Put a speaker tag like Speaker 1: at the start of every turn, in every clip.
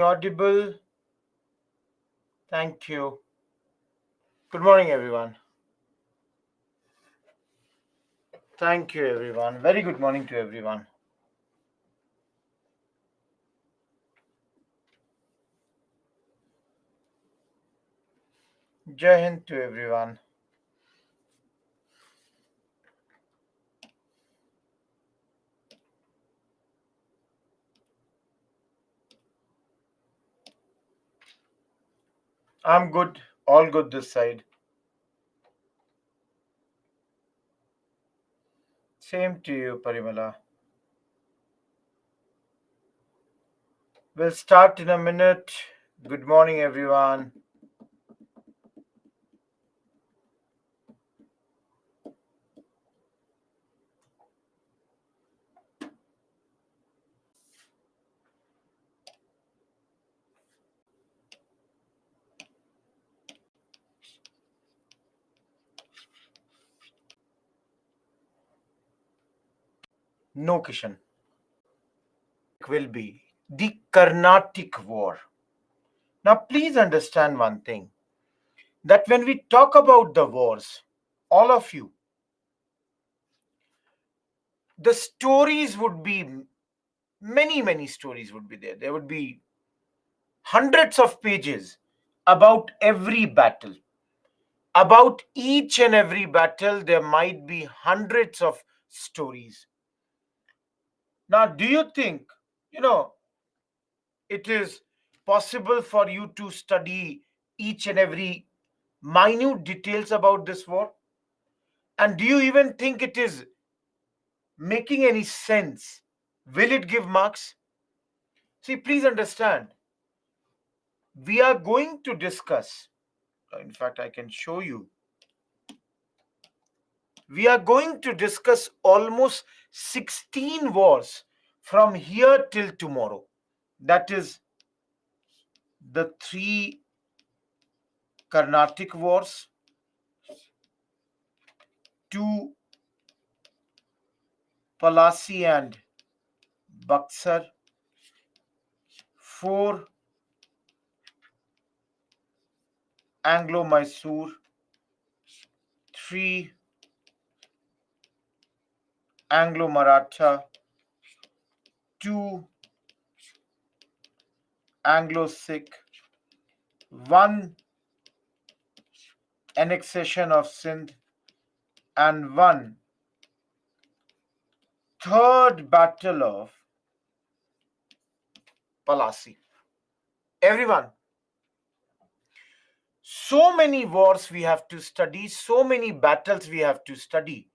Speaker 1: Audible. Thank you. Good morning, everyone. Thank you, everyone. Very good morning to everyone. Jai Hind to everyone. I'm good. All good this side. Same to you, Parimala. We'll start in a minute. Good morning, everyone. No, Kishan. Will be the Carnatic War. Now, please understand one thing that when we talk about the wars, all of you, the stories would be many stories would be there. There would be hundreds of pages about every battle. About each and every battle, there might be hundreds of stories. Now, do you think, it is possible for you to study each and every minute details about this war? And do you even think it is making any sense? Will it give marks? See, please understand, we are going to discuss, in fact, I can show you. We are going to discuss almost 16 wars from here till tomorrow. That is the three Carnatic wars, two Plassey and Buxar, four Anglo-Mysore, three Anglo-Maratha, two Anglo-Sikh, one annexation of Sindh, and one third battle of Plassey. Everyone, so many wars we have to study, so many battles we have to study.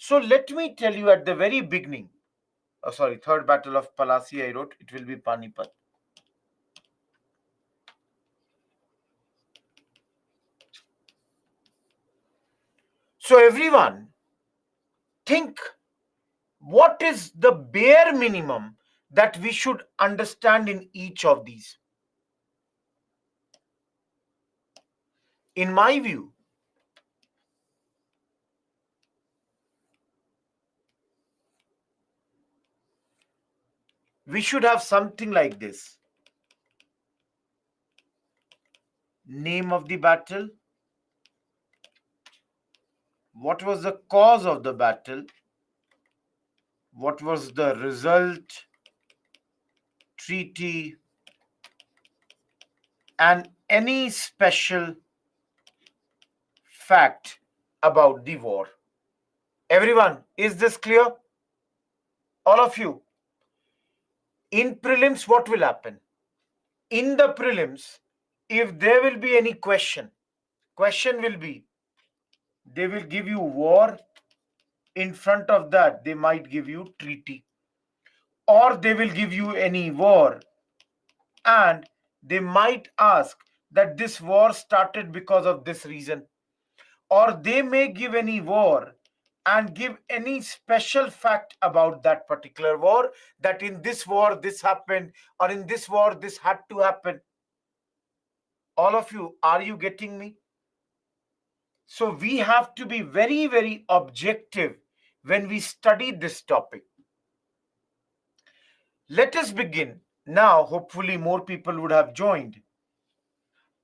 Speaker 1: So let me tell you at the very beginning. Third battle of Plassey I wrote, it will be Panipat. So everyone, think what is the bare minimum that we should understand in each of these. In my view, we should have something like this. Name of the battle. What was the cause of the battle? What was the result? Treaty, and any special fact about the war. Everyone, is this clear? All of you. In prelims, what will happen? In the prelims, if there will be any question will be, they will give you war. In front of that, they might give you treaty. Or they will give you any war. And they might ask that this war started because of this reason. Or they may give any war and give any special fact about that particular war, that in this war this happened, or in this war this had to happen. All of you, are you getting me? So we have to be very objective when we study this topic. Let us begin. Now, hopefully, more people would have joined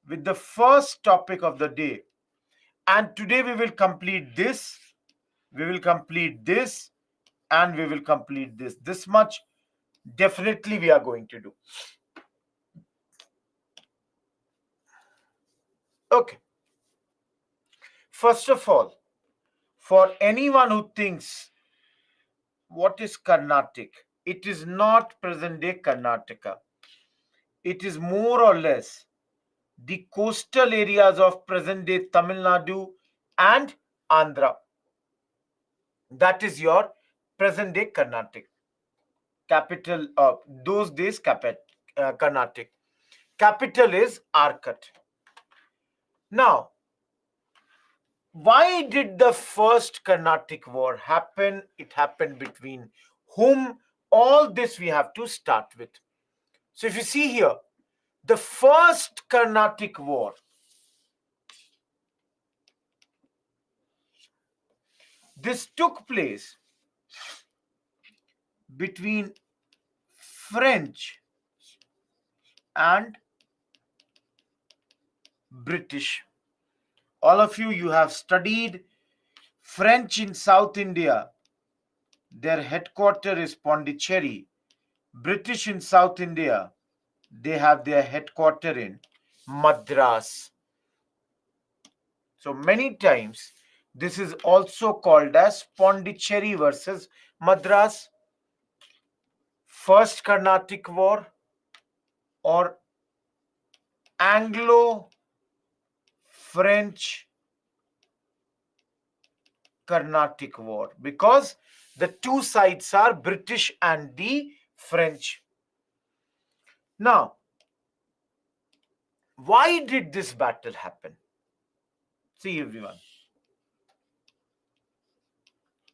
Speaker 1: with the first topic of the day. And today we will complete this, we will complete this, and we will complete this. This much definitely we are going to do. Okay. First of all, for anyone who thinks, what is Carnatic? It is not present day Karnataka. It is more or less the coastal areas of present day Tamil Nadu and Andhra. That is your present day Carnatic. Capital of those days, Carnatic. Capital is Arcot. Now, why did the first Carnatic war happen? It happened between whom? All this we have to start with. So if you see here, the first Carnatic war, this took place between French and British. All of you, you have studied French in South India. Their headquarter is Pondicherry. British in South India, they have their headquarter in Madras. So many times, this is also called as Pondicherry versus Madras, First Carnatic War, or Anglo-French Carnatic War, because the two sides are British and the French. Now, why did this battle happen? See, everyone.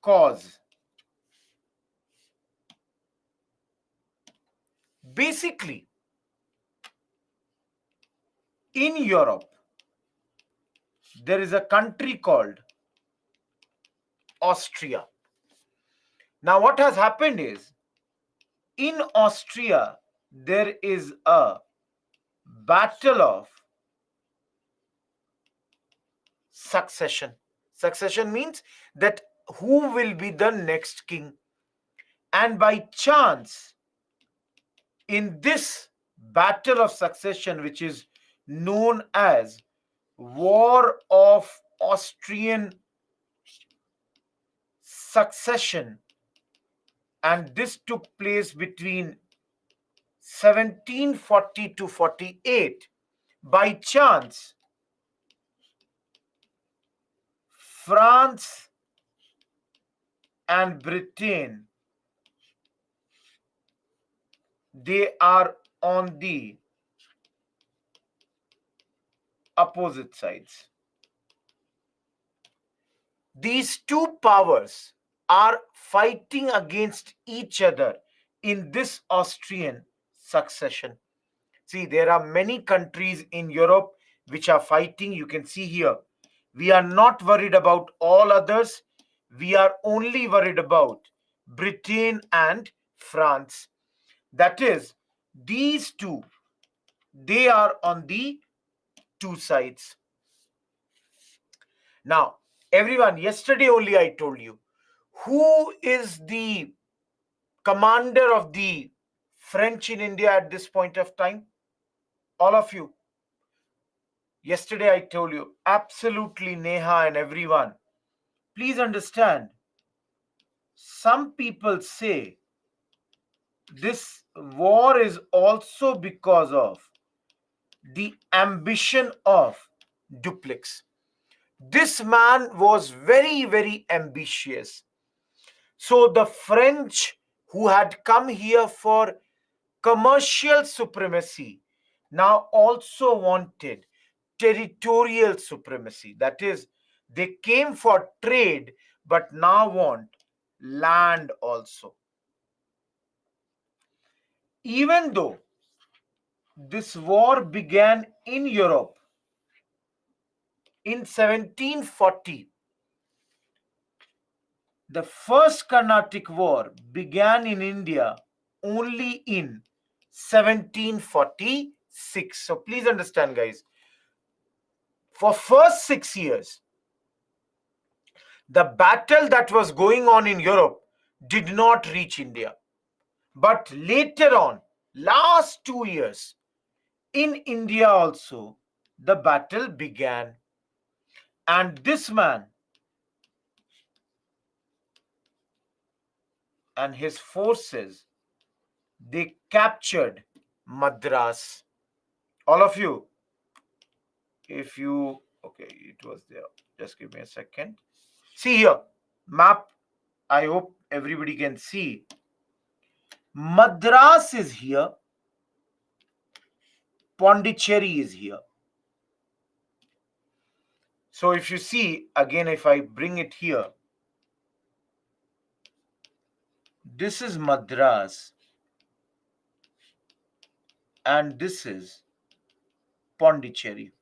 Speaker 1: Cause. Basically, in Europe, there is a country called Austria. Now, what has happened is, in Austria, there is a battle of succession. Succession means that who will be the next king. And by chance, in this battle of succession, which is known as War of Austrian Succession, and this took place between 1740 to 48, by chance, France and Britain, they are on the opposite sides. These two powers are fighting against each other in this Austrian succession. See, there are many countries in Europe which are fighting. You can see here, we are not worried about all others. We are only worried about Britain and France. That is, these two, they are on the two sides. Now, everyone, yesterday only I told you, who is the commander of the French in India at this point of time? All of you. Yesterday I told you, absolutely, Neha and everyone. Please understand, some people say this war is also because of the ambition of Dupleix. This man was very, very ambitious. So the French, who had come here for commercial supremacy, now also wanted territorial supremacy. That is, they came for trade, but now want land also. Even though this war began in Europe in 1740, the first Carnatic War began in India only in 1746. So please understand, guys, for first 6 years, the battle that was going on in Europe did not reach India. But later on, last 2 years, in India also, the battle began. And this man and his forces, they captured Madras. All of you, if you, okay, it was there. Just give me a second. See here, map. I hope everybody can see. Madras is here. Pondicherry is here. So if you see, again, if I bring it here, this is Madras and this is Pondicherry.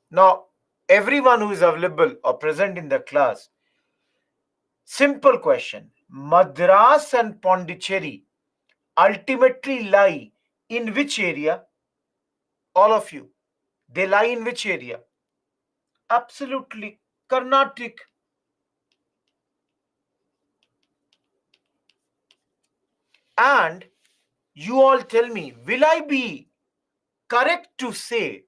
Speaker 1: Now, everyone who is available or present in the class, simple question. Madras and Pondicherry ultimately lie in which area? All of you. They lie in which area? Absolutely. Carnatic. And you all tell me, will I be correct to say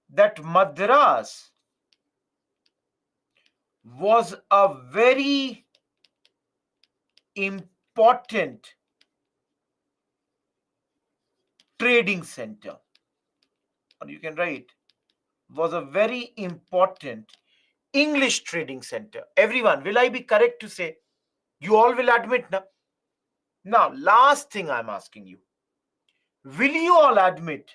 Speaker 1: that Madras was a very important trading center? Or you can write, was a very important English trading center. Everyone, will I be correct to say? You all will admit now. Now, last thing I'm asking you. Will you all admit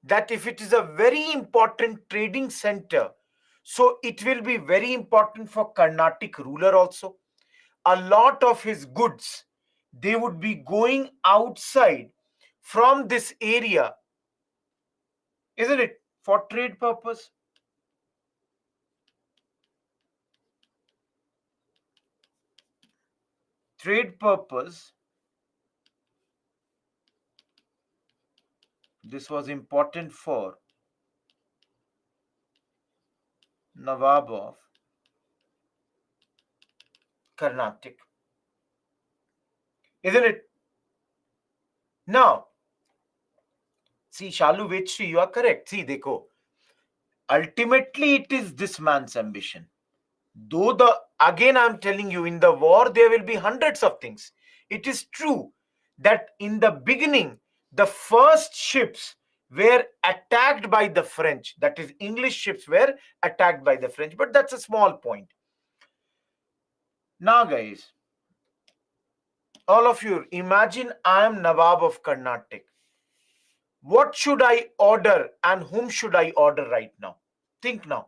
Speaker 1: that if it is a very important trading center, so it will be very important for Carnatic ruler also? A lot of his goods, they would be going outside from this area, isn't it, for trade purpose? Trade purpose, this was important for Nawab of Carnatic, isn't it? Now, see, Shalu Vechri, you are correct. See, dekho, ultimately it is this man's ambition. Though again I'm telling you, in the war there will be hundreds of things. It is true that in the beginning, the first ships were attacked by the French. That is, English ships were attacked by the French. But that's a small point. Now, guys, all of you, imagine I am Nawab of Carnatic. What should I order and whom should I order right now? Think now.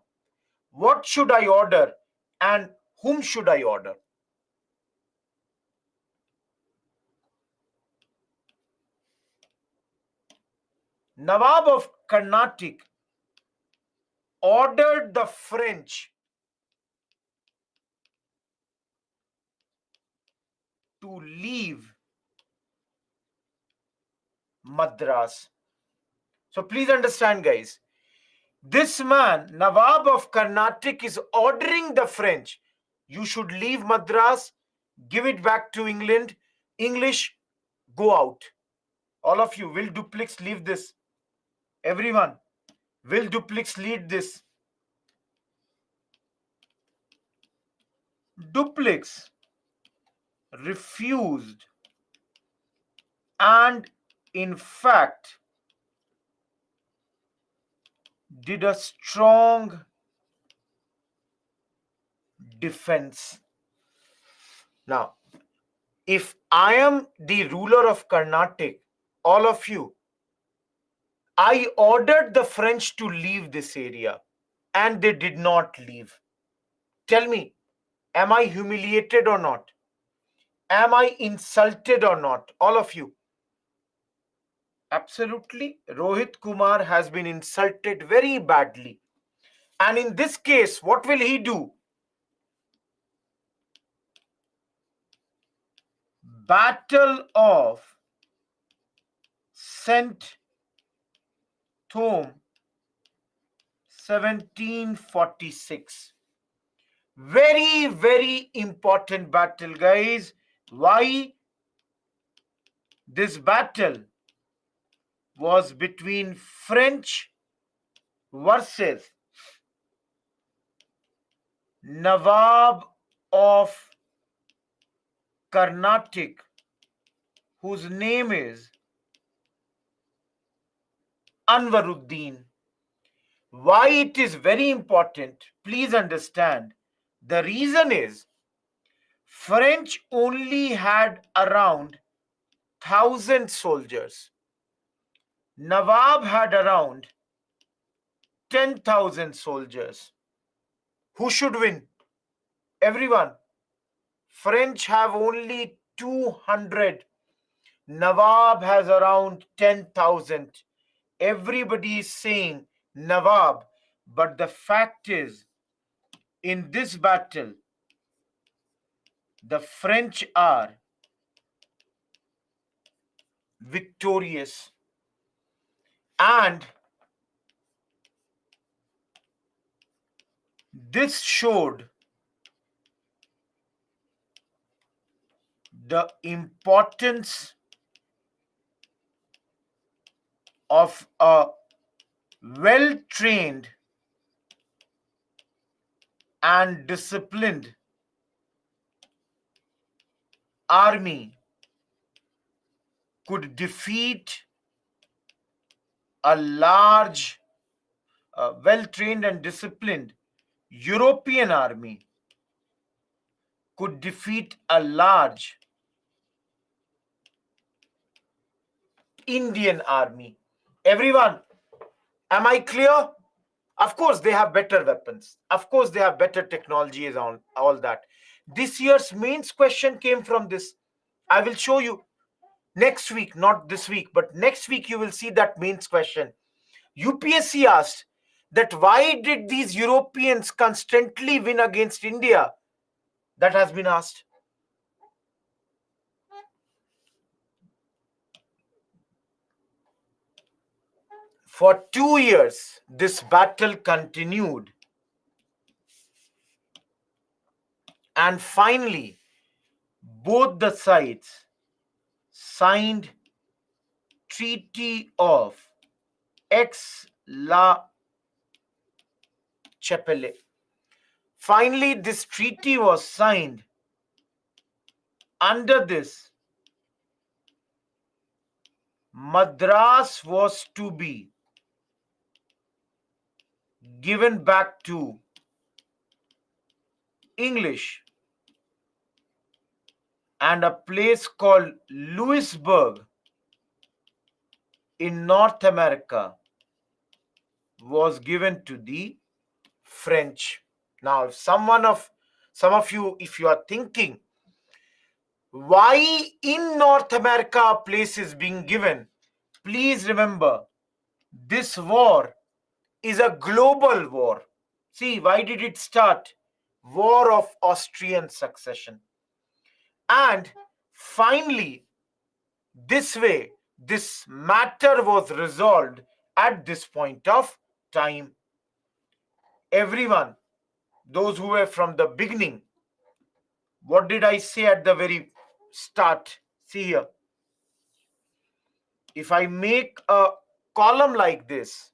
Speaker 1: What should I order and whom should I order? Nawab of Carnatic ordered the French to leave Madras. So please understand, guys. This man, Nawab of Carnatic, is ordering the French, you should leave Madras, give it back to England. English, go out. All of you, will Dupleix leave this? Everyone, will Dupleix lead this? Dupleix refused, and in fact did a strong defense. Now, if I am the ruler of Carnatic, all of you, I ordered the French to leave this area and they did not leave. Tell me, am I humiliated or not? Am I insulted or not? All of you. Absolutely. Rohit Kumar has been insulted very badly. And in this case, what will he do? Battle of St. Thome, 1746. Very, very important battle, guys. Why? This battle was between French versus Nawab of Carnatic, whose name is Anwaruddin. Why it is very important? Please understand. The reason is French only had around 1,000 soldiers. Nawab had around 10,000 soldiers. Who should win? Everyone. French have only 200. Nawab has around 10,000. Everybody is saying Nawab, but the fact is, in this battle, the French are victorious. And this showed the importance of a well-trained and disciplined army could defeat a large, well-trained and disciplined European army could defeat a large Indian army. Everyone, am I clear? Of course, they have better weapons. Of course, they have better technologies on all that. This year's mains question came from this. I will show you next week, not this week, but next week you will see that mains question. UPSC asked that why did these Europeans constantly win against India? That has been asked. For 2 years, this battle continued. And finally, both the sides signed Treaty of Aix-la-Chapelle. Finally, this treaty was signed. Under this, Madras was to be given back to English, and a place called Louisburg in North America was given to the French. Now, some of you, if you are thinking, why in North America a place is being given, please remember, this war is a global war. See, why did it start? War of Austrian succession. And finally, this way, this matter was resolved at this point of time. Everyone, those who were from the beginning, what did I say at the very start? See here. If I make a column like this,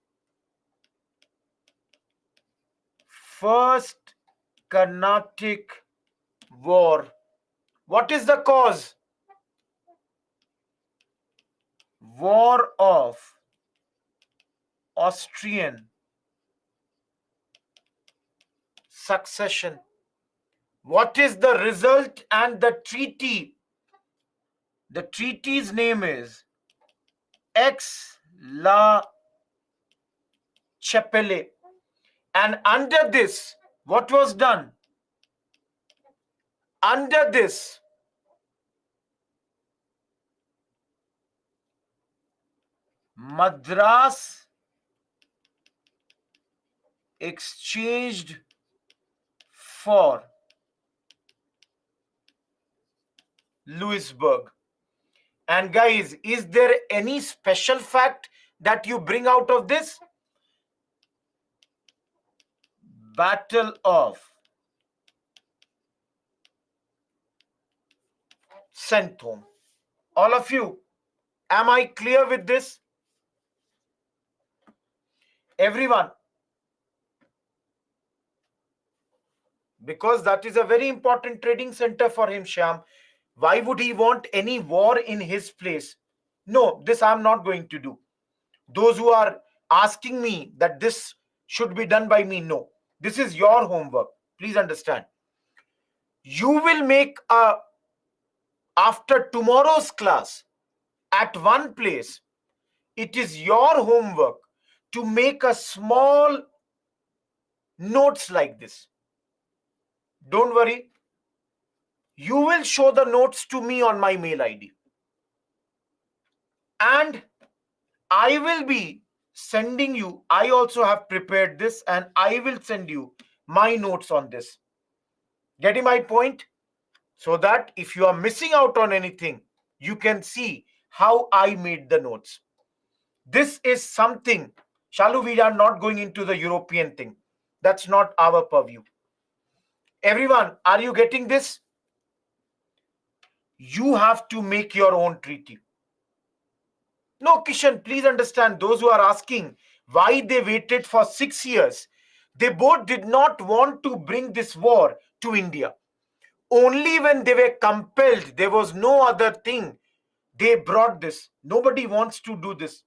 Speaker 1: First Carnatic War. What is the cause? War of Austrian succession. What is the result and the treaty? The treaty's name is Aix-la-Chapelle. And under this, what was done? Under this, Madras exchanged for Louisburg. And guys, is there any special fact that you bring out of this? Battle of Senthom. All of you, am I clear with this? Everyone. Because that is a very important trading center for him, Shyam. Why would he want any war in his place? No, this I'm not going to do. Those who are asking me that this should be done by me, no. This is your homework. Please understand. You will make a, after tomorrow's class, at one place, it is your homework to make a small notes like this. Don't worry. You will show the notes to me on my mail ID. And I will be sending you, I also have prepared this and I will send you my notes on this. Getting my point? So that if you are missing out on anything, you can see how I made the notes. This is something, Shalu, we are not going into the European thing. That's not our purview. Everyone, are you getting this? You have to make your own treaty. No, Kishan, please understand, those who are asking why they waited for 6 years, they both did not want to bring this war to India. Only when they were compelled, there was no other thing, they brought this. Nobody wants to do this.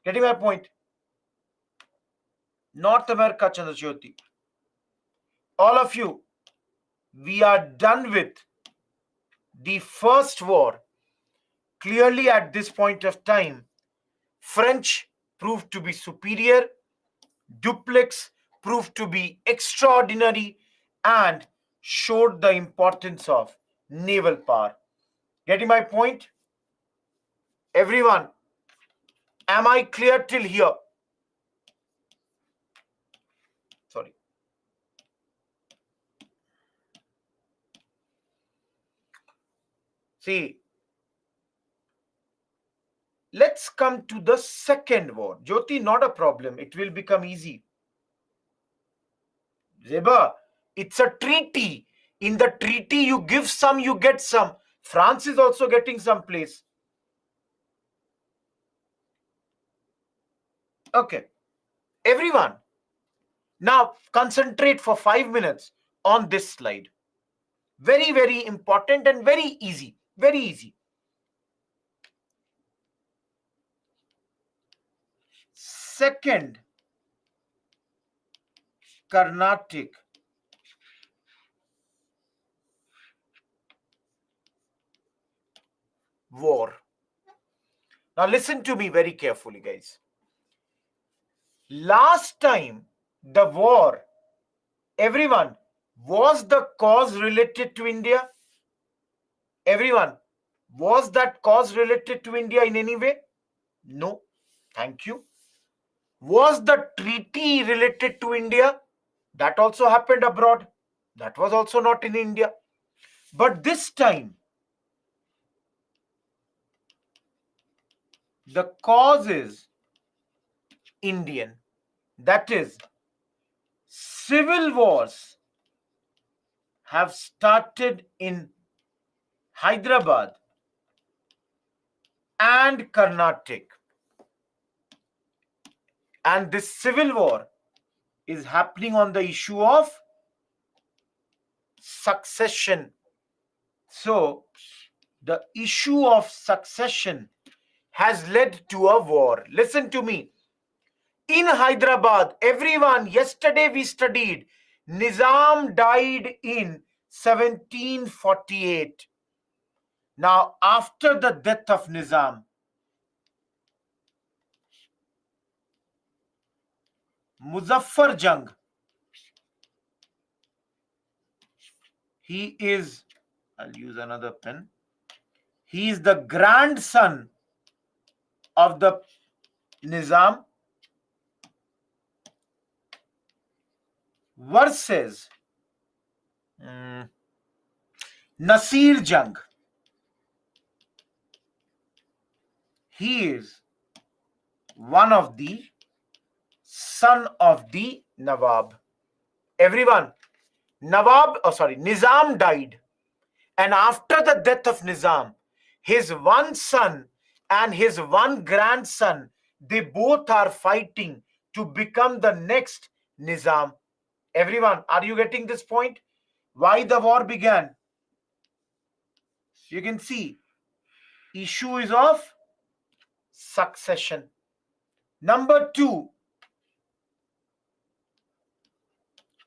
Speaker 1: Getting my point? North America, Chandrajyoti. All of you, we are done with the first war. Clearly at this point of time, French proved to be superior, Duplex proved to be extraordinary, and showed the importance of naval power. Getting my point? Everyone, am I clear till here? Sorry. See, let's come to the second war. Jyoti, not a problem. It will become easy. Zeba, it's a treaty. In the treaty, you give some, you get some. France is also getting some place. Okay. Everyone, now concentrate for 5 minutes on this slide. Very, very important and very easy. Very easy. Second Carnatic war. Now listen to me very carefully, guys. Last time the war, everyone, was the cause related to India? Everyone, was that cause related to India in any way? No. Thank you. Was the treaty related to India? That also happened abroad. That was also not in India. But this time, the cause is Indian. That is, civil wars have started in Hyderabad and Carnatic. And this civil war is happening on the issue of succession. So, the issue of succession has led to a war. Listen to me. In Hyderabad, everyone, yesterday we studied, Nizam died in 1748. Now, after the death of Nizam, Muzaffar Jung, he is, I'll use another pen, he is the grandson of the Nizam versus Nasir Jung. He is one of the son of the Nawab. Everyone, Nizam died. And after the death of Nizam, his one son and his one grandson, they both are fighting to become the next Nizam. Everyone, are you getting this point? Why the war began? You can see, issue is of succession. Number two,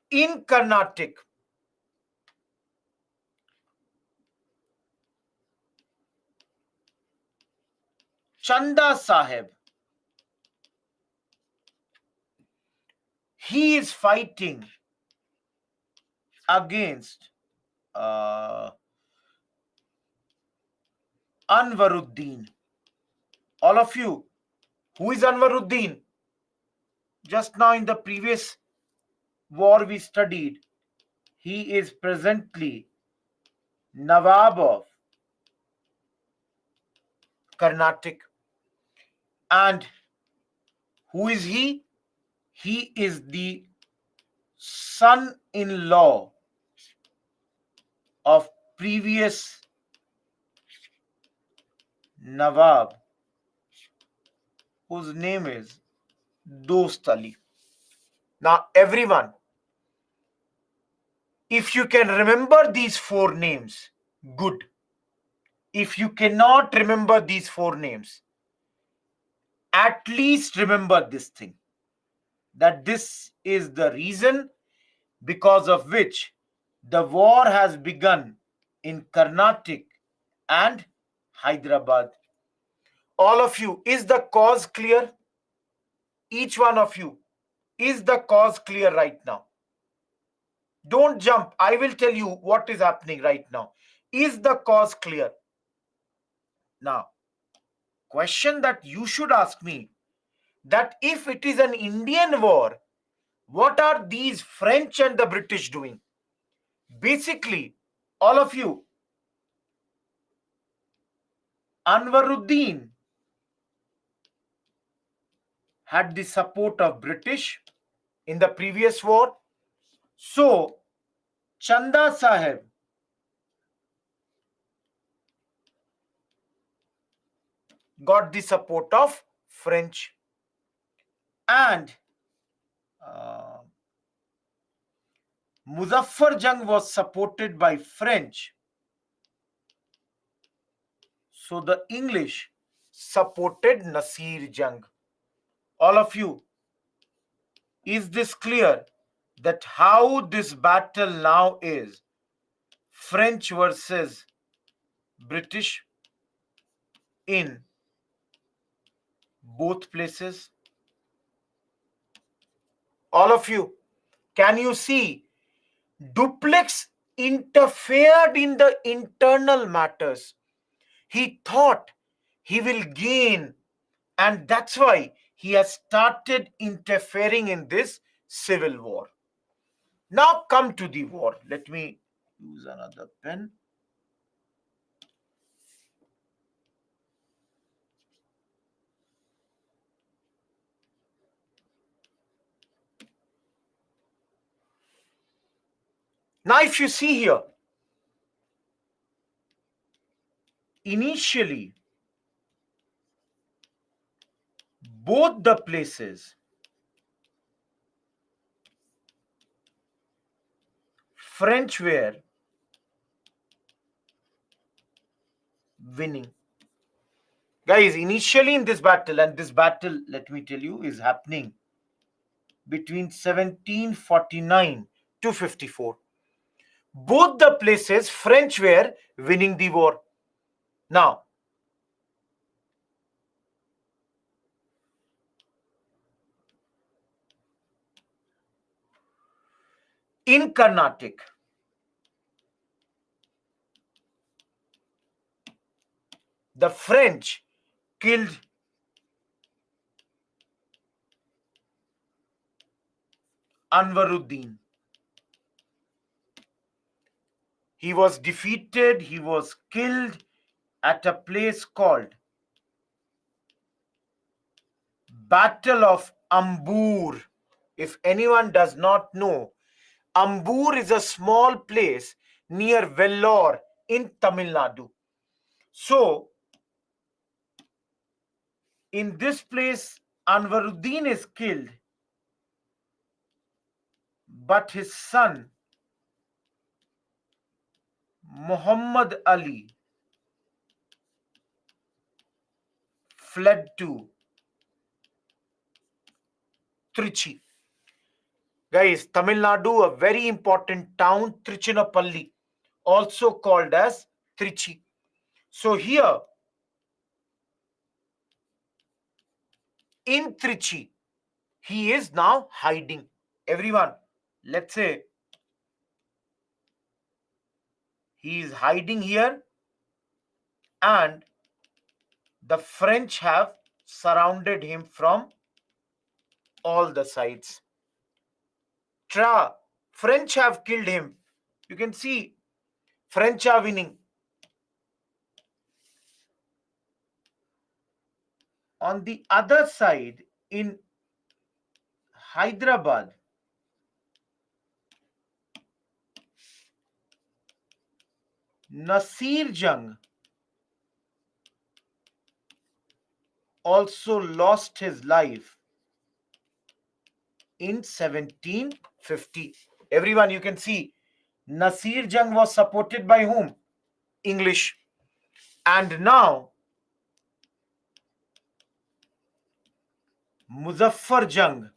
Speaker 1: in Carnatic, Chanda Sahib, he is fighting against Anwaruddin. All of you, who is Anwaruddin? Just now in the previous war we studied, he is presently Nawab of Carnatic. And who is he? He is the son-in-law of previous Nawab, whose name is Dost Ali. Now, everyone, if you can remember these four names, good. If you cannot remember these four names, at least remember this thing, that this is the reason because of which the war has begun in Carnatic and Hyderabad. All of you, is the cause clear? Each one of you, is the cause clear right now? Don't jump. I will tell you what is happening right now. Is the cause clear? Now, question that you should ask me, that if it is an Indian war, what are these French and the British doing? Basically, all of you, Anwaruddin had the support of British in the previous war. So, Chanda Sahib got the support of French. And Muzaffar Jung was supported by French. So the English supported Nasir Jung. All of you, is this clear that how this battle now is? French versus British in both places. All of you, can you see? Duplex interfered in the internal matters. He thought he will gain, and that's why he has started interfering in this civil war. Now come to the war. Let me use another pen. Now if you see here, initially both the places, French were winning. Guys, initially in this battle, and this battle, let me tell you, is happening between 1749 to 54. Both the places, French were winning the war. Now, in Carnatic, the French killed Anwaruddin. He was defeated, he was killed at a place called Battle of Ambur. If anyone does not know, Ambur is a small place near Vellore in Tamil Nadu. So, in this place, Anwaruddin is killed, but his son, Muhammad Ali, fled to Trichy. Guys, Tamil Nadu, a very important town, Trichinoppalli, also called as Trichy. So here, in Trichy, he is now hiding. Everyone, let's say he is hiding here, and the French have surrounded him from all the sides. French have killed him. You can see French are winning. On the other side, in Hyderabad, Nasir Jung also lost his life in 1750. Everyone, you can see Nasir Jung was supported by whom? English. And now Muzaffar Jung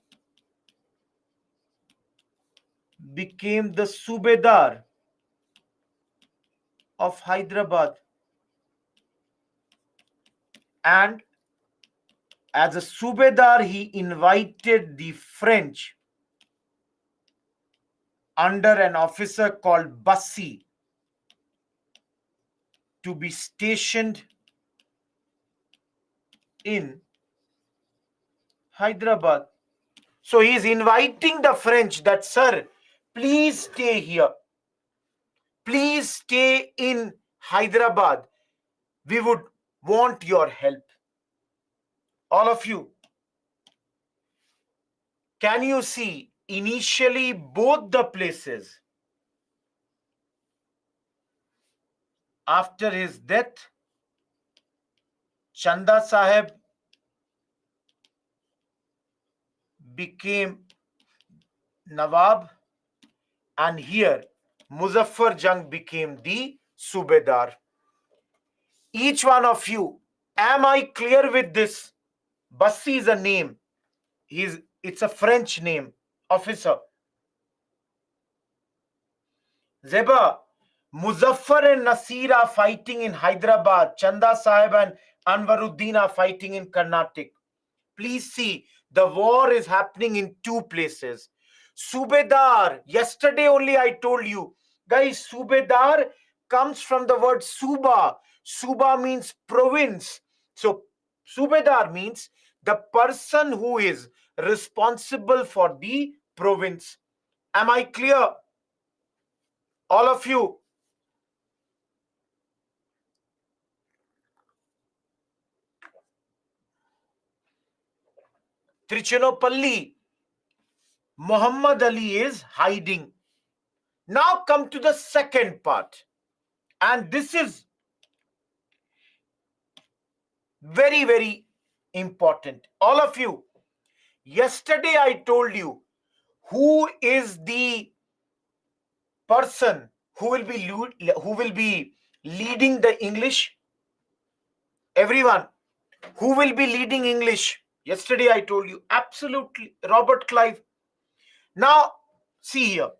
Speaker 1: became the Subedar of Hyderabad, and as a Subedar he invited the French under an officer called Bassi to be stationed in Hyderabad. So he is inviting the French that, sir, please stay here. Please stay in Hyderabad. We would want your help. All of you, can you see initially both the places after his death, Chanda Sahib became Nawab, and here Muzaffar Jung became the Subedar. Each one of you, am I clear with this? Bassi is a name. It's a French name, officer. Zeba, Muzaffar and Nasir are fighting in Hyderabad. Chanda Sahib and Anwaruddin are fighting in Carnatic. Please see, the war is happening in two places. Subedar, yesterday only I told you. Guys, Subedar comes from the word Suba. Suba means province. So, Subedar means the person who is responsible for the province. Am I clear? All of you. Trichinoppalli, Muhammad Ali is hiding. Now come to the second part. And this is very, very important. All of you, yesterday I told you who is the person who will be leading the English. Everyone, who will be leading English? Yesterday I told you absolutely Robert Clive. Now see here,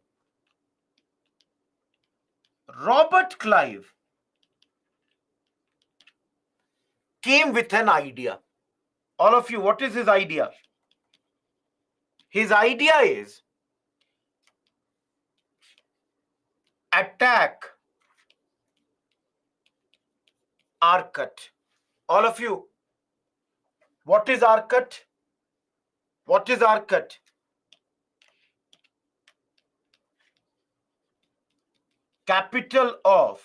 Speaker 1: Robert Clive came with an idea. All of you, what is his idea? His idea is attack Arcot. All of you, what is Arcot? What is Arcot? Capital of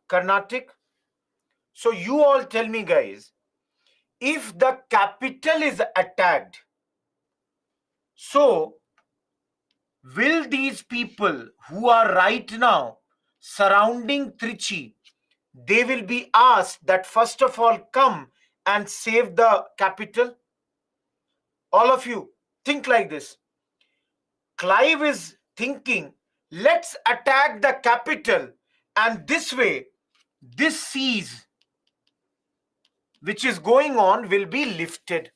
Speaker 1: Carnatic, So you all tell me, guys, if the capital is attacked, so will these people who are right now surrounding Trichy, they will be asked that first of all come and save the capital? All of you think like this. Clive is thinking, let's attack the capital, and this way, this siege which is going on will be lifted.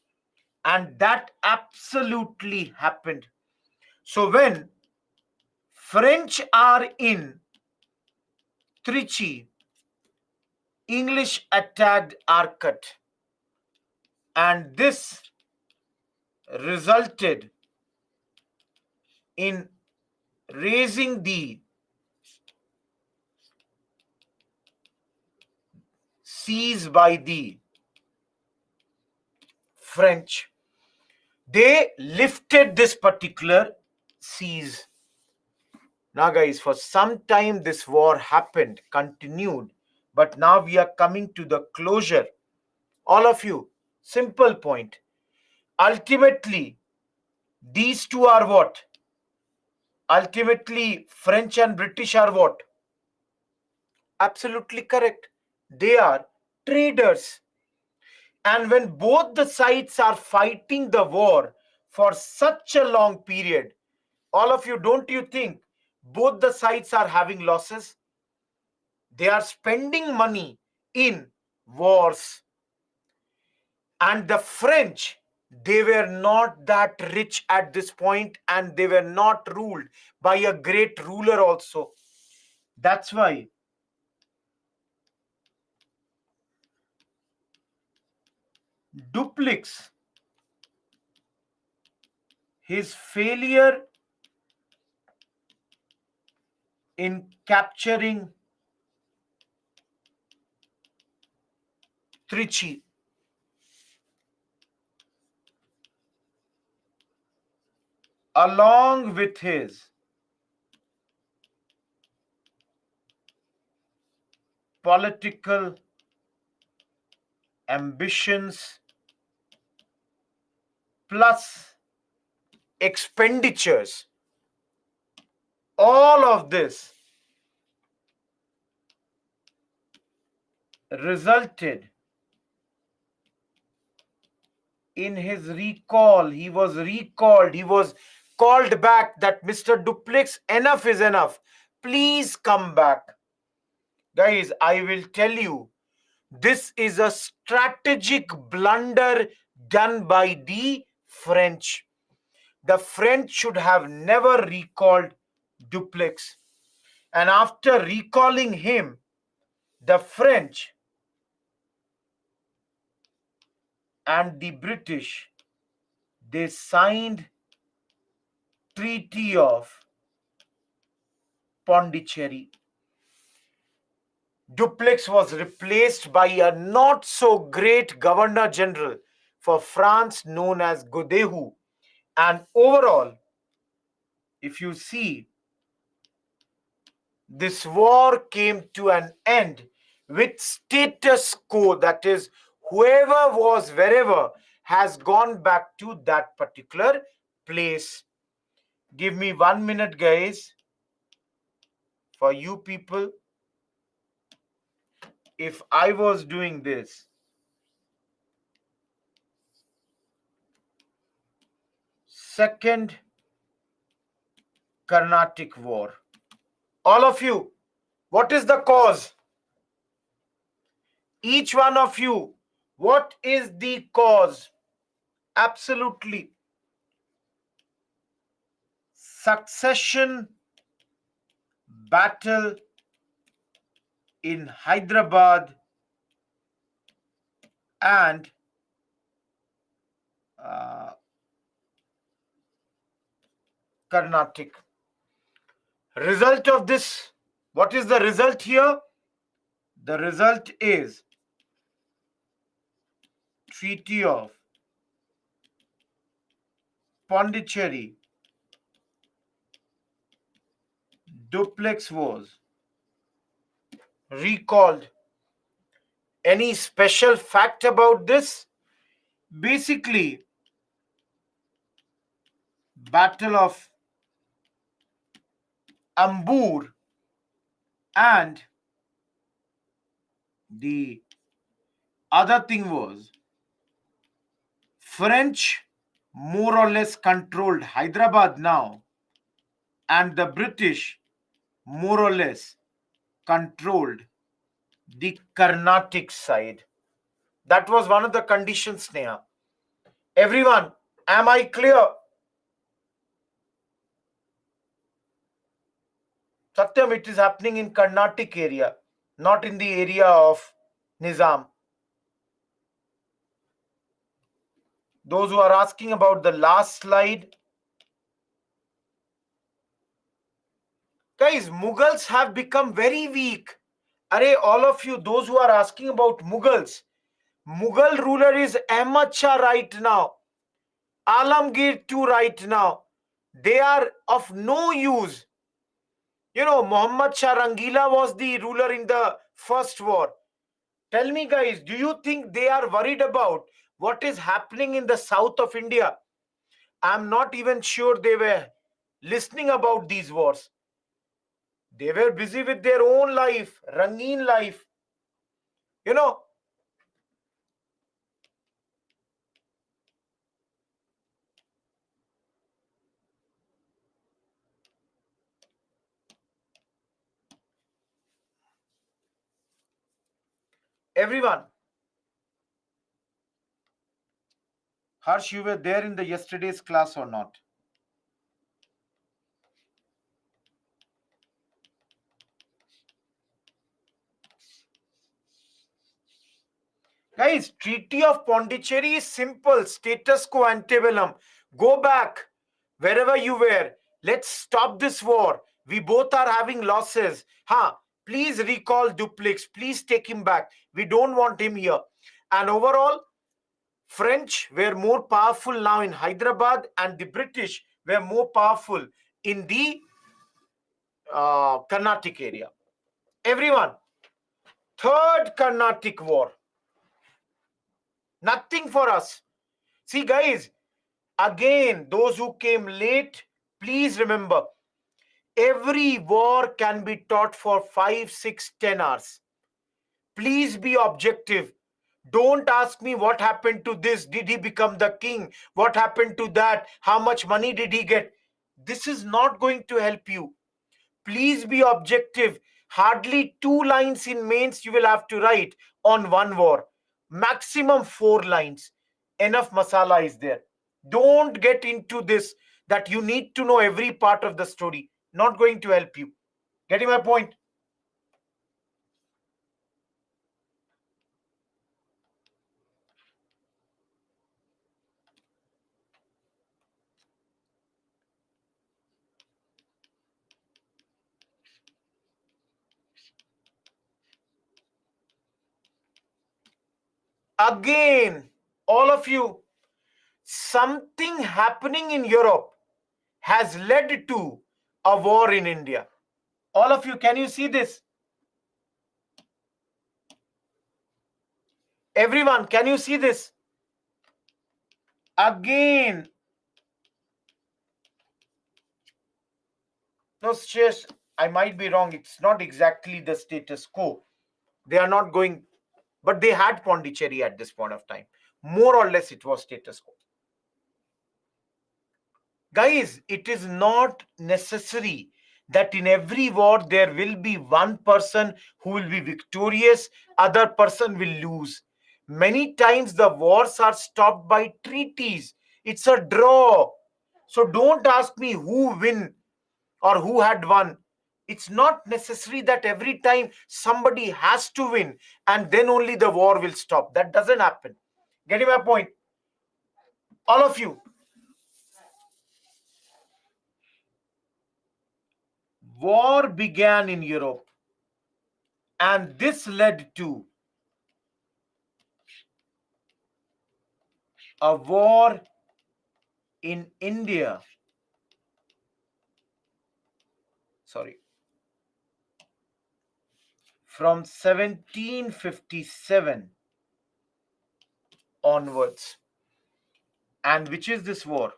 Speaker 1: And that absolutely happened. So when French are in Trichy, English attacked Arcot, and this resulted in raising the siege by the French. They lifted this particular siege. Now, guys, for some time this war happened, continued, but now we are coming to the closure. All of you, simple point. Ultimately, these two are what? Ultimately, French and British are what? Absolutely correct. They are traders. And when both the sides are fighting the war for such a long period, all of you, don't you think both the sides are having losses? They are spending money in wars. And the French, they were not that rich at this point, and they were not ruled by a great ruler also. That's why Dupleix, his failure in capturing Trichy, along with his political ambitions plus expenditures, all of this resulted in his recall. He was recalled. He was called back that Mr. Dupleix, enough is enough. Please come back. Guys, I will tell you, this is a strategic blunder done by the French. The French should have never recalled Dupleix. And after recalling him, the French and the British, they signed Treaty of Pondicherry. Dupleix was replaced by a not so great Governor General for France known as Godehou. And overall, if you see, this war came to an end with status quo. That is, whoever was wherever has gone back to that particular place. Give me 1 minute, guys, for you people. If I was doing this, Second Carnatic War. All of you, what is the cause? Each one of you, what is the cause? Absolutely. Succession battle in Hyderabad and Carnatic. Result of this, what is the result here? The result is Treaty of Pondicherry. Dupleix was recalled Any special fact about this? Basically, Battle of Ambur and the other thing was French more or less controlled Hyderabad now, and the British more or less controlled the Carnatic side. That was one of the conditions, Sneha. Everyone, am I clear? Satyam, it is happening in Carnatic area, not in the area of Nizam. Those who are asking about the last slide, guys, Mughals have become very weak. Array, all of you, those who are asking about Mughals, Mughal ruler is Ahmad Shah right now. Alamgir too right now. They are of no use. Muhammad Shah Rangila was the ruler in the first war. Tell me, guys, do you think they are worried about what is happening in the south of India? I'm not even sure they were listening about these wars. They were busy with their own life, Rangeen life. You know, everyone. Harsh, you were there in the yesterday's class or not? Guys, Treaty of Pondicherry is simple, status quo antebellum. Go back wherever you were. Let's stop this war. We both are having losses. Please recall Dupleix. Please take him back. We don't want him here. And overall, French were more powerful now in Hyderabad, and the British were more powerful in the Carnatic area. Everyone, third Carnatic war. Nothing for us. See, guys, again, those who came late, please remember, every war can be taught for 5, 6, 10 hours. Please be objective. Don't ask me what happened to this. Did he become the king? What happened to that? How much money did he get? This is not going to help you. Please be objective. Hardly 2 lines in mains you will have to write on one war. Maximum 4 lines. Enough masala is there. Don't get into this that you need to know every part of the story. Not going to help you. Getting my point? Again, all of you, something happening in Europe has led to a war in India. All of you, can you see this? Everyone, can you see this? Again, no, stress. I might be wrong. It's not exactly the status quo. They are not going, but they had Pondicherry at this point of time. More or less, it was status quo. Guys, it is not necessary that in every war there will be one person who will be victorious, other person will lose. Many times the wars are stopped by treaties. It's a draw. So don't ask me who win or who had won. It's not necessary that every time somebody has to win and then only the war will stop. That doesn't happen. Getting my point? All of you. War began in Europe, and this led to a war in India. Sorry. from 1757 onwards. And which is this war?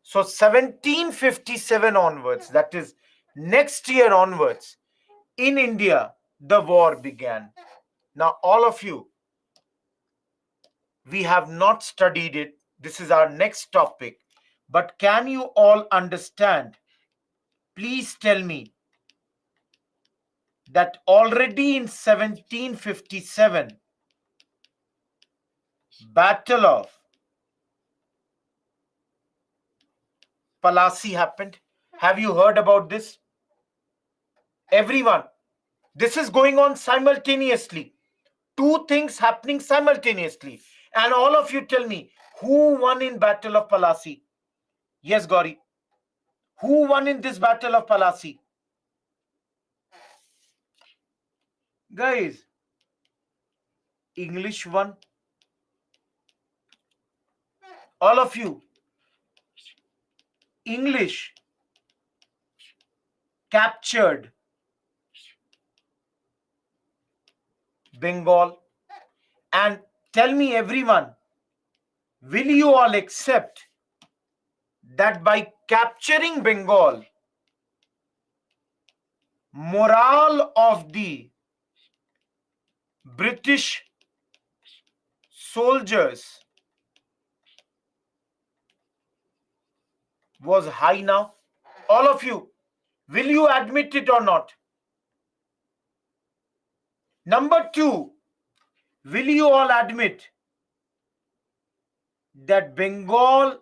Speaker 1: So 1757 onwards, that is next year onwards, in India, the war began. Now, all of you, we have not studied it. This is our next topic. But can you all understand? Please tell me that already in 1757, Battle of Plassey happened. Have you heard about this? Everyone, this is going on simultaneously. Two things happening simultaneously. And all of you tell me, who won in Battle of Plassey? Yes, Gauri. Who won in this Battle of Plassey? Guys, English won. All of you, English captured Bengal. And tell me, everyone, will you all accept that by capturing Bengal, morale of the British soldiers was high now? All of you, will you admit it or not? Number two, will you all admit that Bengal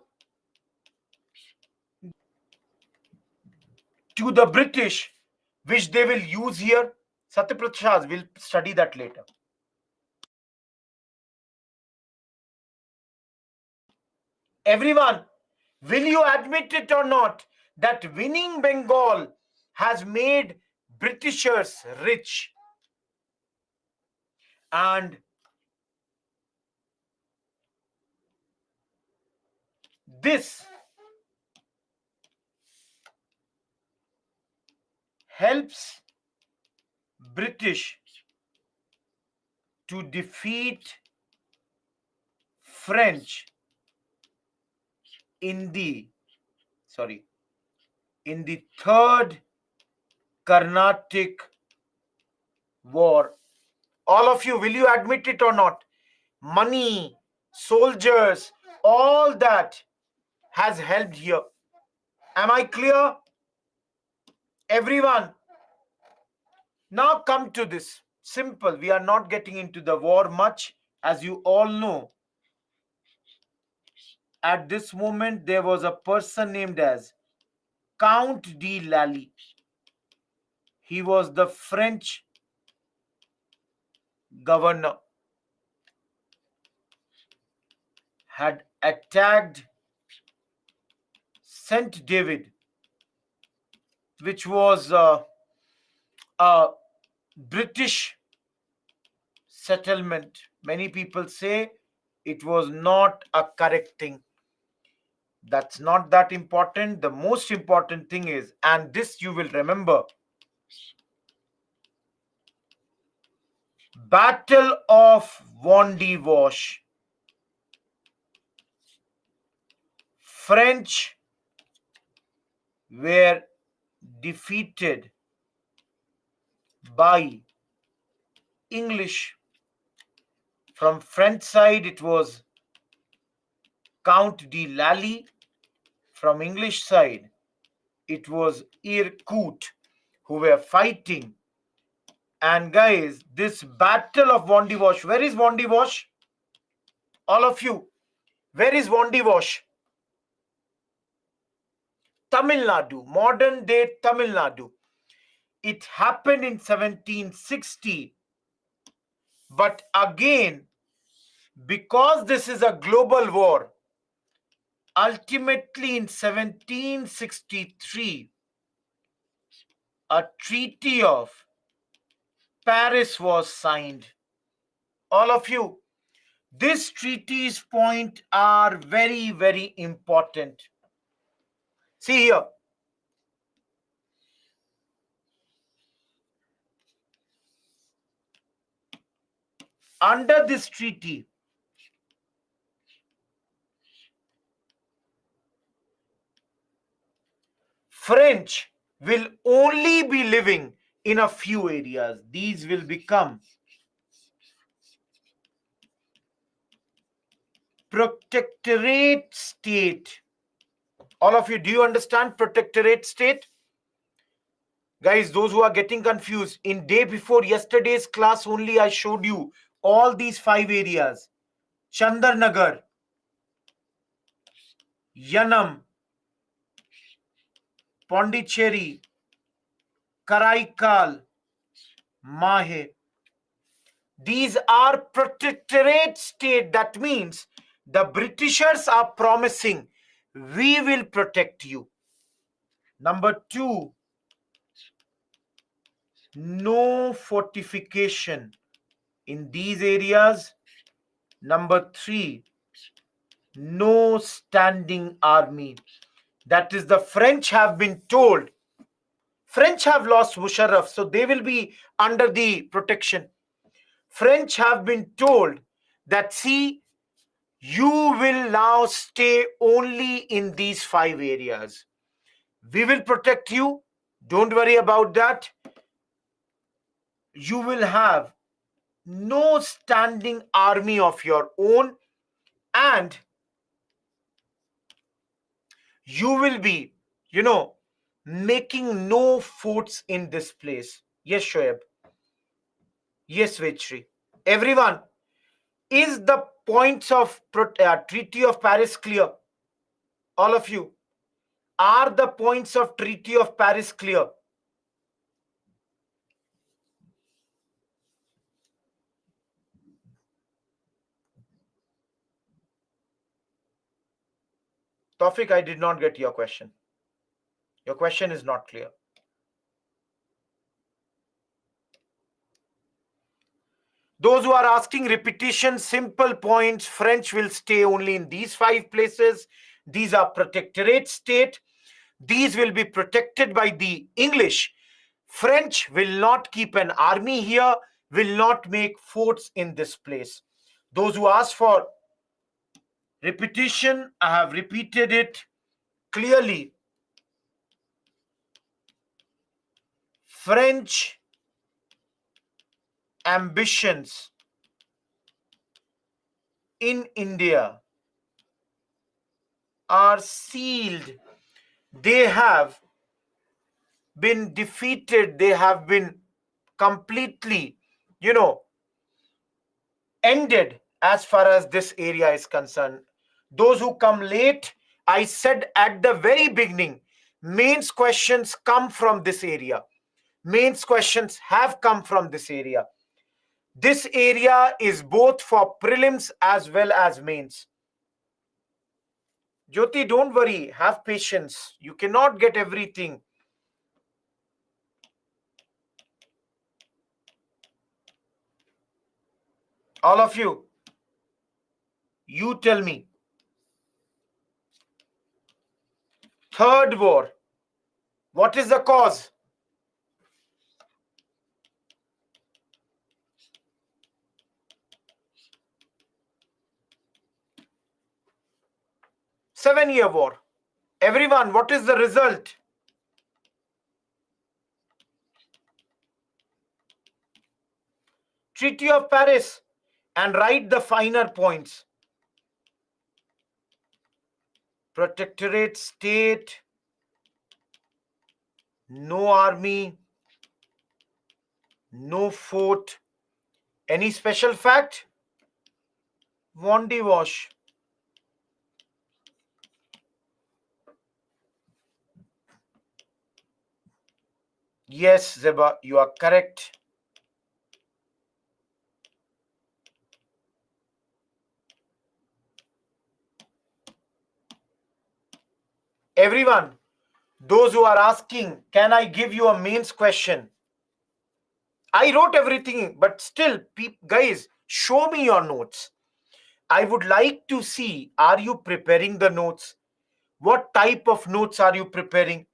Speaker 1: to the British, which they will use here? Satyaprakash will study that later. Everyone, will you admit it or not that winning Bengal has made Britishers rich? And this helps British to defeat French in the third Carnatic war. All of you, will you admit it or not? Money, soldiers, all that has helped here. Am I clear? Everyone. Now come to this. Simple. We are not getting into the war much. As you all know, at this moment, there was a person named as Count de Lally. He was the French governor. Had attacked St. David, which was a British settlement. Many people say it was not a correct thing. That's not that important. The most important thing is, and this you will remember, Battle of Wandiwash. French were defeated by English. From French side, it was Count de Lally. From English side, it was Irkut who were fighting. And guys, this Battle of Wandiwash, where is Wandiwash? All of you, where is Wandiwash? Tamil Nadu, modern day Tamil Nadu. It happened in 1760. But again, because this is a global war, ultimately in 1763, a Treaty of Paris was signed. All of you, these treaties point are very, very important. See here. Under this treaty, French will only be living in a few areas. These will become protectorate state. All of you, do you understand protectorate state? Guys, those who are getting confused, in day before yesterday's class only I showed you all these 5 areas. Chandarnagar, Yanam, Pondicherry, Karaikal, Mahe. These are protectorate state. That means the Britishers are promising we will protect you. Number 2, no fortification in these areas. Number 3, no standing army. That is, the French have been told. French have lost Musharraf, so they will be under the protection. French have been told that, see, you will now stay only in these 5 areas. We will protect you. Don't worry about that. You will have no standing army of your own, and you will be, making no forts in this place. Yes, Shoaib. Yes, Vetri. Everyone, is the points of Treaty of Paris clear? All of you, are the points of Treaty of Paris clear? Tawfiq, I did not get your question. Your question is not clear. Those who are asking repetition, simple points, French will stay only in these 5 places. These are protectorate state. These will be protected by the English. French will not keep an army here, will not make forts in this place. Those who ask for repetition, I have repeated it clearly. French ambitions in India are sealed. They have been defeated. They have been completely, ended as far as this area is concerned. Those who come late, I said at the very beginning, mains questions come from this area. Mains questions have come from this area. This area is both for prelims as well as mains. Jyoti, don't worry, have patience. You cannot get everything. All of you, you tell me. Third war. What is the cause? Seven-year war. Everyone, what is the result? Treaty of Paris, and write the finer points. Protectorate state, no army, no fort. Any special fact? Wandy wash. Yes, Zeba, you are correct. Everyone, those who are asking, can I give you a mains question? I wrote everything, but still, guys, show me your notes. I would like to see, are you preparing the notes? What type of notes are you preparing?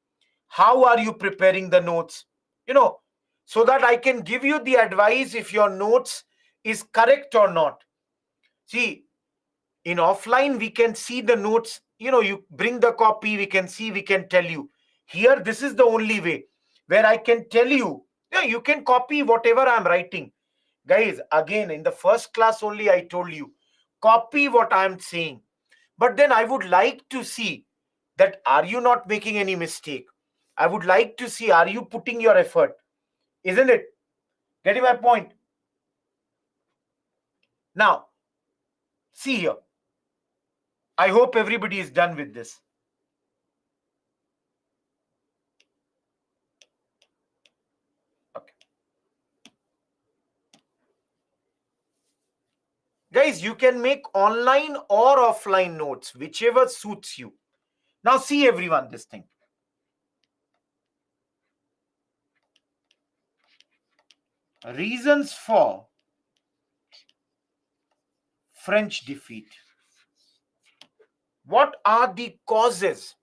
Speaker 1: How are you preparing the notes? So that I can give you the advice if your notes is correct or not. See, in offline, we can see the notes. You bring the copy, we can see, we can tell you. Here, this is the only way where I can tell you. Yeah, you can copy whatever I'm writing. Guys, again, in the first class only, I told you, copy what I'm saying. But then I would like to see that are you not making any mistake? I would like to see, are you putting your effort? Isn't it? Getting my point? Now, see here. I hope everybody is done with this. Okay. Guys, you can make online or offline notes, whichever suits you. Now see everyone this thing. Reasons for French defeat. What are the causes?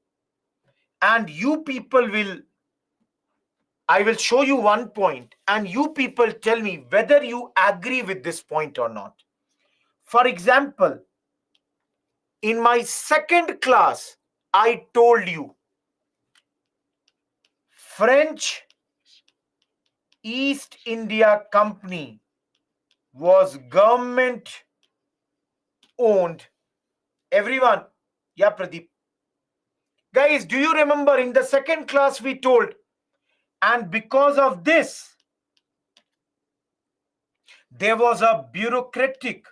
Speaker 1: And you people I will show you one point and you people tell me whether you agree with this point or not. For example, in my second class, I told you French East India Company was government owned. Everyone, yeah, Pradeep. Guys, do you remember in the second class we told, and because of this, there was a bureaucratic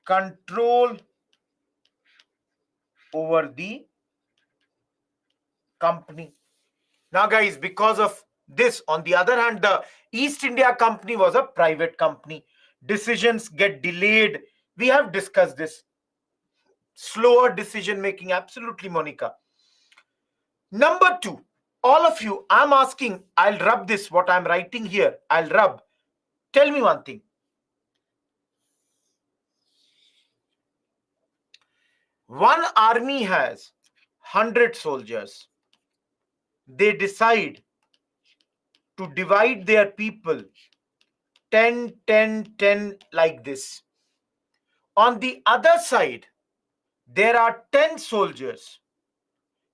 Speaker 1: control over the company. Now, guys, because of this, on the other hand, the East India Company was a private company. Decisions get delayed. We have discussed this. Slower decision making. Absolutely, Monica. Number two, all of you, I'm asking, I'll rub this, what I'm writing here. I'll rub. Tell me one thing. One army has 100 soldiers. They decide to divide their people 10, 10, 10 like this. On the other side, there are 10 soldiers.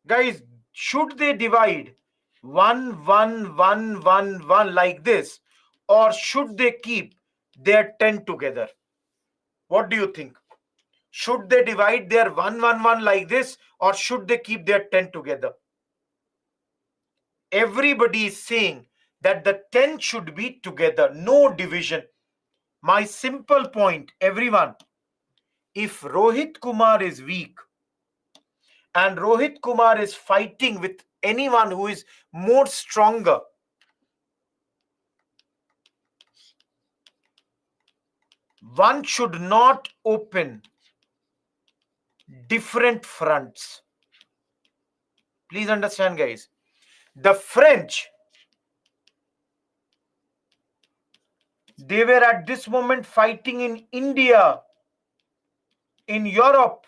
Speaker 1: Guys, should they divide 1, 1, 1, 1, 1 like this, or should they keep their 10 together? What do you think? Should they divide their 1, 1, 1 like this, or should they keep their 10 together? Everybody is saying that the 10 should be together, no division. My simple point, everyone, if Rohit Kumar is weak and Rohit Kumar is fighting with anyone who is more stronger, one should not open different fronts. Please understand, guys. The French, they were at this moment fighting in India, in Europe,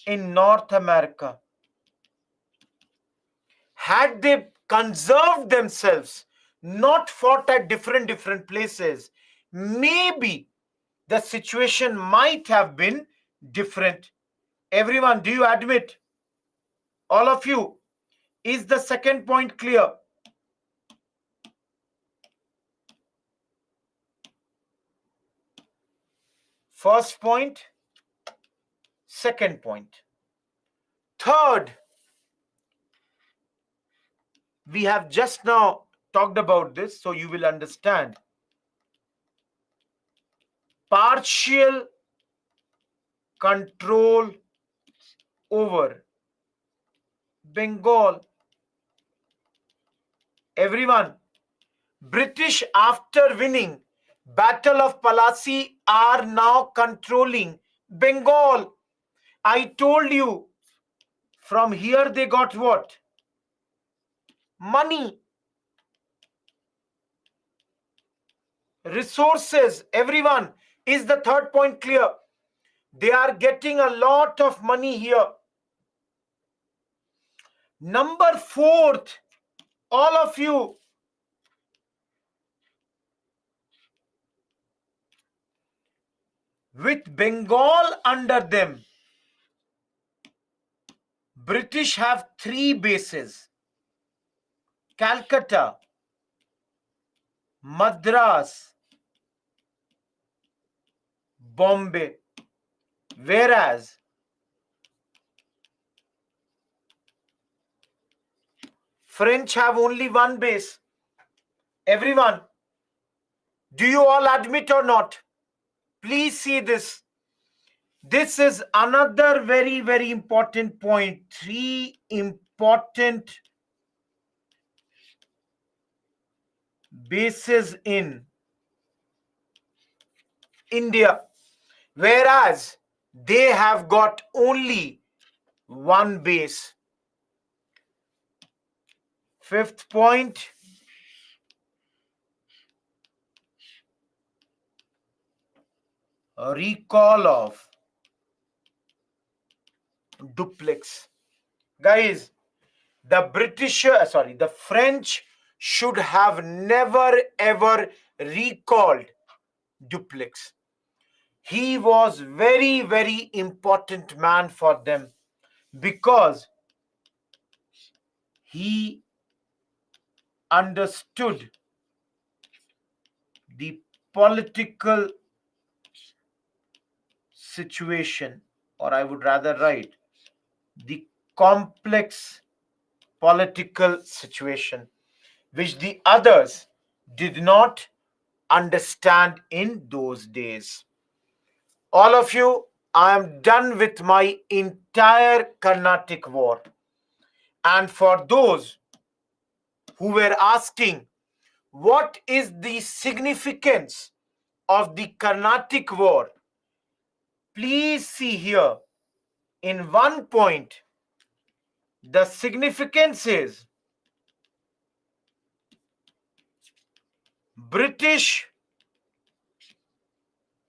Speaker 1: in North America. Had they conserved themselves, not fought at different places, maybe the situation might have been different. Everyone, do you admit? All of you, is the second point clear? First point, second point. Third, we have just now talked about this, so you will understand. Partial control over Bengal. Everyone, British, after winning Battle of Plassey, are now controlling Bengal. I told you, from here they got what? Money, resources. Everyone, is the third point clear? They are getting a lot of money here. Number fourth, all of you, with Bengal under them. British have 3 bases: Calcutta, Madras, Bombay, whereas French have only 1 base. Everyone, do you all admit or not? Please see this. This is another very, very important point. 3 important bases in India, whereas they have got only 1 base. 5th point, a recall of duplex. Guys, the French should have never ever recalled duplex. He was very, very important man for them because he understood the political situation, or I would rather write the complex political situation, which the others did not understand in those days. All of you, I am done with my entire Carnatic war. And for those who were asking, what is the significance of the Carnatic war? Please see here in one point, the significance is British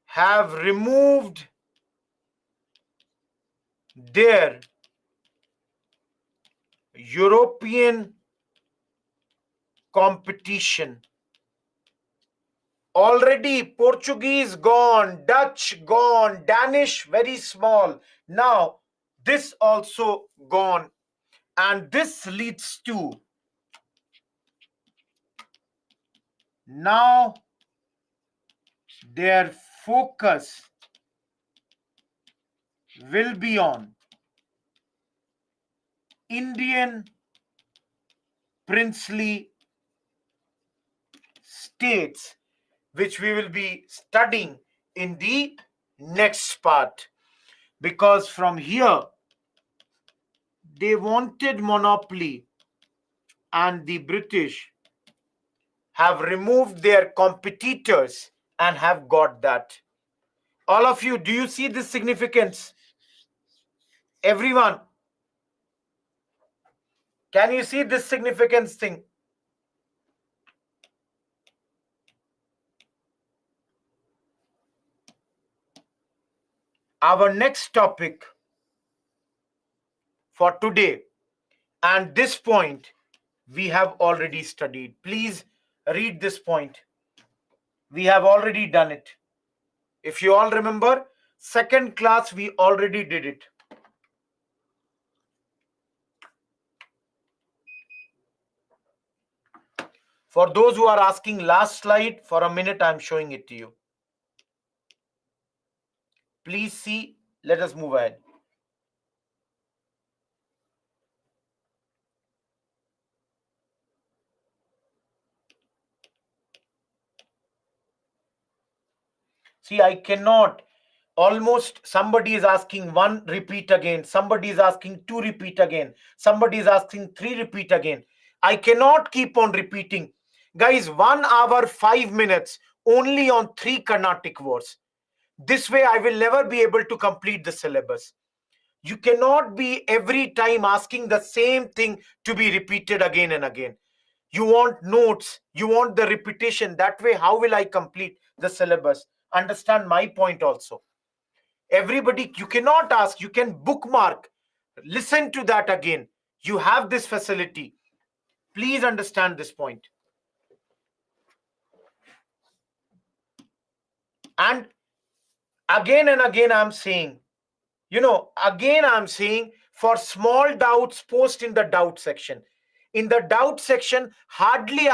Speaker 1: have removed their European competition. Already Portuguese gone, Dutch gone, Danish very small. Now this also gone. And this leads to now their focus will be on Indian princely states, which we will be studying in the next part. Because from here, they wanted monopoly and the British have removed their competitors and have got that. All of you, do you see this significance? Everyone, can you see this significance thing? Our next topic for today, and this point we have already studied. Please read this point. We have already done it. If you all remember, second class we already did it. For those who are asking, last slide, for a minute I'm showing it to you. Please see, let us move ahead. See, I cannot. Almost somebody is asking 1, repeat again. Somebody is asking 2, repeat again. Somebody is asking 3, repeat again. I cannot keep on repeating. Guys, 1 hour, 5 minutes only on 3 Carnatic wars. This way, I will never be able to complete the syllabus. You cannot be every time asking the same thing to be repeated again and again. You want notes, you want the repetition. That way, how will I complete the syllabus? Understand my point also. Everybody, you cannot ask, you can bookmark. Listen to that again. You have this facility. Please understand this point. And Again and again I'm saying, again I'm saying, for small doubts, post in the doubt section. In the doubt section, hardly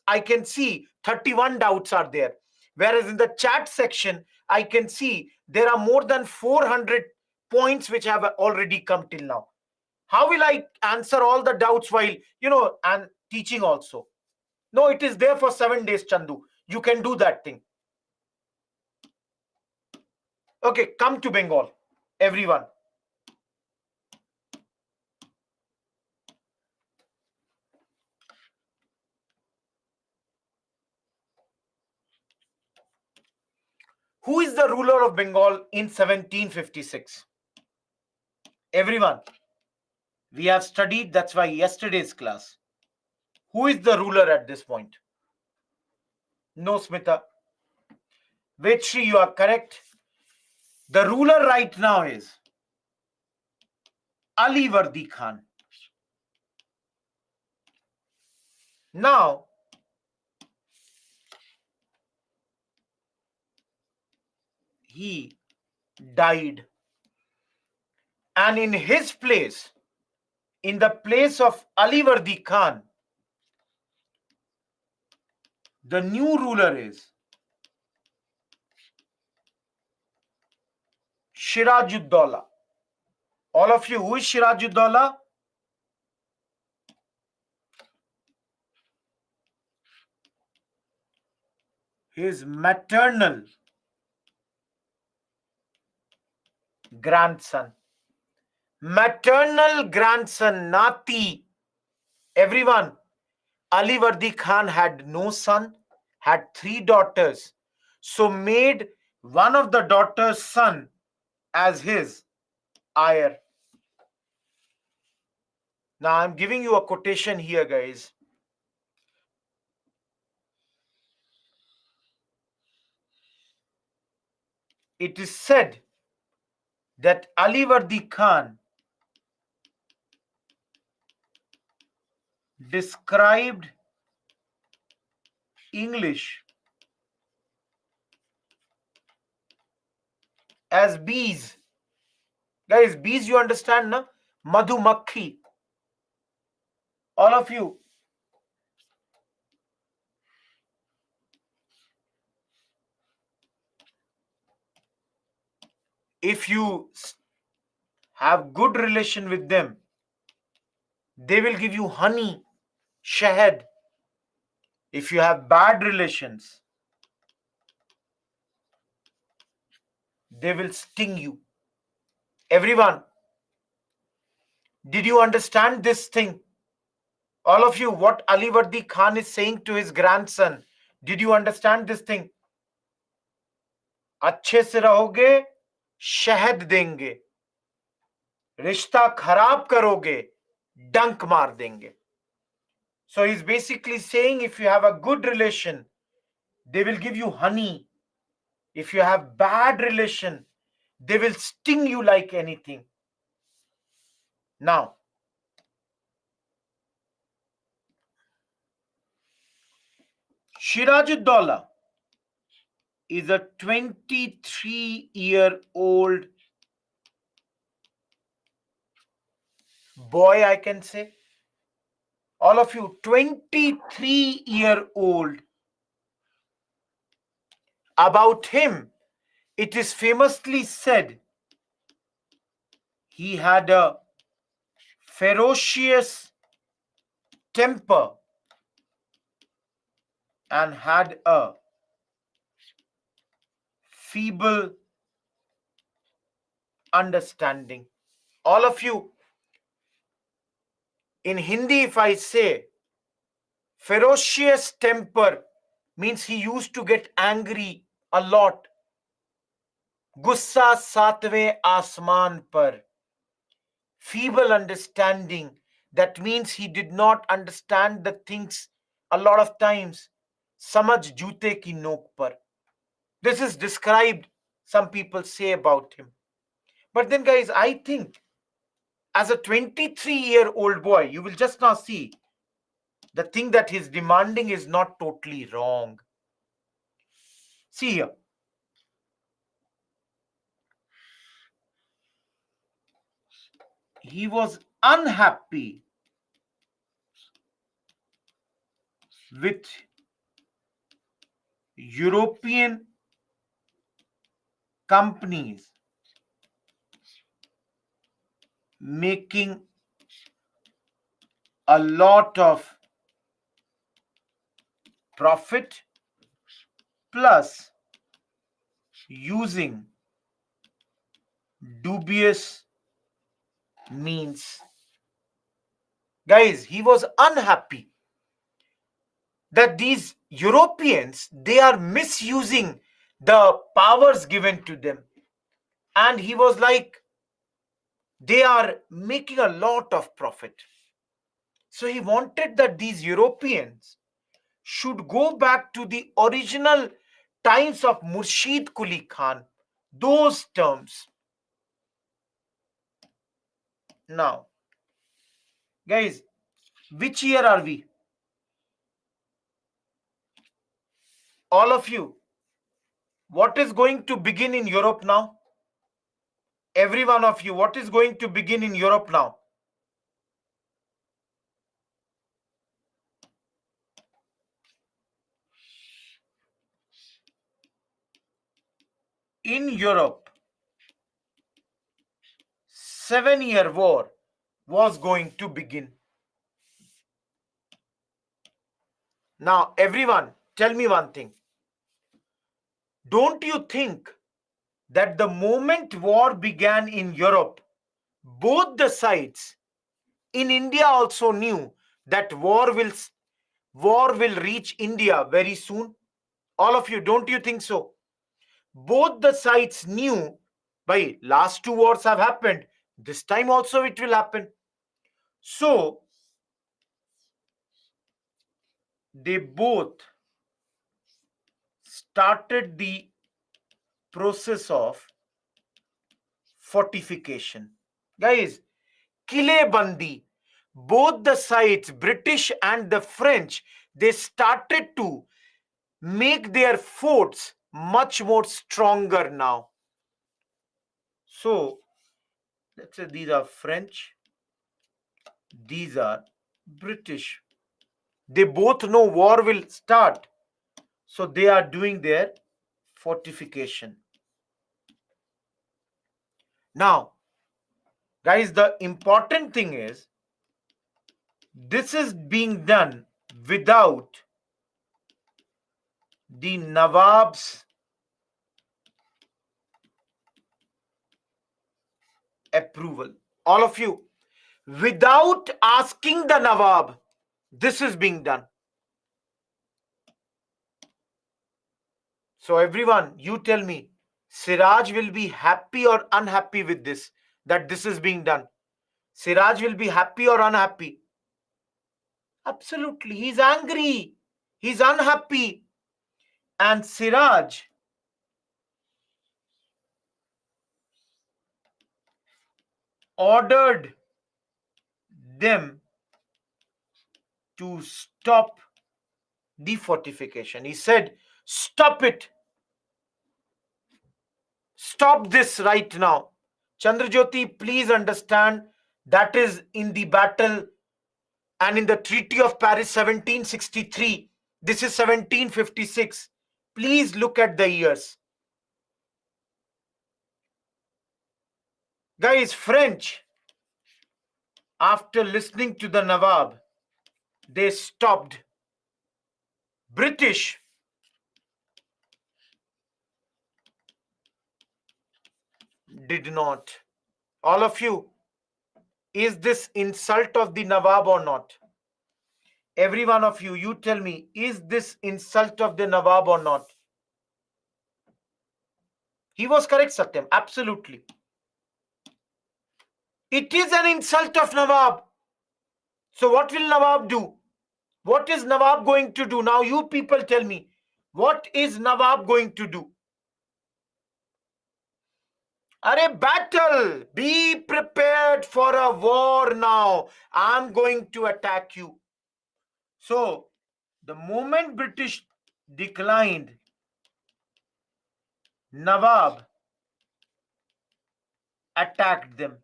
Speaker 1: I can see 31 doubts are there. Whereas in the chat section, I can see there are more than 400 points which have already come till now. How will I answer all the doubts while, and teaching also? No, it is there for 7 days, Chandu. You can do that thing. Okay, come to Bengal, everyone. Who is the ruler of Bengal in 1756? Everyone, we have studied, that's why yesterday's class. Who is the ruler at this point? No, Smita. Vetri, you are correct. The ruler right now is Ali Vardi Khan. Now, he died. And in his place, in the place of Ali Vardi Khan, the new ruler is Sirajuddaulah. All of you, who is Sirajuddaulah? His maternal grandson. Maternal grandson, Nati. Everyone, Ali Vardi Khan had no son, had 3 daughters. So made one of the daughters' son as his heir. Now I'm giving you a quotation here, guys. It is said that Ali Vardi Khan described English as bees. Guys, bees you understand, na? Madhumakhi. All of you. If you have good relation with them, they will give you honey, shahad. If you have bad relations, they will sting you. Everyone, did you understand this thing? All of you, what Ali Vardi Khan is saying to his grandson, did you understand this thing? अच्छे से रहोगे, शहद देंगे. रिश्ता खराब करोगे, डंक मार देंगे. So he's basically saying, if you have a good relation, they will give you honey. If you have bad relation, they will sting you like anything. Now, Sirajuddaulah is a 23-year-old boy, I can say. All of you, 23-year-old. About him, it is famously said he had a ferocious temper and had a feeble understanding. All of you, in Hindi, if I say ferocious temper, means he used to get angry a lot. Gussa satve asman par. Feeble understanding, that means he did not understand the things a lot of times. Samajh jute ki nok par. This is described, some people say about him. But then, guys, I think as a 23-year-old boy, you will just now see the thing that he's demanding is not totally wrong. See here. he was unhappy with European companies making a lot of profit plus using dubious means. Guys, he was unhappy that these Europeans, they are misusing the powers given to them. And he was like, they are making a lot of profit. So he wanted that these Europeans should go back to the original times of Murshid Quli Khan, those terms. Now, guys, which year are we? All of you, what is going to begin in Europe now? Every one of you, what is going to begin in Europe now? In Europe, 7-year war was going to begin. Now, everyone, tell me one thing. Don't you think that the moment war began in Europe, both the sides in India also knew that war will reach India very soon? All of you, don't you think so? Both the sides knew, by last 2 wars have happened, this time also it will happen. So they both started the process of fortification. Guys, Kile Bandi, both the sides, British and the French, they started to make their forts much more stronger now. So, let's say these are French, these are British. They both know war will start. So, they are doing their fortification. Now, guys, the important thing is this is being done without the Nawab's approval. All of you, without asking the Nawab, this is being done. So everyone, you tell me, Siraj will be happy or unhappy with this, that this is being done? Siraj will be happy or unhappy? Absolutely, he's angry, he's unhappy. And Siraj ordered them to stop the fortification. He said, stop it. Stop this right now. Chandrajyoti, please understand that is in the battle and in the Treaty of Paris 1763. This is 1756. Please look at the years. Guys, French, after listening to the Nawab, they stopped. British did not. All of you, is this insult of the Nawab or not? Every one of you, you tell me, is this insult of the Nawab or not? He was correct, Satyam. Absolutely. It is an insult of Nawab. So what will Nawab do? What is Nawab going to do? Now you people tell me. What is Nawab going to do? Are battle. Be prepared for a war now. I'm going to attack you. So the moment British declined, Nawab attacked them.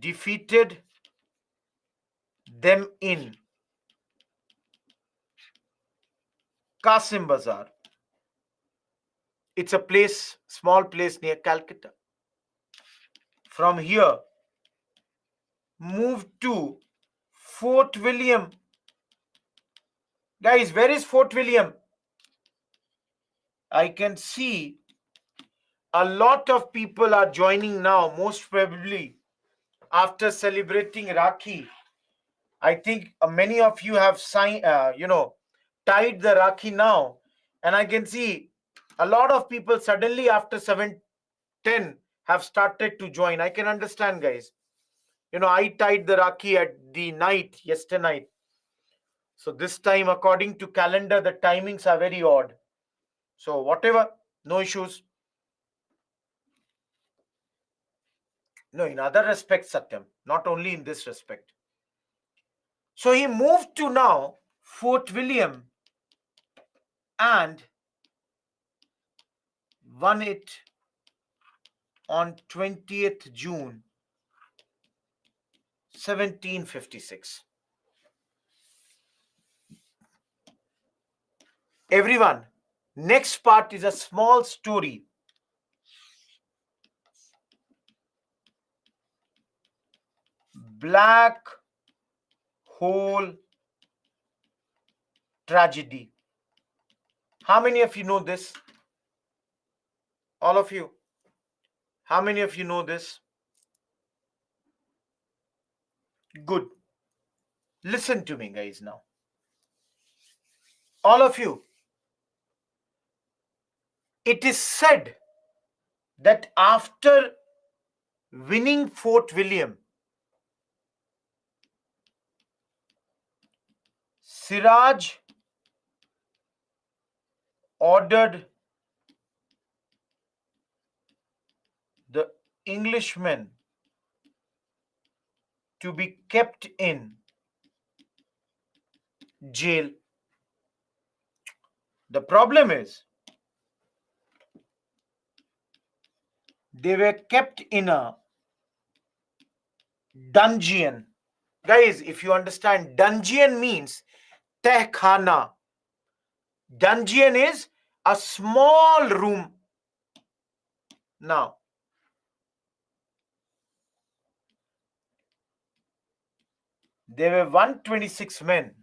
Speaker 1: defeated them in Qasim Bazar. It's a place, small place near Calcutta. From here, moved to Fort William. Guys, where is Fort William? I can see a lot of people are joining now, most probably after celebrating Rakhi. I think many of you have signed, tied the Rakhi now. And I can see a lot of people suddenly after 7:10 have started to join. I can understand, guys. I tied the Rakhi at the night, yesterday night. So this time, according to calendar, the timings are very odd. So whatever, no issues. No, in other respects, Satyam, not only in this respect. So he moved to now Fort William and won it on 20th June 1756. Everyone, next part is a small story. Black hole tragedy. How many of you know this? All of you. How many of you know this? Good. Listen to me, guys, now. All of you. It is said that after winning Fort William, Siraj ordered the Englishmen to be kept in jail. The problem is, they were kept in a dungeon. Guys, if you understand, dungeon means tehkhana. Dungeon is a small room. Now, there were 126 men,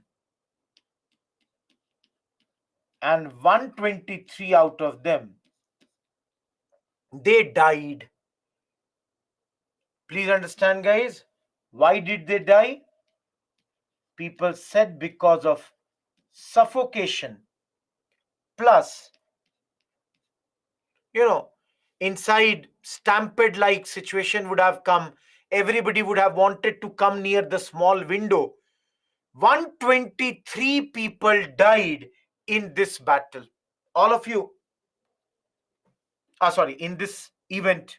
Speaker 1: and 123 out of them, they died. Please understand, guys, why did they die? People said because of suffocation. Plus, inside stampede like situation would have come. Everybody would have wanted to come near the small window. 123 people died in this battle. All of you, in this event.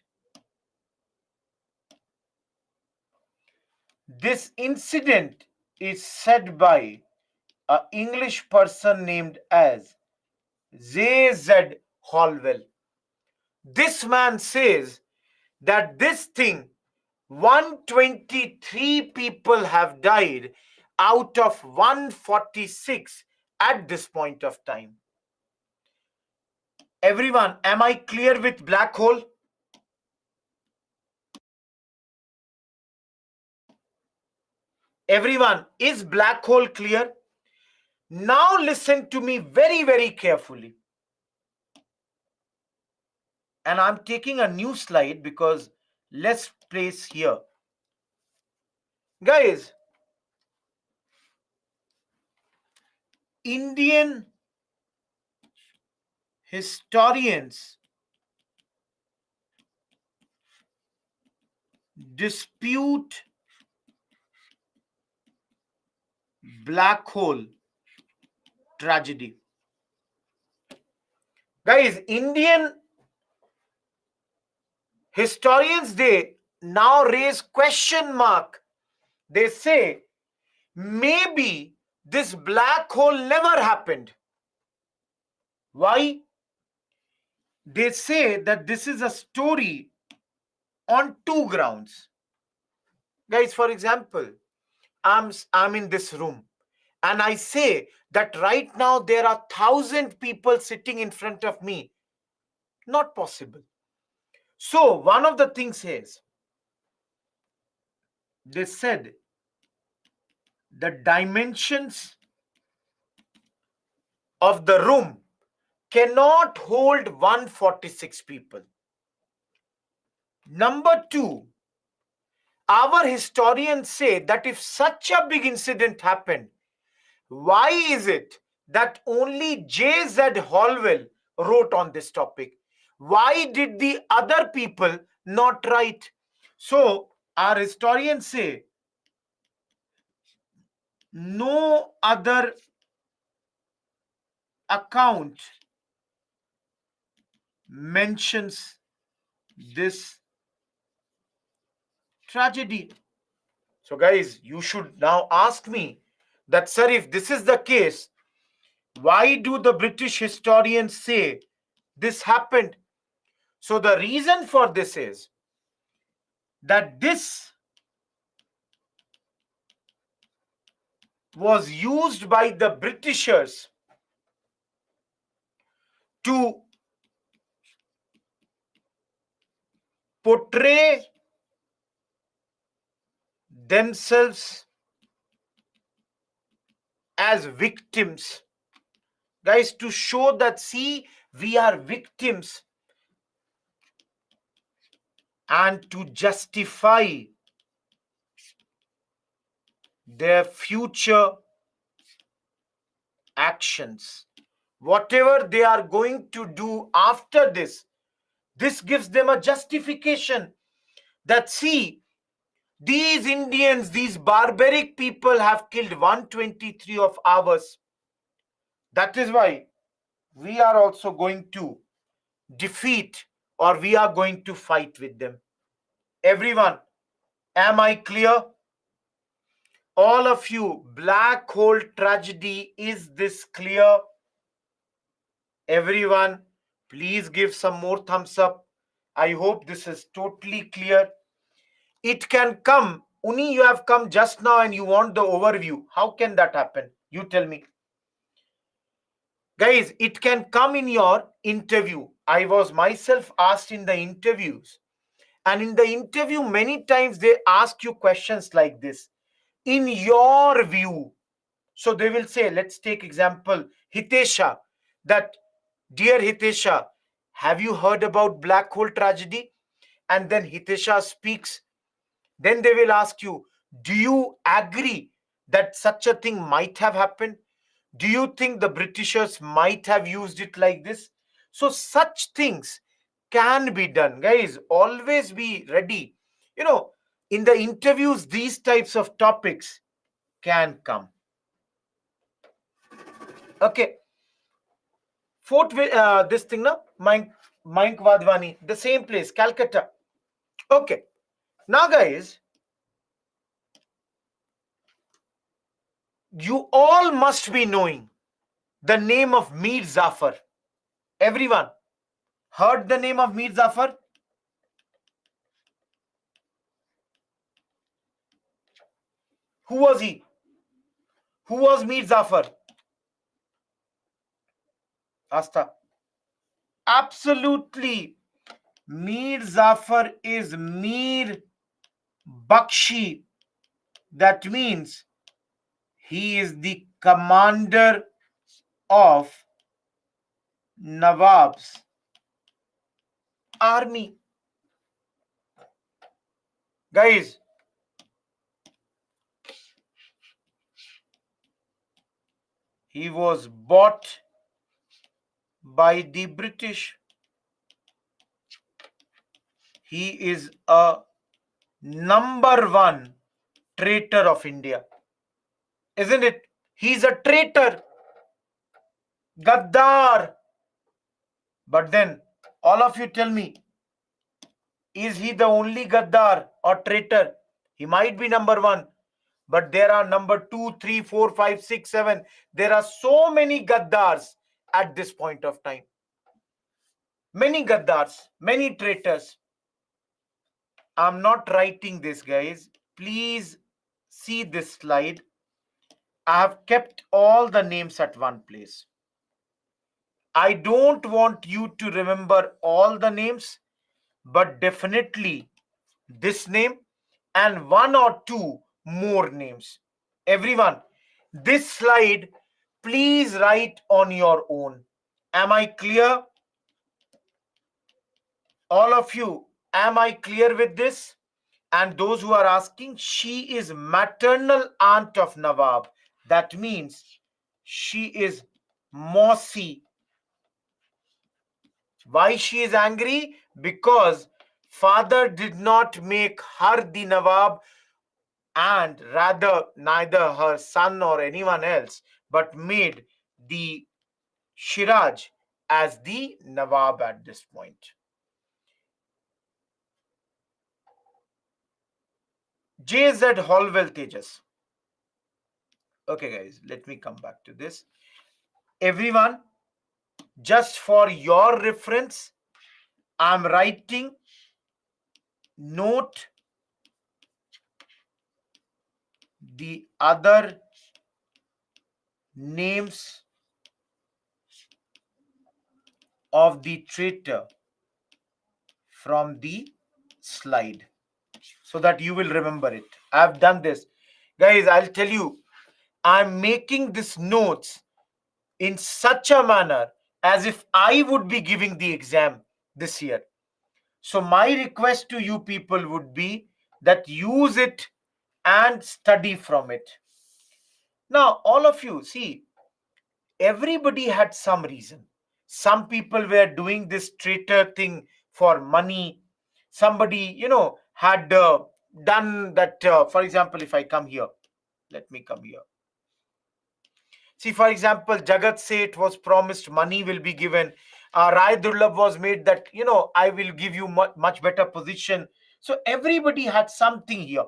Speaker 1: This incident is said by an English person named as Z.Z. Holwell. This man says that this thing, 123 people have died out of 146 at this point of time. Everyone, am I clear with black hole? Everyone, is black hole clear? Now listen to me very, very carefully. And I'm taking a new slide because let's place here. Guys, Indian historians dispute black hole tragedy. Guys, Indian historians, they now raise question mark. They say maybe this black hole never happened. Why? They say that this is a story on two grounds. Guys, for example, I'm in this room and I say that right now there are 1,000 people sitting in front of me. Not possible. So one of the things is, they said the dimensions of the room cannot hold 146 people. Number two, our historians say that if such a big incident happened, why is it that only J.Z. Holwell wrote on this topic? Why did the other people not write? So, our historians say no other account mentions this tragedy. So, guys, you should now ask me that, sir, if this is the case, why do the British historians say this happened? So, the reason for this is that this was used by the Britishers to portray themselves as victims. Guys, to show that, see, we are victims, and to justify their future actions. Whatever they are going to do after this gives them a justification that, see, these Indians, these barbaric people have killed 123 of ours. That is why we are also going to defeat, or we are going to fight with them. Everyone, am I clear? All of you, black hole tragedy, is this clear? Everyone, please give some more thumbs up. I hope this is totally clear. It can come. Uni, you have come just now and you want the overview. How can that happen? You tell me. Guys, it can come in your interview. I was myself asked in the interviews. And in the interview, many times they ask you questions like this. In your view. So they will say, let's take example, Hitesha, that, dear Hitesha, have you heard about black hole tragedy? And then Hitesha speaks. Then they will ask you, do you agree that such a thing might have happened? Do you think the Britishers might have used it like this? So such things can be done. Guys, always be ready. In the interviews, these types of topics can come. Okay. Fort, this thing, na? Mank Wadhwani, the same place, Calcutta. Okay. Now, guys, you all must be knowing the name of Mir Zafar. Everyone heard the name of Mir Zafar? Who was he? Who was Mir Zafar? Asta. Absolutely. Mir Zafar is Mir Bakshi. That means he is the commander of Nawab's army. Guys, he was bought by the British. He is a number one traitor of India. Isn't it? He's a traitor. Gaddar. But then, all of you tell me, is he the only Gaddar or traitor? He might be number one. But there are number 2, 3, 4, 5, 6, 7. There are so many Gaddars at this point of time. Many Gaddars, many traitors. I'm not writing this, guys. please see this slide. I have kept all the names at one place. I don't want you to remember all the names, but definitely this name and one or two more names. Everyone, this slide, please write on your own. Am I clear? All of you, am I clear with this? And those who are asking, she is maternal aunt of Nawab. That means she is Mausi. Why she is angry? Because father did not make her the Nawab, and rather neither her son or anyone else, but made the Shiraj as the Nawab at this point. JZ Holwell Tejas. Okay, guys, let me come back to this. Everyone, just for your reference, I'm writing note the other names of the traitor from the slide so that you will remember it. I've done this. Guys, I'll tell you, I'm making this notes in such a manner as if I would be giving the exam this year. So my request to you people would be that use it and study from it. Now, all of you, see, everybody had some reason. Some people were doing this traitor thing for money. Somebody, had done that. For example, if I come here, let me come here. See, for example, Jagat Seth was promised money will be given. Rai Durlabh was made that, I will give you much better position. So everybody had something here.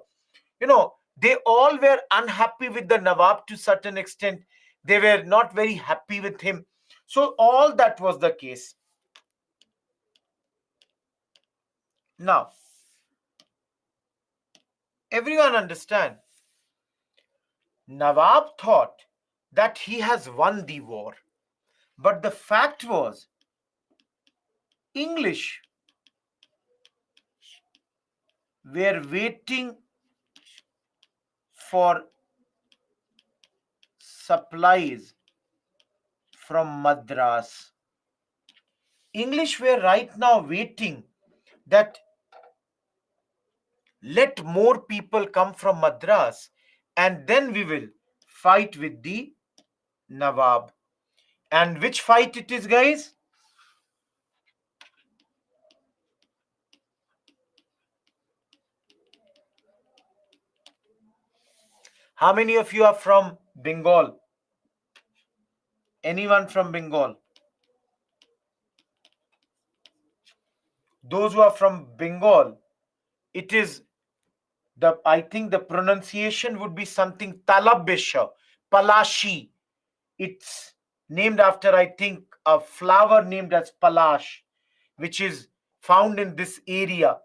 Speaker 1: They all were unhappy with the Nawab to certain extent. They were not very happy with him. So all that was the case. Now, everyone understand. Nawab thought that he has won the war. But the fact was, English were waiting for supplies from Madras. English were right now waiting that let more people come from Madras and then we will fight with the Nawab. And which fight it is, guys? How many of you are from Bengal? Anyone from Bengal? Those who are from Bengal, it is I think the pronunciation would be something Talabesha, Palashi. It's named after, I think, a flower named as Palash, which is found in this area.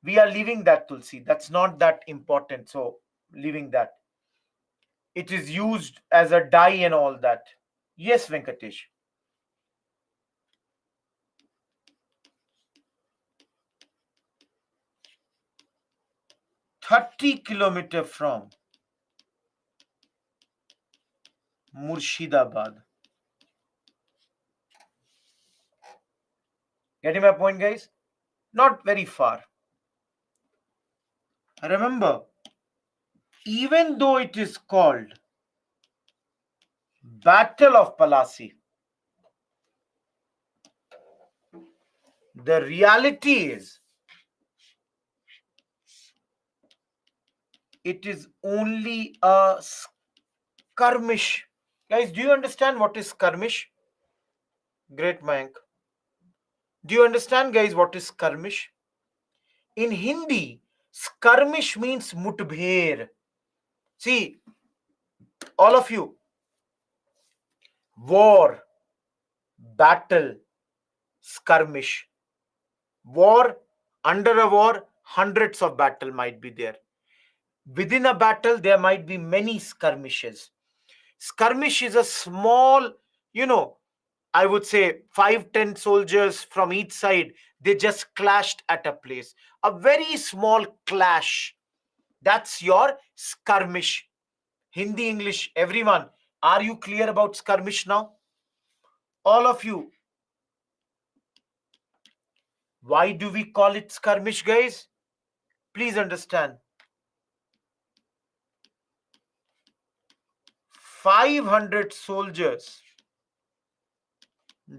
Speaker 1: We are leaving that, Tulsi. That's not that important. So, leaving that. It is used as a dye and all that. Yes, Venkatesh. 30 kilometers from Murshidabad. Getting my point, guys? Not very far. Remember, even though it is called Battle of Plassey, the reality is it is only a skirmish. Guys, do you understand what is skirmish? Great, Mayank. Do you understand, guys, what is skirmish? In Hindi, skirmish means mutbher. See, all of you, war, battle, skirmish. War, under a war, hundreds of battle might be there. Within a battle, there might be many skirmishes. Skirmish is a small, I would say 5-10 soldiers from each side. They just clashed at a place. A very small clash. That's your skirmish. Hindi, English, everyone. Are you clear about skirmish now? All of you. Why do we call it skirmish, guys? Please understand. 500 soldiers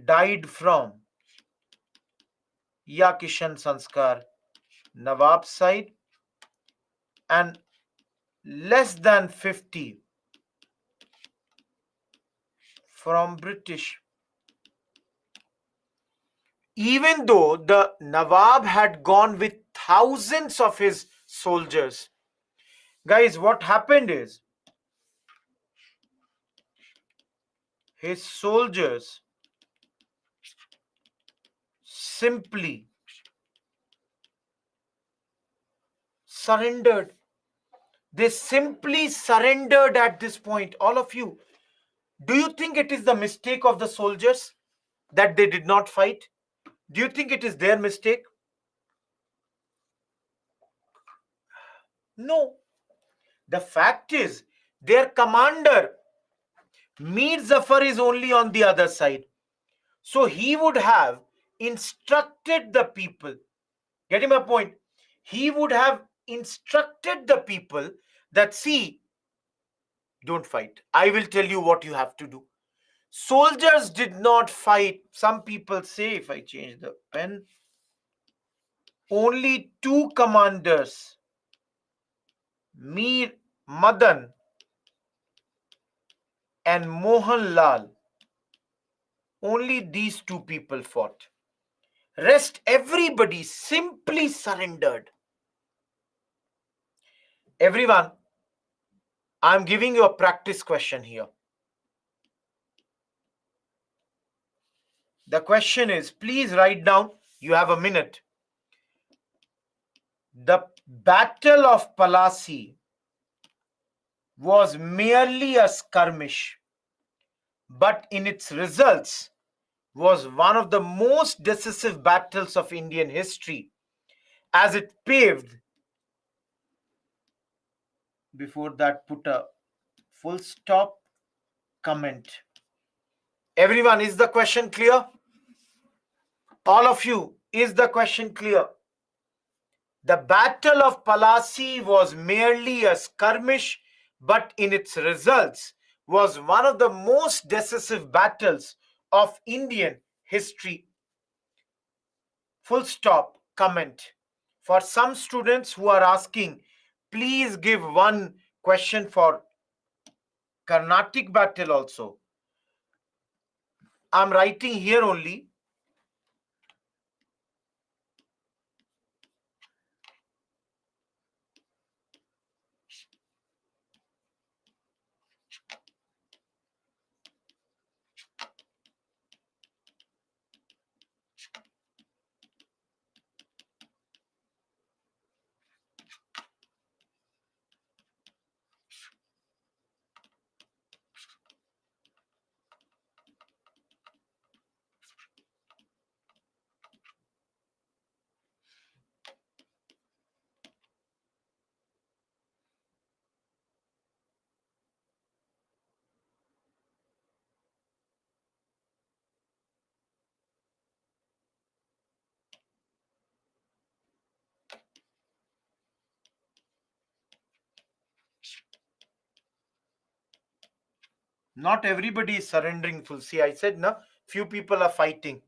Speaker 1: died from Ya Kishan Sanskar, Nawab side, and less than 50 from British. Even though the Nawab had gone with thousands of his soldiers, guys, what happened is his soldiers simply surrendered. They simply surrendered at this point. All of you, do you think it is the mistake of the soldiers that they did not fight? Do you think it is their mistake? No. The fact is, their commander, Mir Zafar, is only on the other side. So he would have instructed the people. Getting my point? He would have instructed the people that, see, don't fight. I will tell you what you have to do. Soldiers did not fight. Some people say, if I change the pen, only two commanders, Mir Madan and Mohan Lal, only these two people fought. Rest everybody simply surrendered. Everyone, I'm giving you a practice question here. The question is, please write down, you have a minute. The Battle of Plassey was merely a skirmish, but in its results was one of the most decisive battles of Indian history, as it paved. Before that, put a full stop, comment. Everyone, is the question clear? All of you, is the question clear? The Battle of Plassey was merely a skirmish, but in its results was one of the most decisive battles of Indian history. Full stop, comment. For some students who are asking, please give one question for Carnatic battle also. I'm writing here only. Not everybody is surrendering full. See, I said, no, few people are fighting.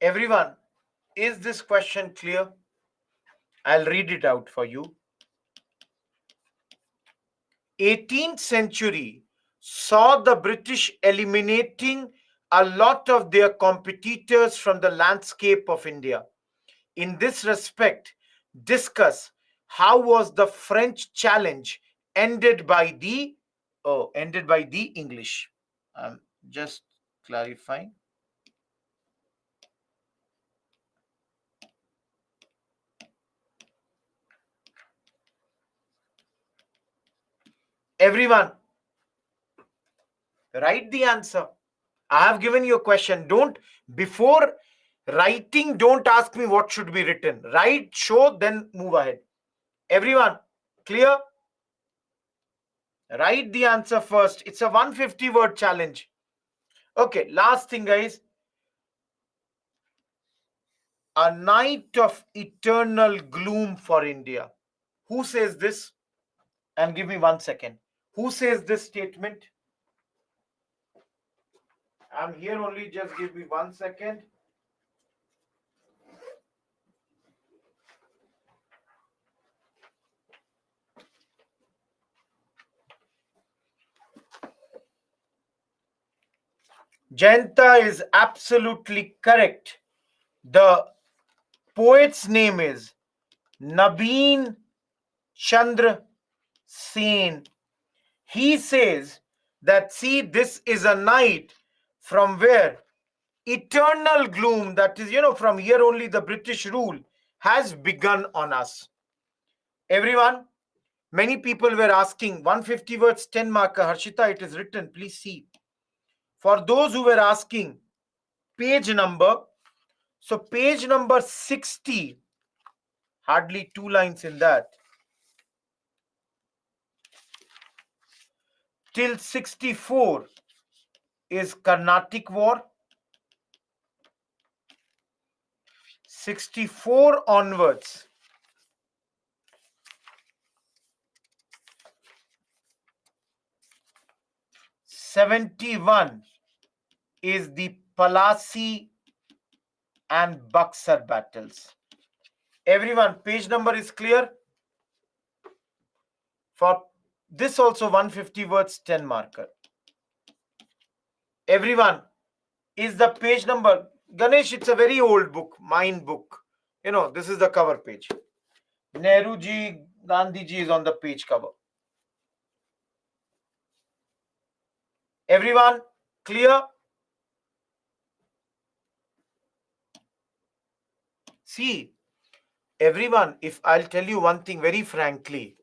Speaker 1: Everyone, is this question clear? I'll read it out for you. 18th century saw the British eliminating a lot of their competitors from the landscape of India. In this respect, discuss how was the French challenge ended by the English. I'm just clarifying. Everyone, write the answer. I have given you a question. Before writing, don't ask me what should be written. Write, show, then move ahead. Everyone, clear? Write the answer first. It's a 150 word challenge. Okay, last thing, guys. A night of eternal gloom for India. Who says this? And give me 1 second. Who says this statement? I'm here only. Just give me 1 second. Jayanta is absolutely correct. The poet's name is Nabeen Chandra Sen. He says that, see, this is a night from where eternal gloom, that is, from here only the British rule has begun on us. Everyone, many people were asking 150 words, 10 marker. Harshita, it is written. Please see. For those who were asking page number, so page number 60, hardly 2 lines in that, till 64 is Carnatic War. 64 onwards, '71 is the Plassey and Buxar battles. Everyone, page number is clear? For this also 150 words, 10 marker. Everyone, is the page number? Ganesh, it's a very old book, mine book. This is the cover page. Nehru ji, Gandhi ji is on the page cover. Everyone, clear? See, everyone, if I'll tell you one thing very frankly,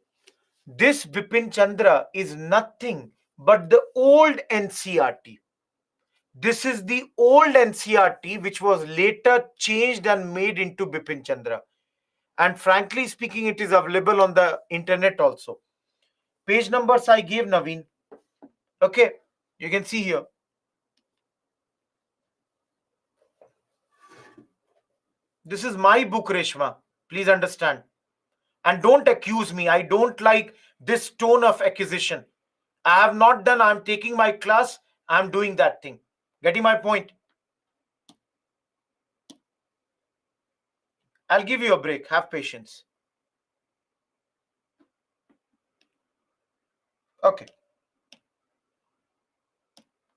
Speaker 1: this Bipin Chandra is nothing but the old NCRT. This is the old NCRT which was later changed and made into Bipin Chandra. And frankly speaking, it is available on the internet also. Page numbers I gave, Naveen. Okay, you can see here. This is my book, Reshma. Please understand. And don't accuse me. I don't like this tone of accusation. I have not done, I'm taking my class, I'm doing that thing. Getting my point? I'll give you a break. Have patience. Okay.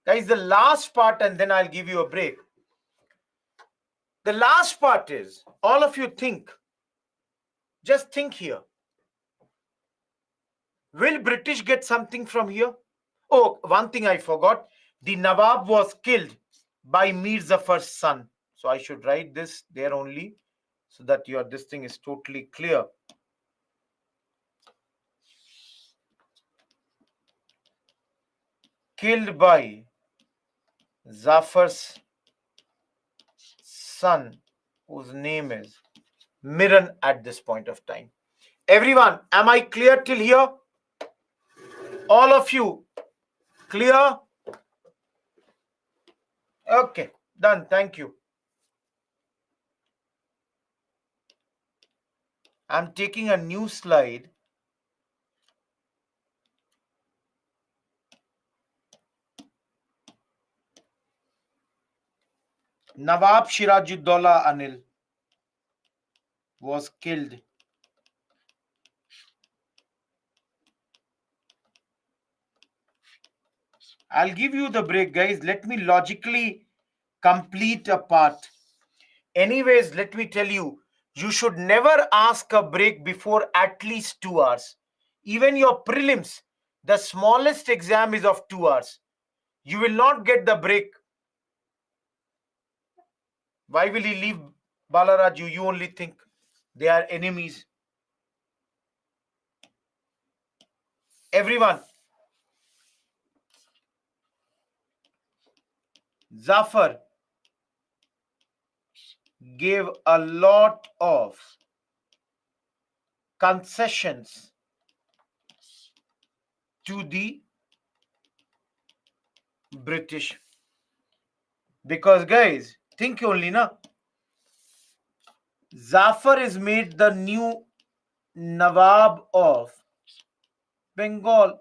Speaker 1: Guys, the last part, and then I'll give you a break. The last part is, all of you think, just think here. Will British get something from here? Oh, one thing I forgot. The Nawab was killed by Mir Zafar's son. So I should write this there only so that this thing is totally clear. Killed by Zafar's son, whose name is Miran at this point of time. Everyone, am I clear till here? All of you, clear? Okay, done. Thank you. I'm taking a new slide. Nawab Sirajuddaulah Anil was killed. I'll give you the break, guys. Let me logically complete a part. Anyways, let me tell you, you should never ask a break before at least 2 hours. Even your prelims, the smallest exam is of 2 hours. You will not get the break. Why will he leave Balaraju? You only think they are enemies. Everyone, Zafar gave a lot of concessions to the British. Because, guys, think only, na? Zafar is made the new Nawab of Bengal.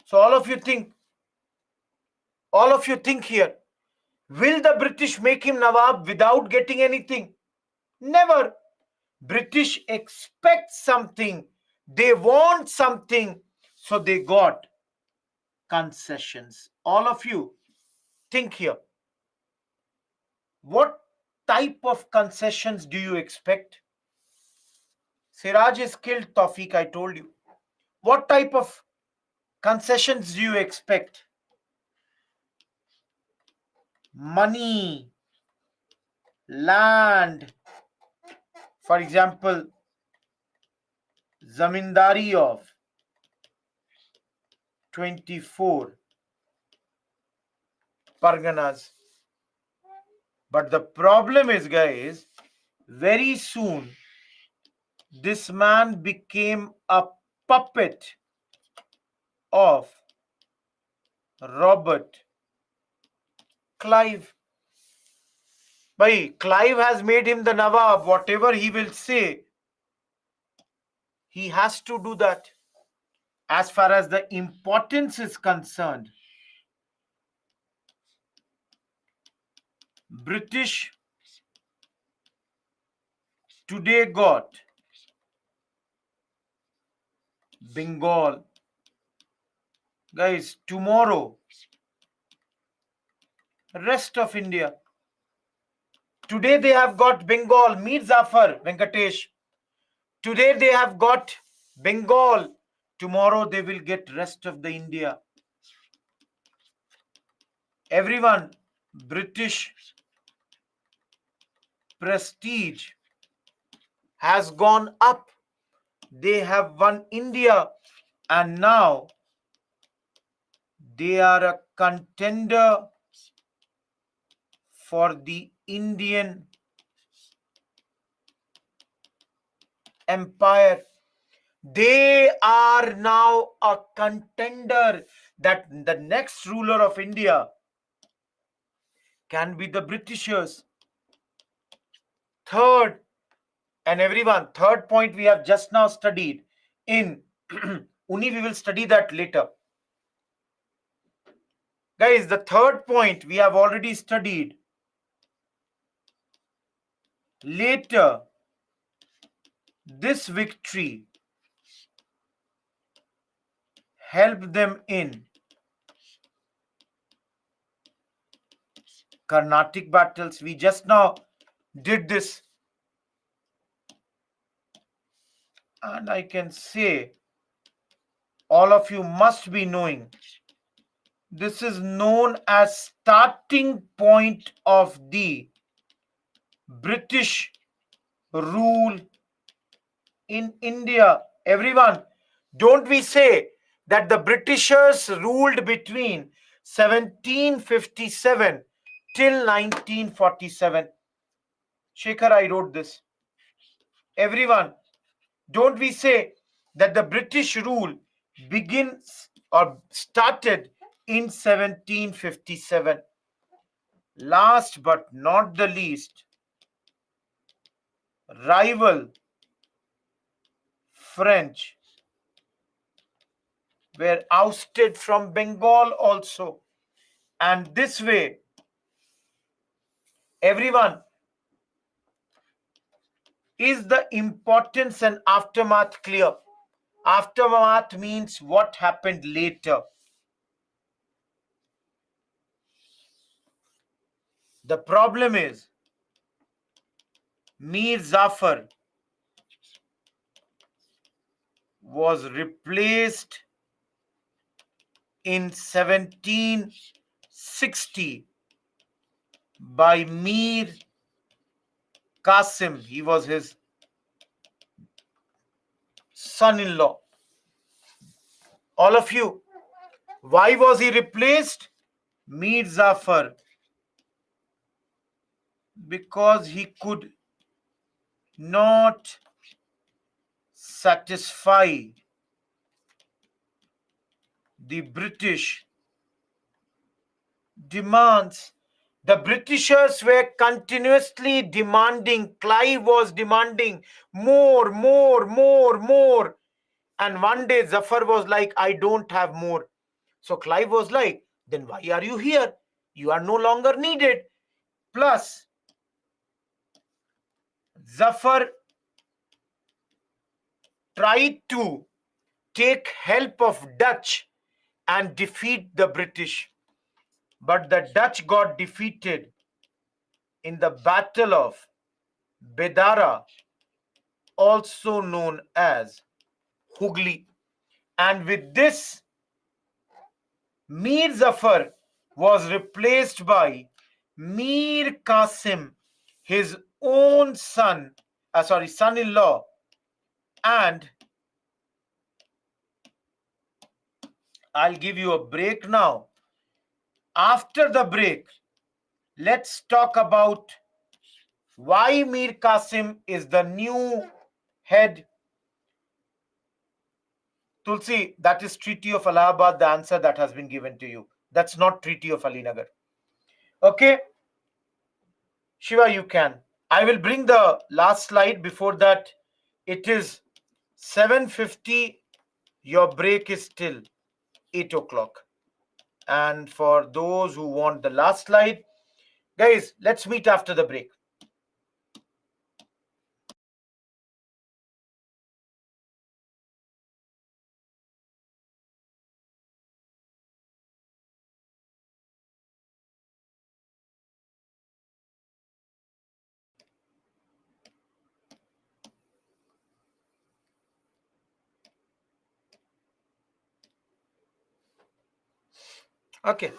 Speaker 1: So all of you think here, will the British make him Nawab without getting anything? Never. British expect something. They want something. So they got concessions. All of you think here. What type of concessions do you expect? Siraj is killed, Tawfiq, I told you. What type of concessions do you expect? Money, land, for example, zamindari of 24 parganas. But the problem is, guys, very soon this man became a puppet of Robert Clive. Bhai, Clive has made him the Nawab. Whatever he will say, he has to do that. As far as the importance is concerned, British today got Bengal. Guys, tomorrow, rest of India. Today they have got Bengal. Meet Zafar, Venkatesh. Today they have got Bengal. Tomorrow they will get rest of the India. Everyone, British prestige has gone up. They have won India, and now they are a contender for the Indian Empire. They are now a contender that the next ruler of India can be the Britishers. Third, and everyone, third point we have just now studied in Uni, we will study that later. Guys, the third point we have already studied. Later, this victory helped them in Carnatic battles. We just now did this. And I can say, all of you must be knowing, this is known as starting point of the British rule in India. Everyone, don't we say that the Britishers ruled between 1757 till 1947? Shekhar, I wrote this. Everyone, don't we say that the British rule begins or started in 1757? Last but not the least, rival French were ousted from Bengal also. And this way, Everyone, is the importance and aftermath clear? Aftermath means what happened later. The problem is Mir Zafar was replaced in 1760 by Mir Qasim. He was his son-in-law. All of you, why was he replaced? Mir Zafar, because he could not satisfy the British demands. The Britishers were continuously demanding, Clive was demanding more, more, more, more. And one day Zafar was like, I don't have more. So Clive was like, then why are you here? You are no longer needed. Plus, Zafar tried to take help of Dutch and defeat the British. But the Dutch got defeated in the Battle of Bedara, also known as Hooghly. And with this, Mir Zafar was replaced by Mir Qasim, his own son-in-law. And I'll give you a break now. After the break, let's talk about why Mir Qasim is the new head. Tulsi, that is Treaty of Allahabad, the answer that has been given to you. That's not Treaty of Alinagar. Okay? Shiva, you can. I will bring the last slide. Before that, it is 7:50. Your break is till 8 o'clock. And for those who want the last slide, guys, let's meet after the break. Okay.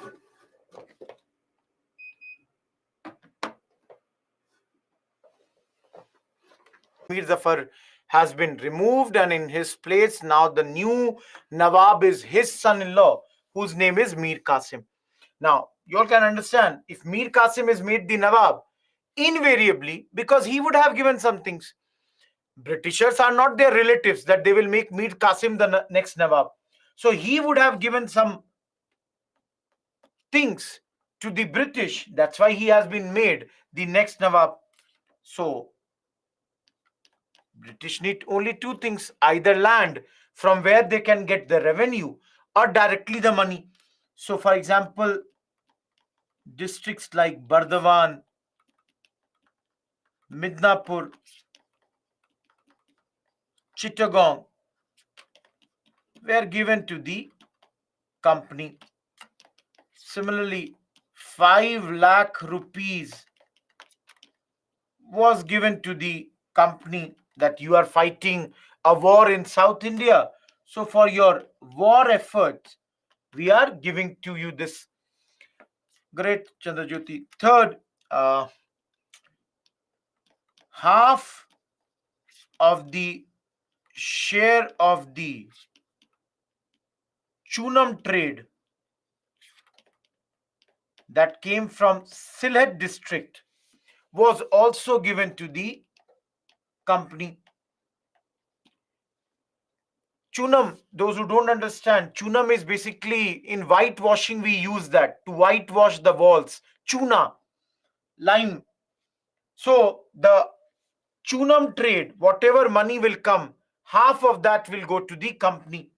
Speaker 1: Mir Zafar has been removed, and in his place now the new Nawab is his son-in-law, whose name is Mir Qasim. Now, you all can understand, if Mir Qasim is made the Nawab, invariably, because he would have given some things. Britishers are not their relatives that they will make Mir Qasim the next Nawab. So he would have given some things to the British. That's why he has been made the next Nawab. So British need only two things, either land from where they can get the revenue or directly the money. So for example, districts like Bardhaman, Midnapur, Chittagong were given to the company. Similarly, 5 lakh rupees was given to the company that you are fighting a war in South India. So for your war efforts, we are giving to you this. Great, Chandrajyoti. Third, half of the share of the Chunam trade that came from Sylhet district was also given to the company. Chunam, those who don't understand, chunam is basically in whitewashing, we use that to whitewash the walls. Chuna, lime. So the chunam trade, whatever money will come, half of that will go to the company.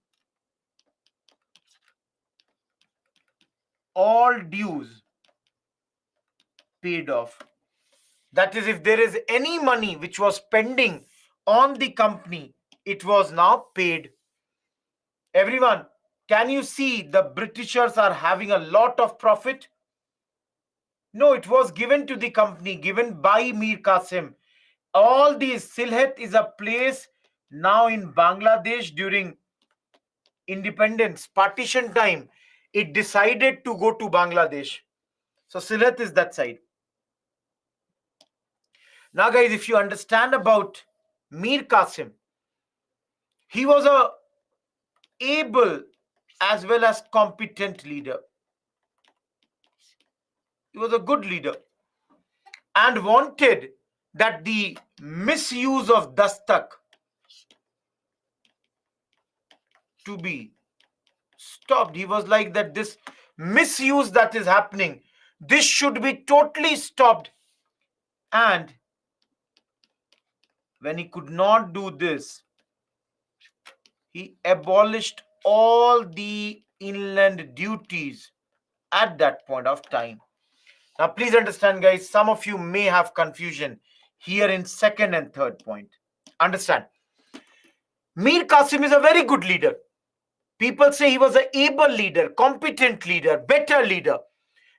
Speaker 1: All dues paid off. That is, if there is any money which was pending on the company, it was now paid. Everyone, can you see the Britishers are having a lot of profit? No, it was given to the company, given by Mir Qasim. All these, Sylhet is a place now in Bangladesh during independence, partition time. It decided to go to Bangladesh. So Sylhet is that side. Now, guys, if you understand about Mir Qasim, he was a able as well as competent leader. He was a good leader and wanted that the misuse of dastak to be stopped. He was like that this misuse that is happening, this should be totally stopped. And when he could not do this, he abolished all the inland duties at that point of time. Now, please understand, guys, some of you may have confusion here in second and third point. Understand, Mir Qasim is a very good leader. People say he was an able leader, competent leader, better leader.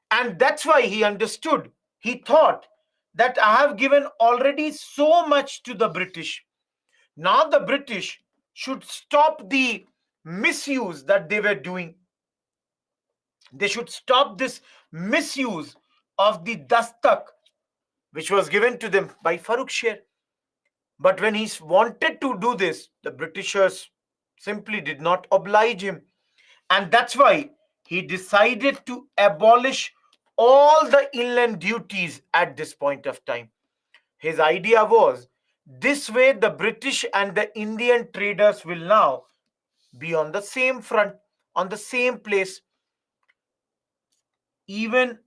Speaker 1: And that's why he understood. He thought that I have given already so much to the British. Now the British should stop the misuse that they were doing. They should stop this misuse of the dastak which was given to them by Farooq Sher. But when he wanted to do this, the Britishers simply did not oblige him. And that's why he decided to abolish all the inland duties at this point of time. His idea was, this way the British and the Indian traders will now be on the same front, on the same place. Even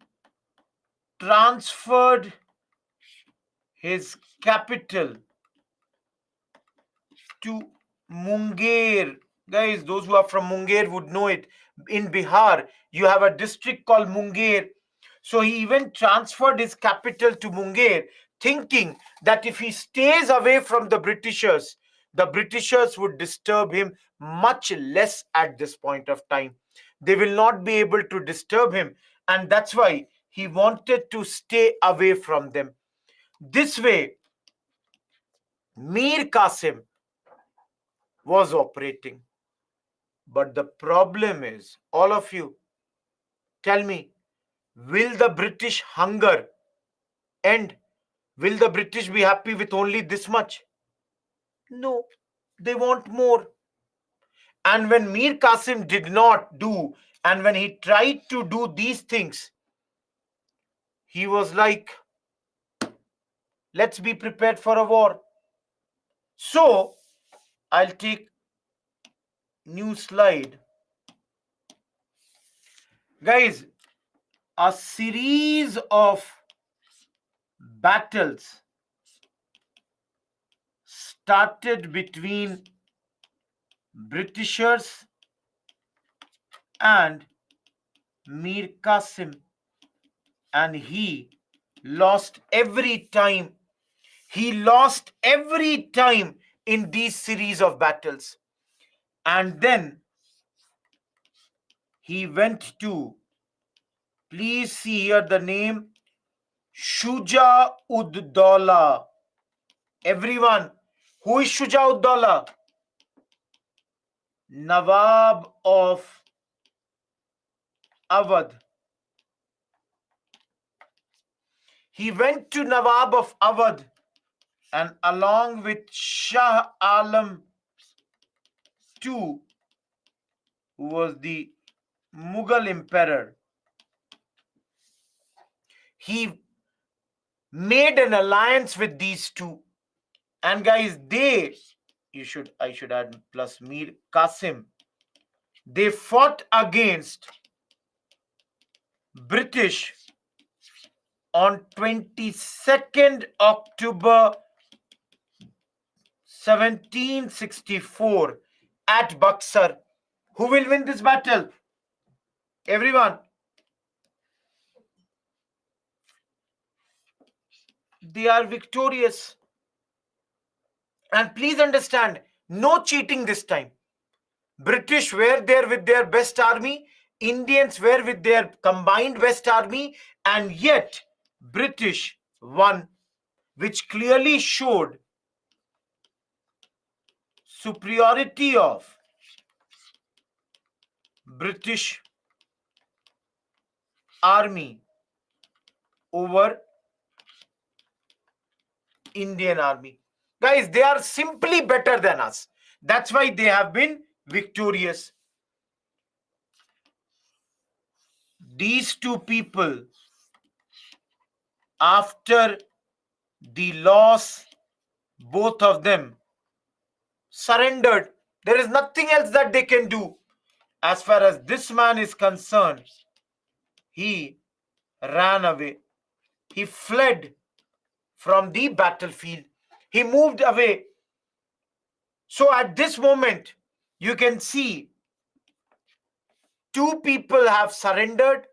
Speaker 1: transferred his capital to Munger. Guys, those who are from Munger would know it. In Bihar, you have a district called Munger. So he even transferred his capital to Munger, thinking that if he stays away from the Britishers would disturb him much less at this point of time. They will not be able to disturb him. And that's why he wanted to stay away from them. This way, Mir Qasim was operating. But the problem is, all of you, tell me, will the British hunger end? Will the British be happy with only this much? No, they want more. And when Mir Qasim did not do, and when he tried to do these things, he was like, let's be prepared for a war. So, I'll take new slide. Guys, a series of battles started between Britishers and Mir Qasim, and he lost every time. He lost every time in these series of battles. And then he went to, please see here the name, Shuja ud Dawla. Everyone, who is Shuja ud Dawla? Nawab of Awadh. He went to Nawab of Awadh, and along with Shah Alam II, who was the Mughal emperor, he made an alliance with these two. And guys, I should add plus Mir Qasim, they fought against British on 22nd October 1764 at Buxar. Who will win this battle? Everyone. They are victorious. And please understand, no cheating this time. British were there with their best army, Indians were with their combined best army, and yet British won, which clearly showed superiority of British army over Indian army. Guys, they are simply better than us. That's why they have been victorious. These two people, after the loss, both of them surrendered. There is nothing else that they can do. As far as this man is concerned, he ran away. He fled from the battlefield. He moved away. So at this moment, you can see two people have surrendered.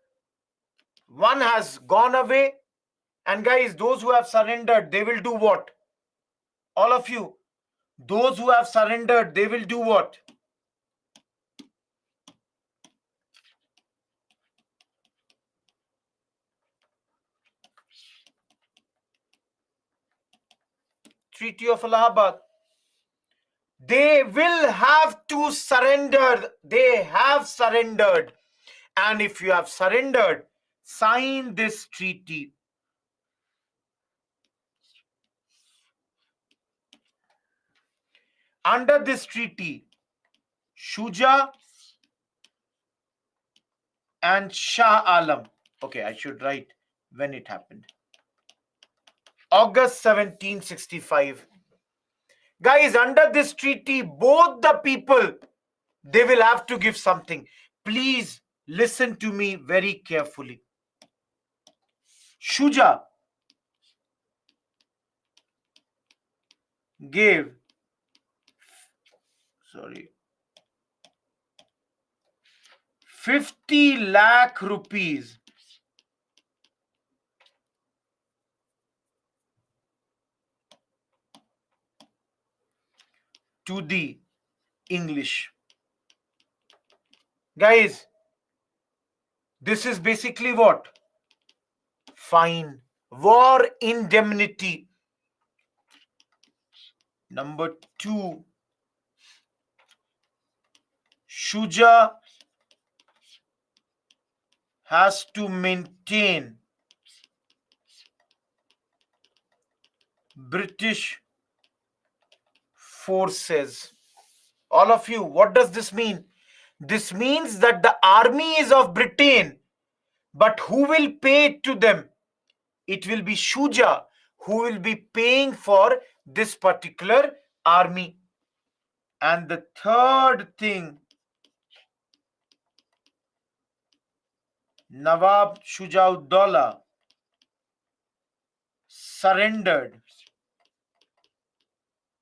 Speaker 1: One has gone away. And guys, those who have surrendered, they will do what? All of you, those who have surrendered, they will do what? Treaty of Allahabad. They will have to surrender. They have surrendered. And if you have surrendered, sign this treaty. Under this treaty, Shuja and Shah Alam. Okay, I should write when it happened. August 1765. Guys, under this treaty, both the people, they will have to give something. Please listen to me very carefully. Shuja gave 50 lakh rupees to the English. Guys, this is basically what? Fine. War indemnity. Number 2, Shuja has to maintain British forces. All of you, what does this mean? This means that the army is of Britain, but who will pay it to them? It will be Shuja who will be paying for this particular army. And the third thing, Nawab Shujauddaulah surrendered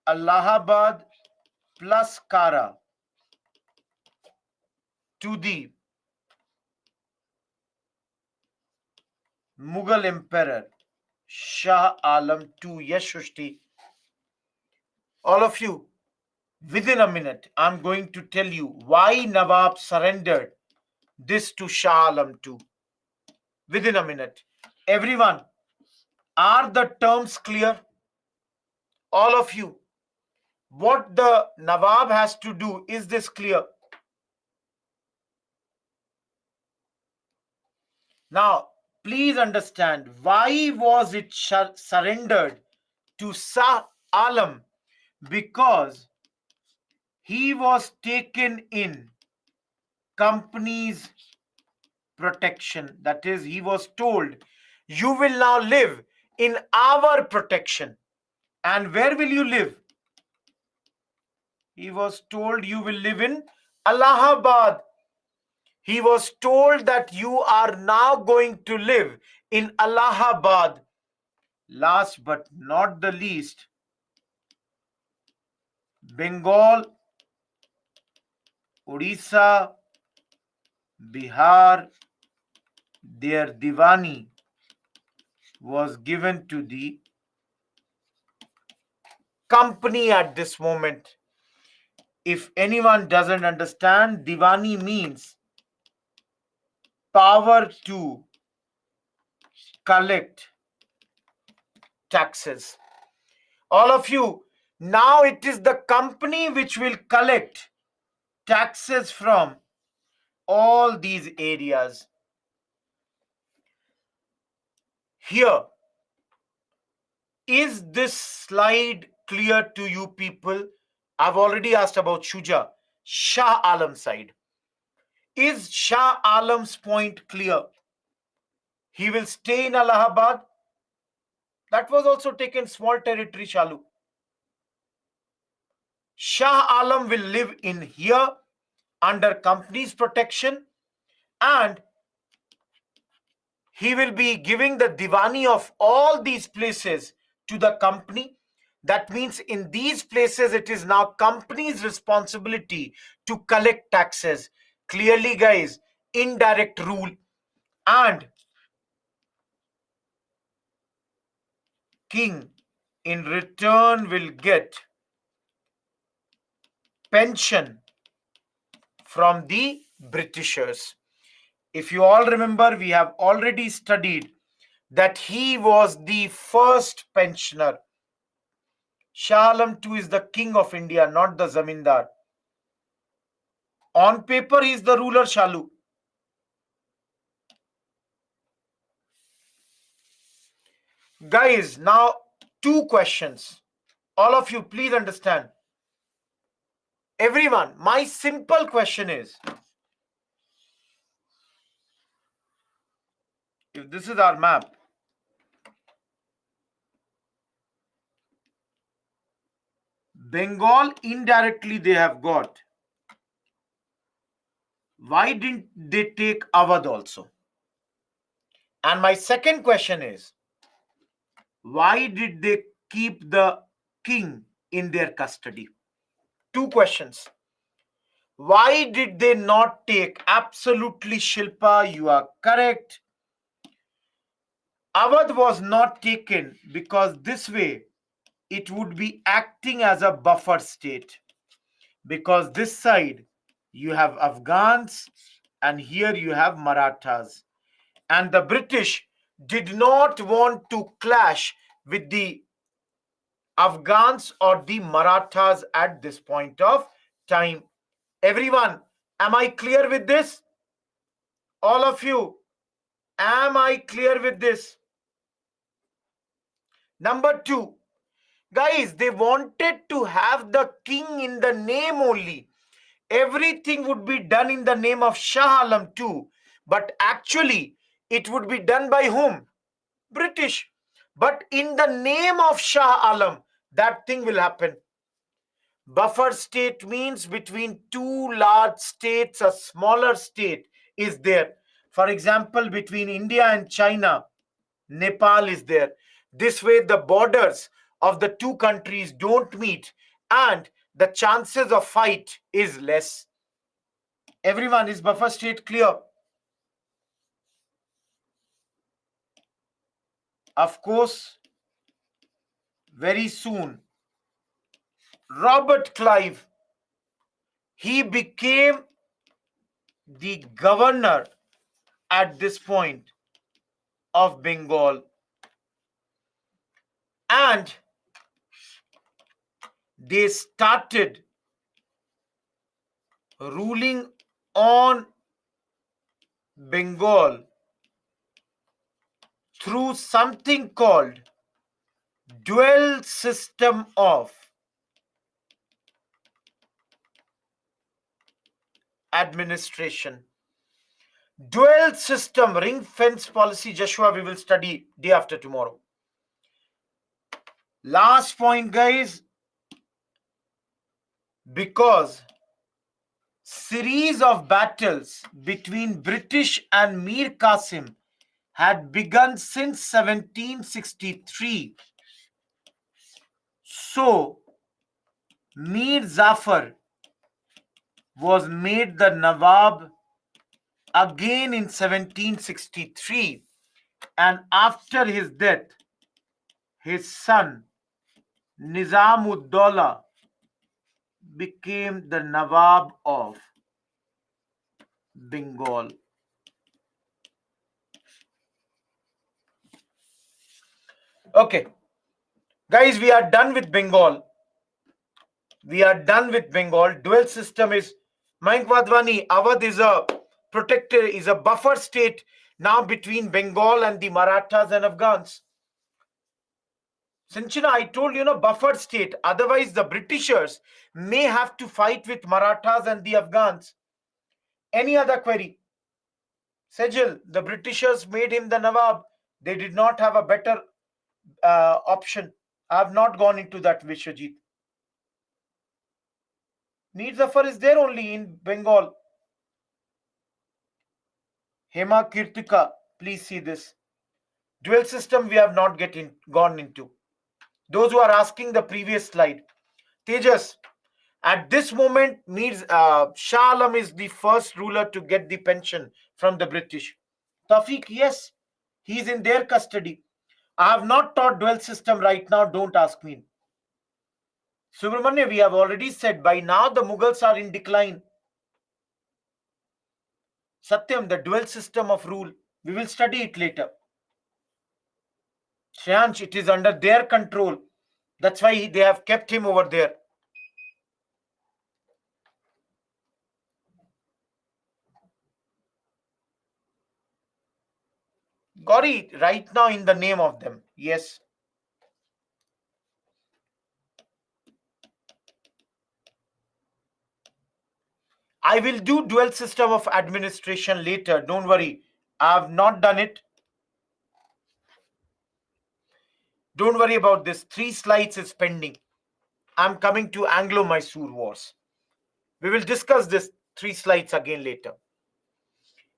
Speaker 1: Allahabad plus Kara to the Mughal Emperor Shah Alam II Yashushti. All of you, within a minute, I'm going to tell you why Nawab surrendered this to Shah Alam II. Within a minute. Everyone, are the terms clear? All of you, what the Nawab has to do, is this clear? Now, please understand, why was it surrendered to Shah Alam? Because he was taken in company's protection. That is, he was told, you will now live in our protection. And where will you live? He was told you will live in Allahabad. He was told that you are now going to live in Allahabad. Last but not the least, Bengal, Odisha, Bihar, their Diwani was given to the company at this moment. If anyone doesn't understand, Diwani means power to collect taxes. All of you, now it is the company which will collect taxes from all these areas. Here, is this slide clear to you people? I've already asked about Shuja, Shah Alam side. Is Shah Alam's point clear? He will stay in Allahabad. That was also taken small territory, Shalu. Shah Alam will live in here under company's protection, and he will be giving the Diwani of all these places to the company. That means in these places it is now company's responsibility to collect taxes. Clearly, guys, indirect rule. And king in return will get pension from the Britishers. If you all remember, we have already studied that he was the first pensioner. Shah Alam II is the king of India, not the zamindar. On paper, he is the ruler, Shalu. Guys, now two questions. All of you, please understand. Everyone, my simple question is, if this is our map, Bengal indirectly they have got. Why didn't they take Awadh also? And my second question is, why did they keep the king in their custody? Two questions. Why did they not take? Absolutely, Shilpa, you are correct. Awadh was not taken because this way it would be acting as a buffer state. Because this side you have Afghans and here you have Marathas. And the British did not want to clash with the Afghans or the Marathas at this point of time. Everyone, am I clear with this? All of you, am I clear with this? Number two, guys, they wanted to have the king in the name only. Everything would be done in the name of Shah Alam too. But actually, it would be done by whom? British. But in the name of Shah Alam, that thing will happen. Buffer state means between two large states, a smaller state is there. For example, between India and China, Nepal is there. This way, the borders of the two countries don't meet and the chances of fight is less. Everyone, is buffer state clear? Of course, very soon, Robert Clive, he became the governor at this point of Bengal, and they started ruling on Bengal through something called dual system of administration. Dual system ring fence policy, Joshua, we will study day after tomorrow. Last point, guys, because series of battles between British and Mir Qasim had begun since 1763. So, Mir Zafar was made the Nawab again in 1763, and after his death, his son Nizam-ud-Dawla became the Nawab of Bengal. Okay, guys, we are done with Bengal. We are done with Bengal. Dual system is Mayank Wadhwani. Awadh is a protector, is a buffer state now between Bengal and the Marathas and Afghans. Sinchina, I told you, buffer state. Otherwise, the Britishers may have to fight with Marathas and the Afghans. Any other query? Sejal, the Britishers made him the Nawab. They did not have a better option. I have not gone into that, Vishwajit. Mir Zafar is there only in Bengal. Hema Kirtika, please see this. Dual system we have not gone into. Those who are asking the previous slide. Tejas, at this moment, Shah Alam is the first ruler to get the pension from the British. Tawfiq, yes, he's in their custody. I have not taught dual system right now, don't ask me. Subramanya, we have already said by now the Mughals are in decline. Satyam, the dual system of rule, we will study it later. Shreyansh, it is under their control. That's why they have kept him over there. Gauri, right now in the name of them. Yes. I will do dual system of administration later. Don't worry. I have not done it. Don't worry about this. 3 slides is pending. I'm coming to Anglo-Mysore wars. We will discuss this 3 slides again later.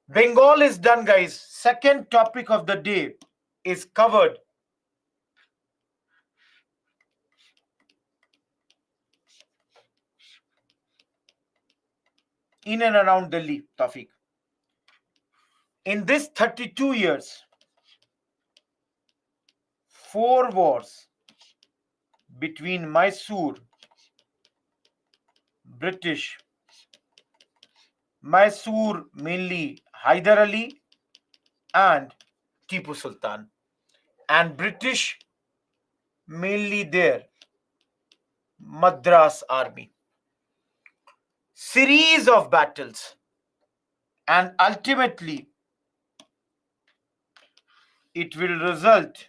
Speaker 1: Bengal is done, guys. Second topic of the day is covered. In and around Delhi, Tawfiq. In this 32 years, 4 wars between Mysore, British, Mysore mainly Hyder Ali and Tipu Sultan, and British mainly there Madras army. Series of battles, and ultimately it will result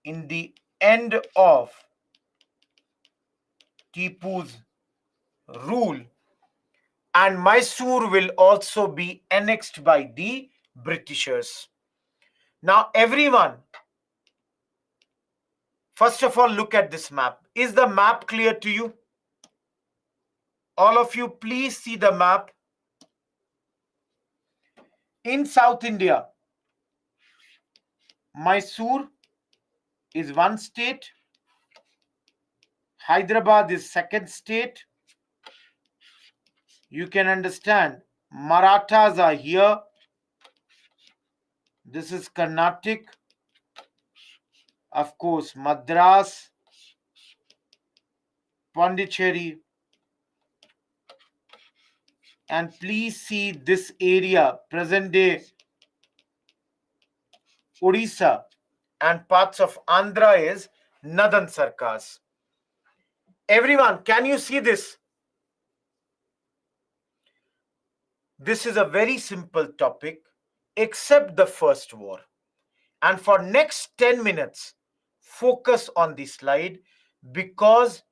Speaker 1: in the end of Tipu's rule, and Mysore will also be annexed by the Britishers. Now everyone, first of all, look at this map. Is the map clear to you? All of you, please see the map. In South India, Mysore is one state, Hyderabad is second state. You can understand Marathas are here. This is Carnatic. Of course, Madras, Pondicherry. And please see this area, present day Odisha and parts of Andhra is Nadan Sarkars. Everyone, can you see this? This is a very simple topic, except the first war. And for next 10 minutes, focus on the slide, because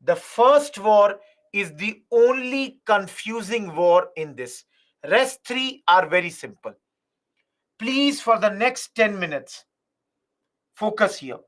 Speaker 1: the first war is the only confusing war in this. Rest 3 are very simple. Please, for the next 10 minutes, focus here.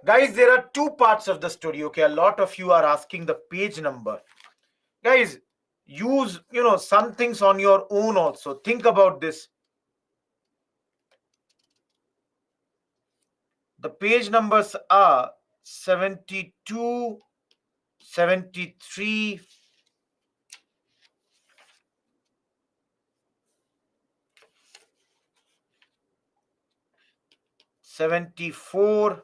Speaker 1: Guys, there are 2 parts of the story. Okay, a lot of you are asking the page number. Guys, use, some things on your own also. Think about this. The page numbers are 72, 73, 74,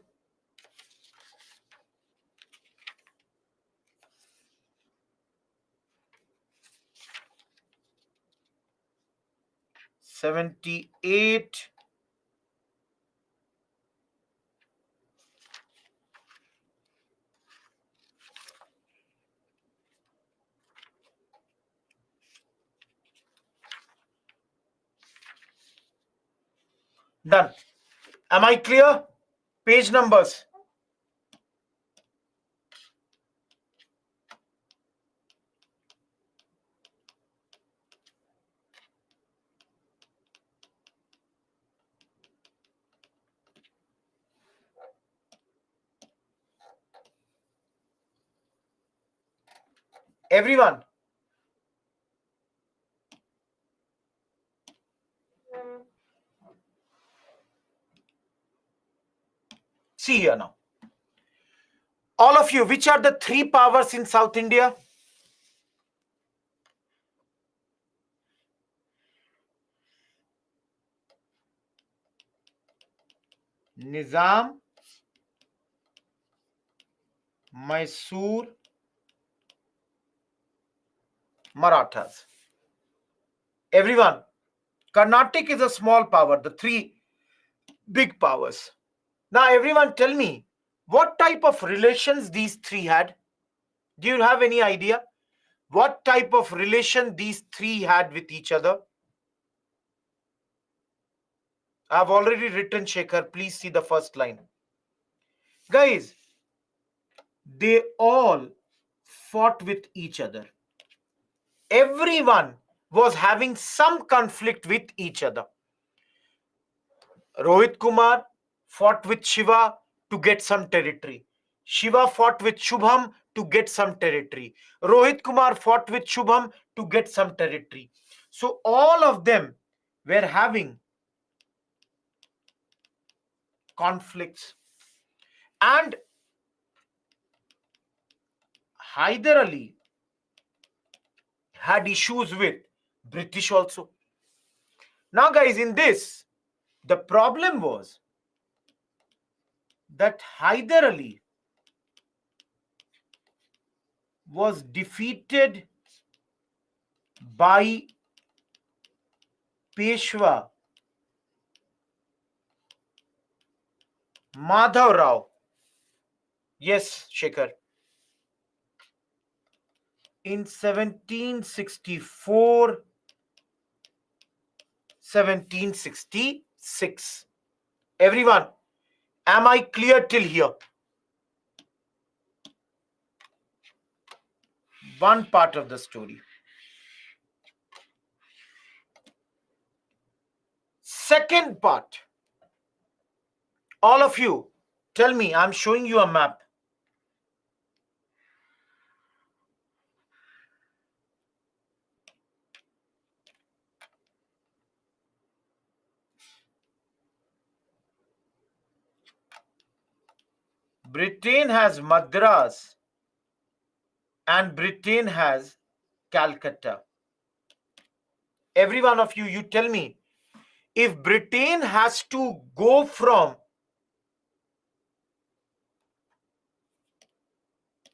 Speaker 1: 78, 80. Done. Am I clear? Page numbers. Everyone. See here now. All of you, which are the three powers in South India? Nizam, Mysore, Marathas. Everyone, Carnatic is a small power, the three big powers. Now, everyone, tell me what type of relations these three had. Do you have any idea what type of relation these three had with each other? I've already written, Shekhar. Please see the first line. Guys, they all fought with each other. Everyone was having some conflict with each other. Rohit Kumar fought with Shiva to get some territory. Shiva fought with Shubham to get some territory. Rohit Kumar fought with Shubham to get some territory. So all of them were having conflicts. And Hyder Ali had issues with British also. Now, guys, in this, the problem was that Hyder Ali was defeated by Peshwa Madhav Rao. Yes, Shekhar. In 1764, 1766. Everyone, am I clear till here? One part of the story. Second part. All of you, tell me, I'm showing you a map. Britain has Madras and Britain has Calcutta. Every one of you, you tell me, if Britain has to go from,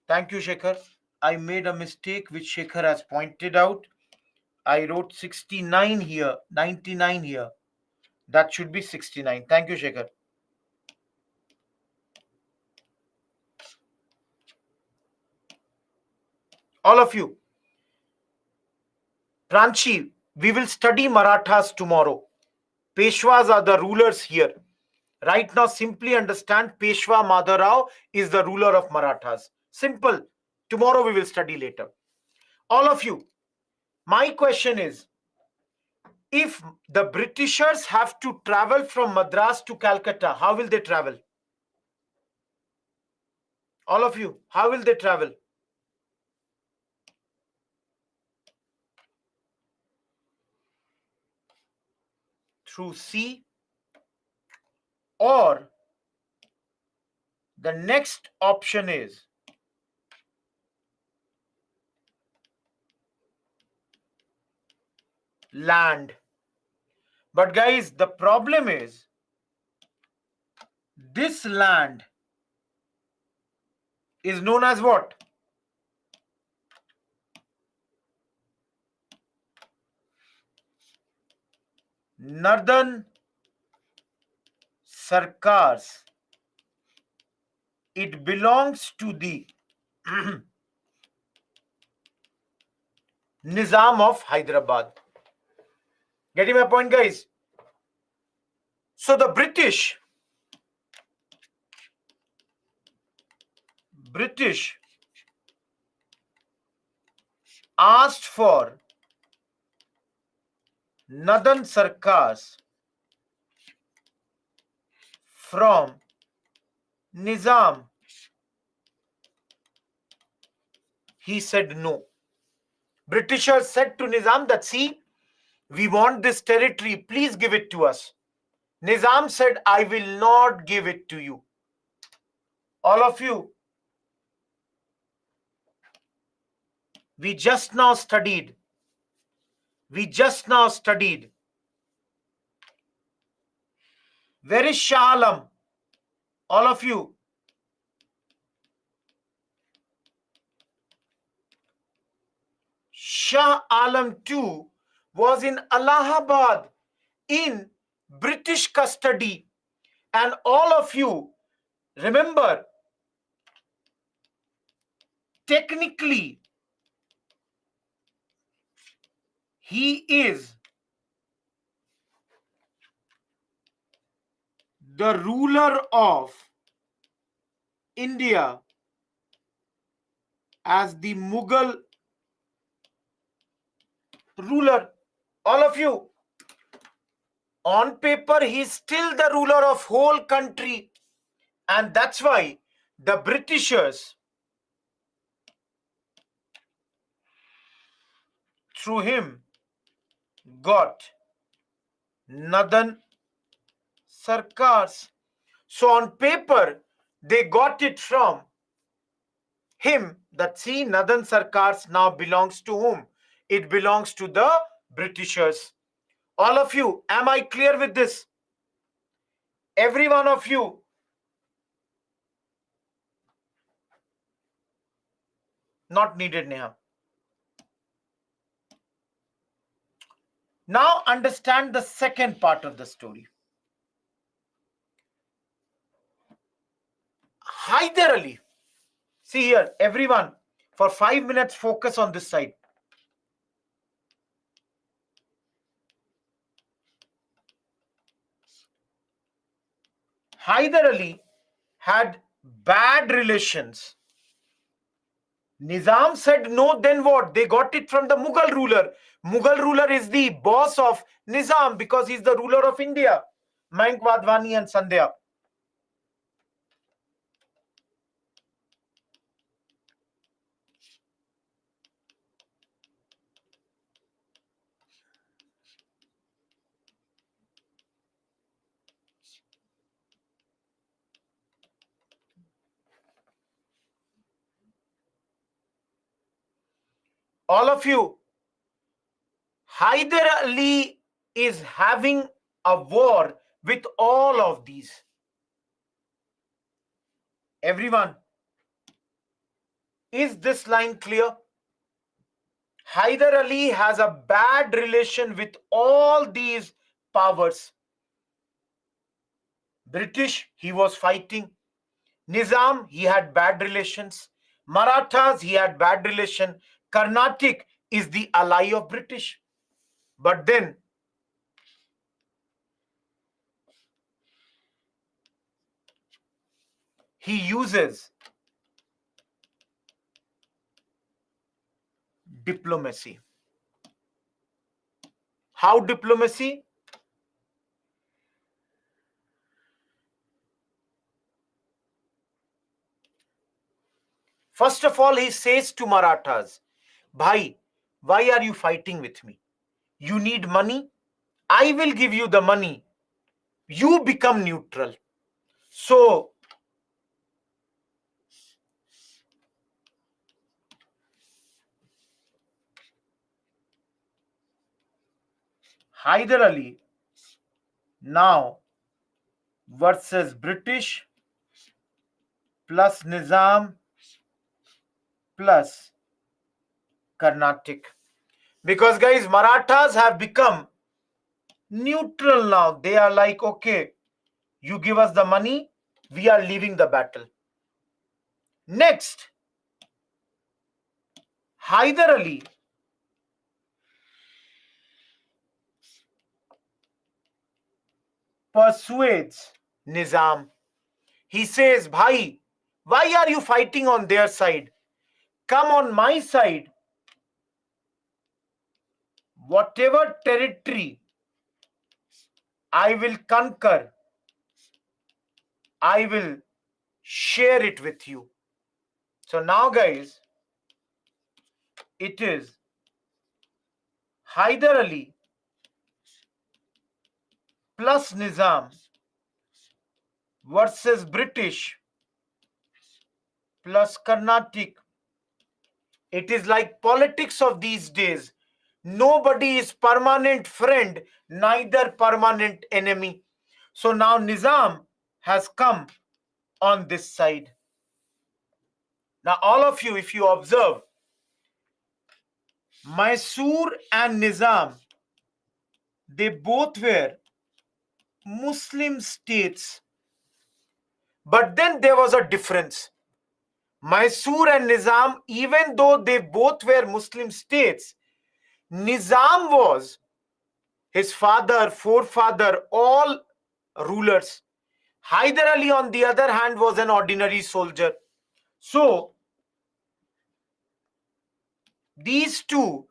Speaker 1: thank you, Shekhar. I made a mistake which Shekhar has pointed out. I wrote 69 here, 99 here. That should be 69. Thank you, Shekhar. All of you. Pranchi, we will study Marathas tomorrow. Peshwas are the rulers here. Right now, simply understand Peshwa Madharao is the ruler of Marathas. Simple. Tomorrow we will study later. All of you, my question is, if the Britishers have to travel from Madras to Calcutta, how will they travel? All of you, how will they travel? through sea, or the next option is land. But guys, the problem is this land is known as what? Northern Sarkars. It belongs to the Nizam of Hyderabad. Getting my point, guys? So the British asked for Northern Sarkars from Nizam. He said no. Britishers said to Nizam that, see, we want this territory, please give it to us. Nizam said, I will not give it to you. All of you, we just now studied where is Shah Alam? All of you, Shah Alam II was in Allahabad in British custody, and all of you remember, technically he is the ruler of India as the Mughal ruler. All of you, on paper he is still the ruler of whole country, and that's why the Britishers through him got Northern Sarkars. So on paper they got it from him, that see, Northern Sarkars now belongs to whom? It belongs to the Britishers. All of you, am I clear with this? Every one of you. Not needed, Neha. Now understand the second part of the story. Hyder Ali. See here, everyone, for 5 minutes focus on this side. Hyder Ali had bad relations. Nizam said no, then what? They got it from the Mughal ruler. Mughal ruler is the boss of Nizam because he's the ruler of India. Mayank Wadhwani and Sandhya. All of you, Hyder Ali is having a war with all of these. Everyone, is this line clear? Hyder Ali has a bad relation with all these powers. British, he was fighting. Nizam, he had bad relations. Marathas, he had bad relation. Carnatic is the ally of British. But then he uses diplomacy. How diplomacy? First of all, he says to Marathas, Bhai, why are you fighting with me? You need money? I will give you the money. You become neutral. So Hyder Ali now versus British plus Nizam plus Carnatic. Because guys, Marathas have become neutral now. They are like, okay, you give us the money, we are leaving the battle. Next, Hyder Ali persuades Nizam. He says, Bhai, why are you fighting on their side? Come on my side. Whatever territory I will conquer, I will share it with you. So now, guys, it is Hyder Ali plus Nizam versus British plus Carnatic. It is like politics of these days. Nobody is permanent friend, neither permanent enemy. So now Nizam has come on this side. Now all of you, if you observe, Mysore and Nizam, they both were Muslim states. But then there was a difference. Mysore and Nizam, even though they both were Muslim states, Nizam was his father, forefather, all rulers. Hyder Ali, on the other hand, was an ordinary soldier. So, these two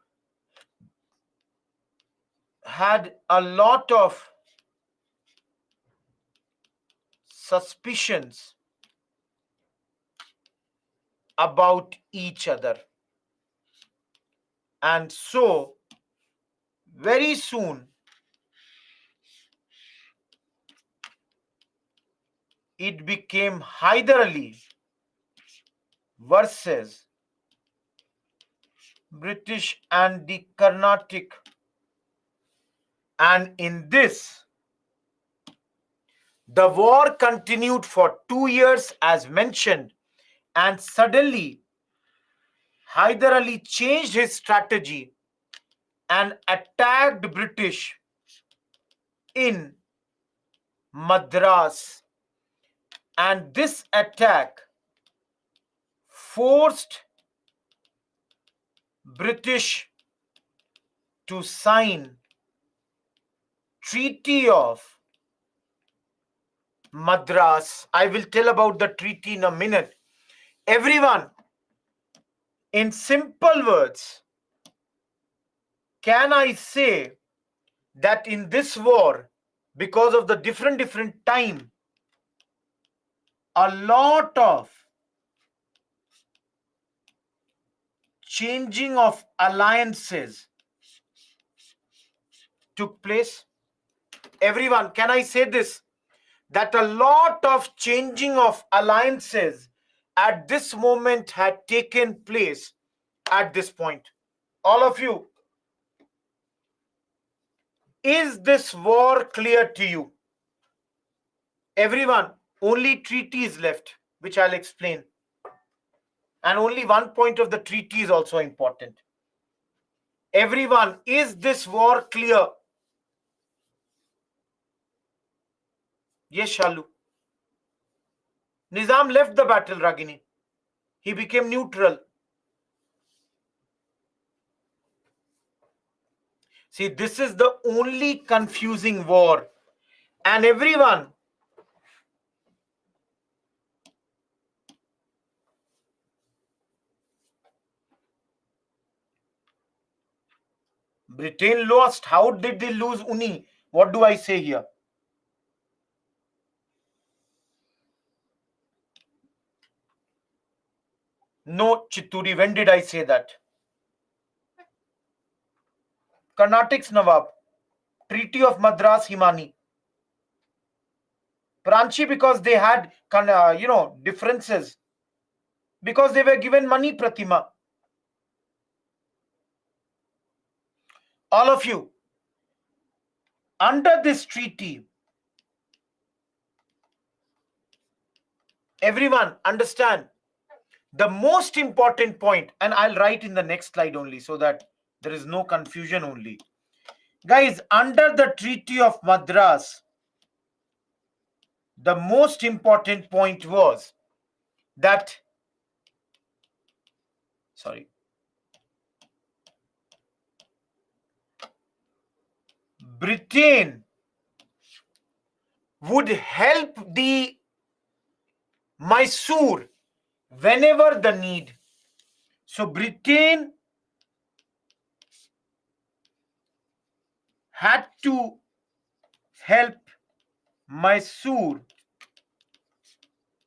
Speaker 1: had a lot of suspicions about each other. And so, very soon, it became Hyder Ali versus British and the Carnatic. And in this, the war continued for 2 years as mentioned, and suddenly Hyder Ali changed his strategy and attacked British in Madras. And this attack forced British to sign Treaty of Madras. I will tell about the treaty in a minute. Everyone, in simple words, can I say that in this war, because of the different time, a lot of changing of alliances took place? Everyone, can I say this? That a lot of changing of alliances at this moment had taken place at this point. All of you, is this war clear to you? Everyone, only treaty is left, which I'll explain. And only one point of the treaty is also important. Everyone, is this war clear? Yes, Shalu. Nizam left the battle, Ragini. He became neutral. See, this is the only confusing war. And everyone, Britain lost. How did they lose, Uni? What do I say here? No, Chitturi, when did I say that? Carnatic's Nawab. Treaty of Madras, Himani. Pranchi, because they had differences, because they were given money, Pratima. All of you, under this treaty, everyone understand the most important point, and I'll write in the next slide only so that there is no confusion only. Guys, under the Treaty of Madras, the most important point was that, Britain would help the Mysore whenever the need. So Britain had to help Mysore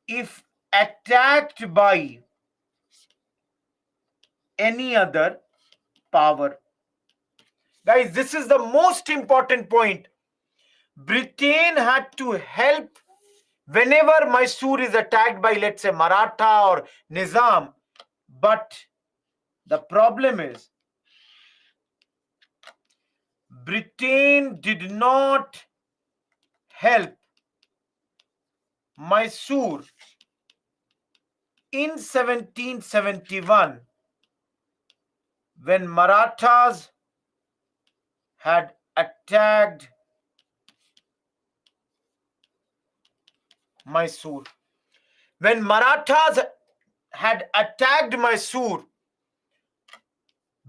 Speaker 1: if attacked by any other power. Guys, this is the most important point. Britain had to help whenever Mysore is attacked by, let's say, Maratha or Nizam. But the problem is, Britain did not help Mysore in 1771 when Marathas had attacked Mysore. When Marathas had attacked Mysore,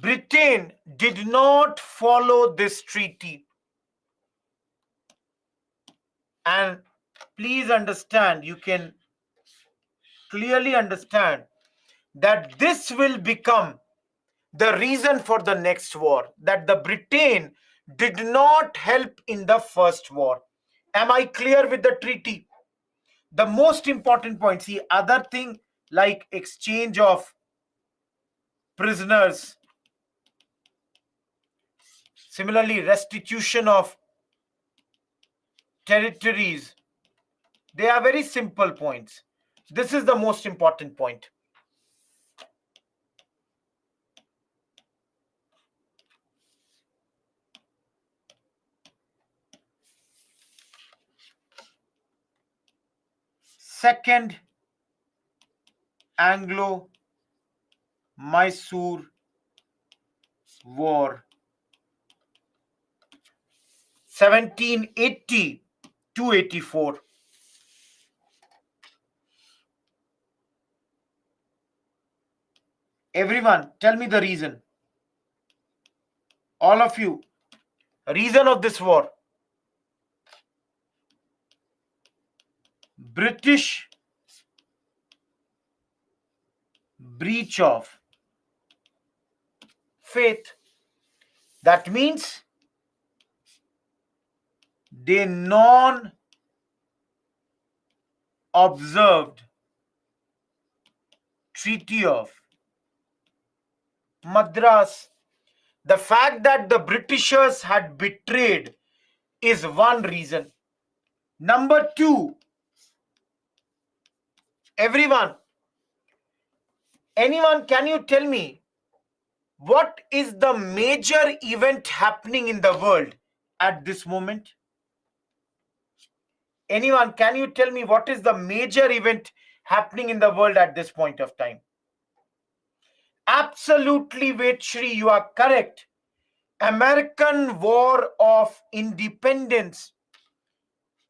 Speaker 1: Britain did not follow this treaty. And please understand, you can clearly understand that this will become the reason for the next war, that the Britain did not help in the first war. Am I clear with the treaty? The most important point, see, other thing like exchange of prisoners, similarly restitution of territories, they are very simple points. This is the most important point. Second Anglo-Mysore War, 1780 to 84. Everyone, tell me the reason. All of you, reason of this war. British breach of faith. That means they non-observed Treaty of Madras. The fact that the Britishers had betrayed is one reason. Number two, everyone, anyone, can you tell me what is the major event happening in the world at this moment? Anyone, can you tell me what is the major event happening in the world at this point of time? Absolutely, Vetshri, you are correct. American War of Independence.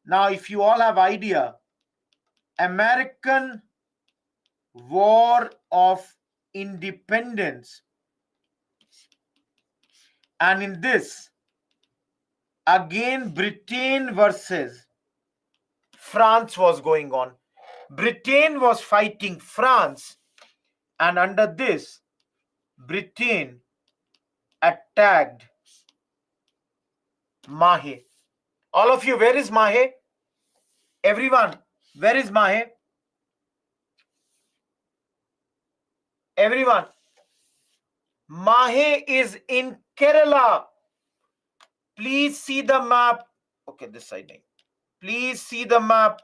Speaker 1: Now, if you all have idea, American War of Independence, and in this, again, Britain versus France was going on. Britain was fighting France, and under this, Britain attacked Mahe. All of you, where is Mahe? Everyone, where is Mahe? Everyone, Mahe is in Kerala. Please see the map. Okay, this side. Please see the map.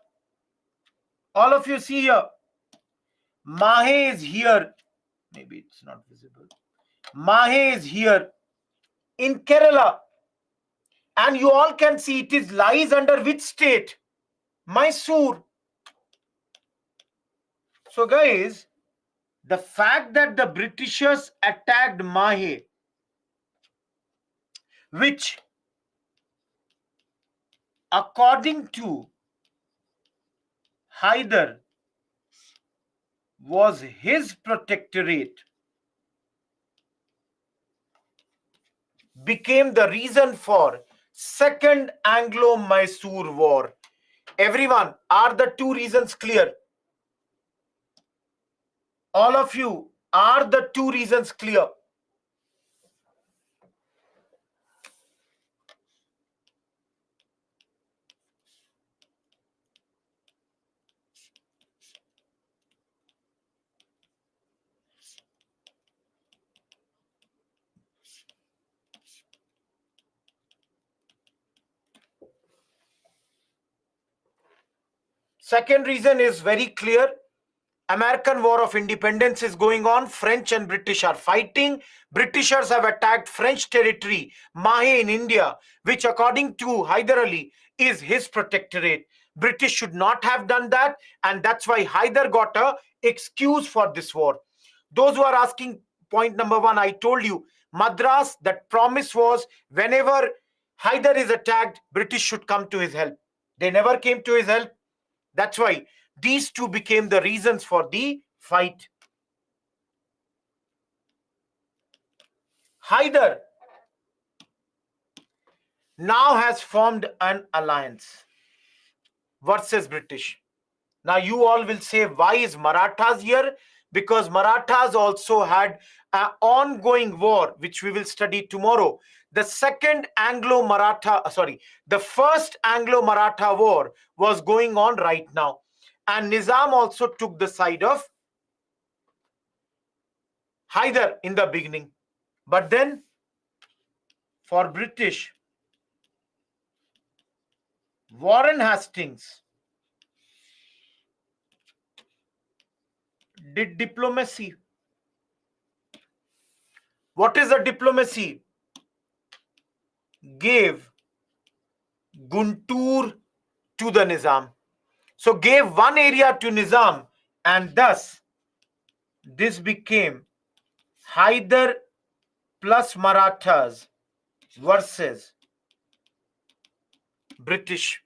Speaker 1: All of you see here. Mahe is here. Maybe it's not visible. Mahe is here in Kerala. And you all can see it is lies under which state? Mysore. So guys, the fact that the Britishers attacked Mahe, which according to Hyder was his protectorate, became the reason for Second Anglo-Mysore War. Everyone, are the two reasons clear? All of you, are the two reasons clear? Second reason is very clear. American War of Independence is going on. French and British are fighting. Britishers have attacked French territory, Mahe in India, which according to Hyder Ali is his protectorate. British should not have done that, and that's why Hyder got a excuse for this war. Those who are asking point number one, I told you, Madras, that promise was whenever Hyder is attacked, British should come to his help. They never came to his help. That's why these two became the reasons for the fight. Hyder now has formed an alliance versus British. Now you all will say, why is Marathas here? Because Marathas also had an ongoing war, which we will study tomorrow. The first Anglo-Maratha war was going on right now. And Nizam also took the side of Hyder in the beginning. But then, for British, Warren Hastings did diplomacy. What is a diplomacy? Gave Guntur to the Nizam. So gave one area to Nizam, and thus this became Hyder plus Marathas versus British.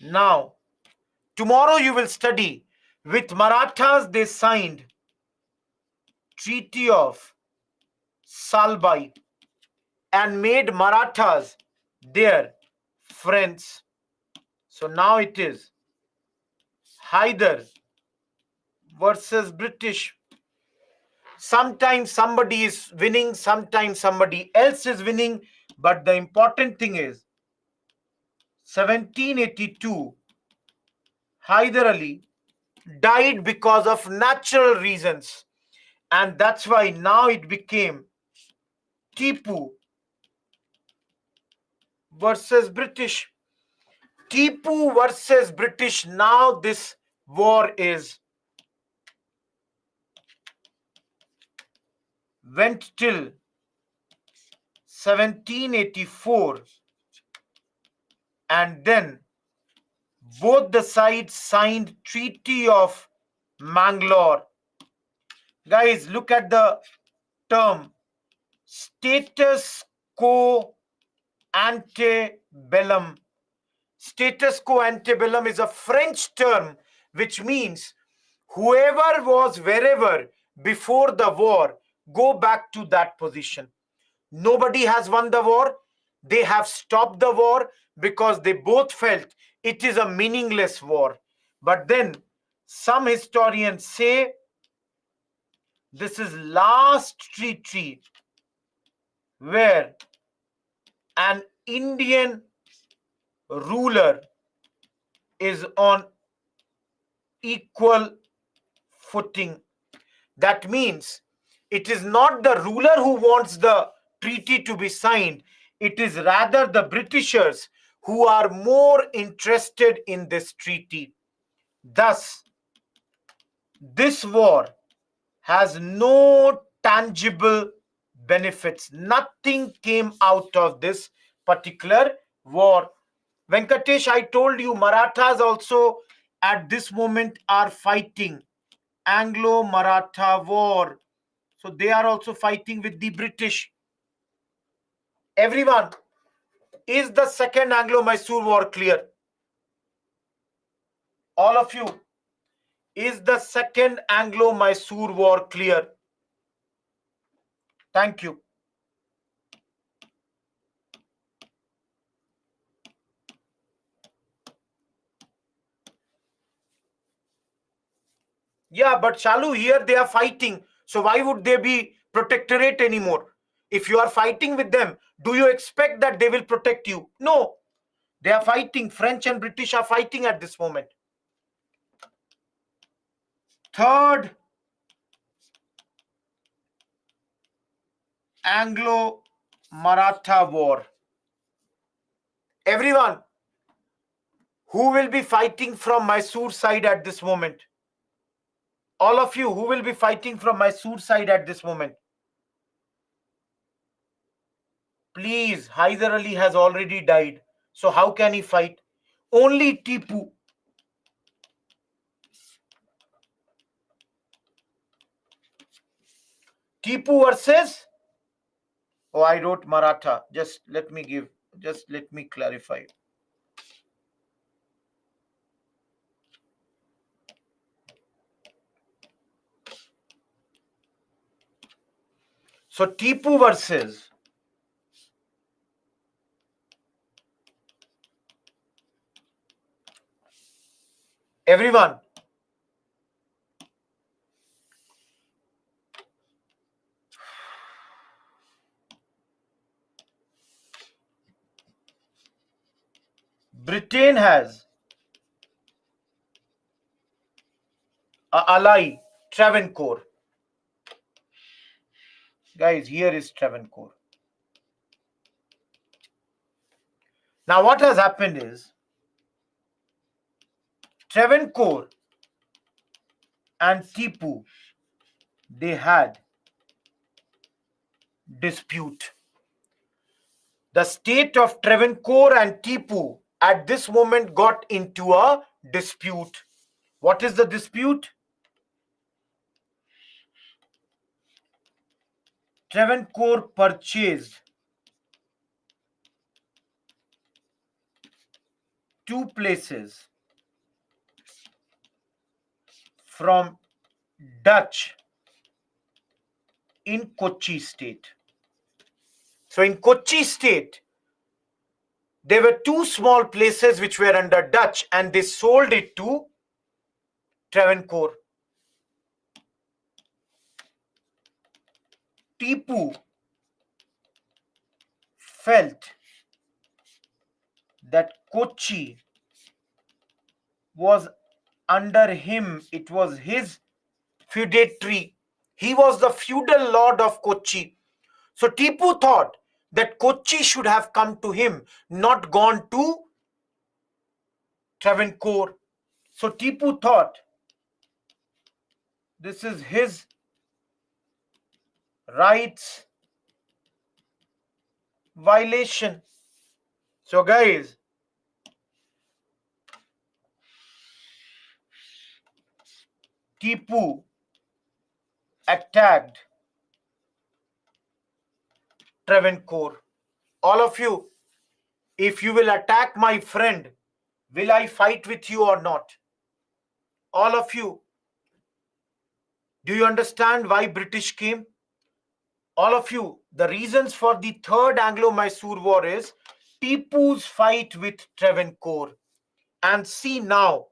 Speaker 1: Now, tomorrow you will study with Marathas they signed Treaty of Salbai and made Marathas their friends. So now it is Hyder versus British. Sometimes somebody is winning, sometimes somebody else is winning, but the important thing is 1782, Hyder Ali died because of natural reasons, and that's why now it became Tipu versus British. Tipu versus British. Now this war went till 1784, and then both the sides signed Treaty of Mangalore. Guys, look at the term status quo antebellum. Status quo antebellum is a French term which means whoever was wherever before the war, go back to that position. Nobody has won the war. They have stopped the war because they both felt it is a meaningless war. But then some historians say this is last treaty where an Indian ruler is on equal footing. That means it is not the ruler who wants the treaty to be signed. It is rather the Britishers who are more interested in this treaty. Thus, this war has no tangible benefits. Nothing came out of this particular war. Venkatesh, I told you Marathas also at this moment are fighting. Anglo-Maratha war. So they are also fighting with the British. Everyone, is the second Anglo-Mysore war clear? All of you, is the second Anglo-Mysore war clear? Thank you. Yeah, but Shalu, here they are fighting. So why would they be protectorate anymore? If you are fighting with them, do you expect that they will protect you? No. They are fighting. French and British are fighting at this moment. Third Anglo-Maratha war. Everyone, who will be fighting from Mysore side at this moment? All of you, who will be fighting from Mysore side at this moment? Please, Hyder Ali has already died. So how can he fight? Only Tipu. Tipu versus... Oh, I wrote Maratha. Just let me clarify. So Tipu versus everyone. Britain has a ally, Travancore. Guys, here is Travancore. Now what has happened is Travancore and Tipu, they had dispute. The state of Travancore and Tipu at this moment got into a dispute. What is the dispute? Travancore purchased two places from Dutch in Kochi state. So in Kochi state, there were two small places which were under Dutch and they sold it to Travancore. Tipu felt that Kochi was under him. It was his feudatory. He was the feudal lord of Kochi. So Tipu thought that Kochi should have come to him, not gone to Travancore. So Tipu thought this is his rights violation. So guys, Tipu attacked Travancore. All of you, if you will attack my friend, will I fight with you or not? All of you, do you understand why British came? All of you, the reasons for the third Anglo-Mysore war is Tipu's fight with Travancore. And see now,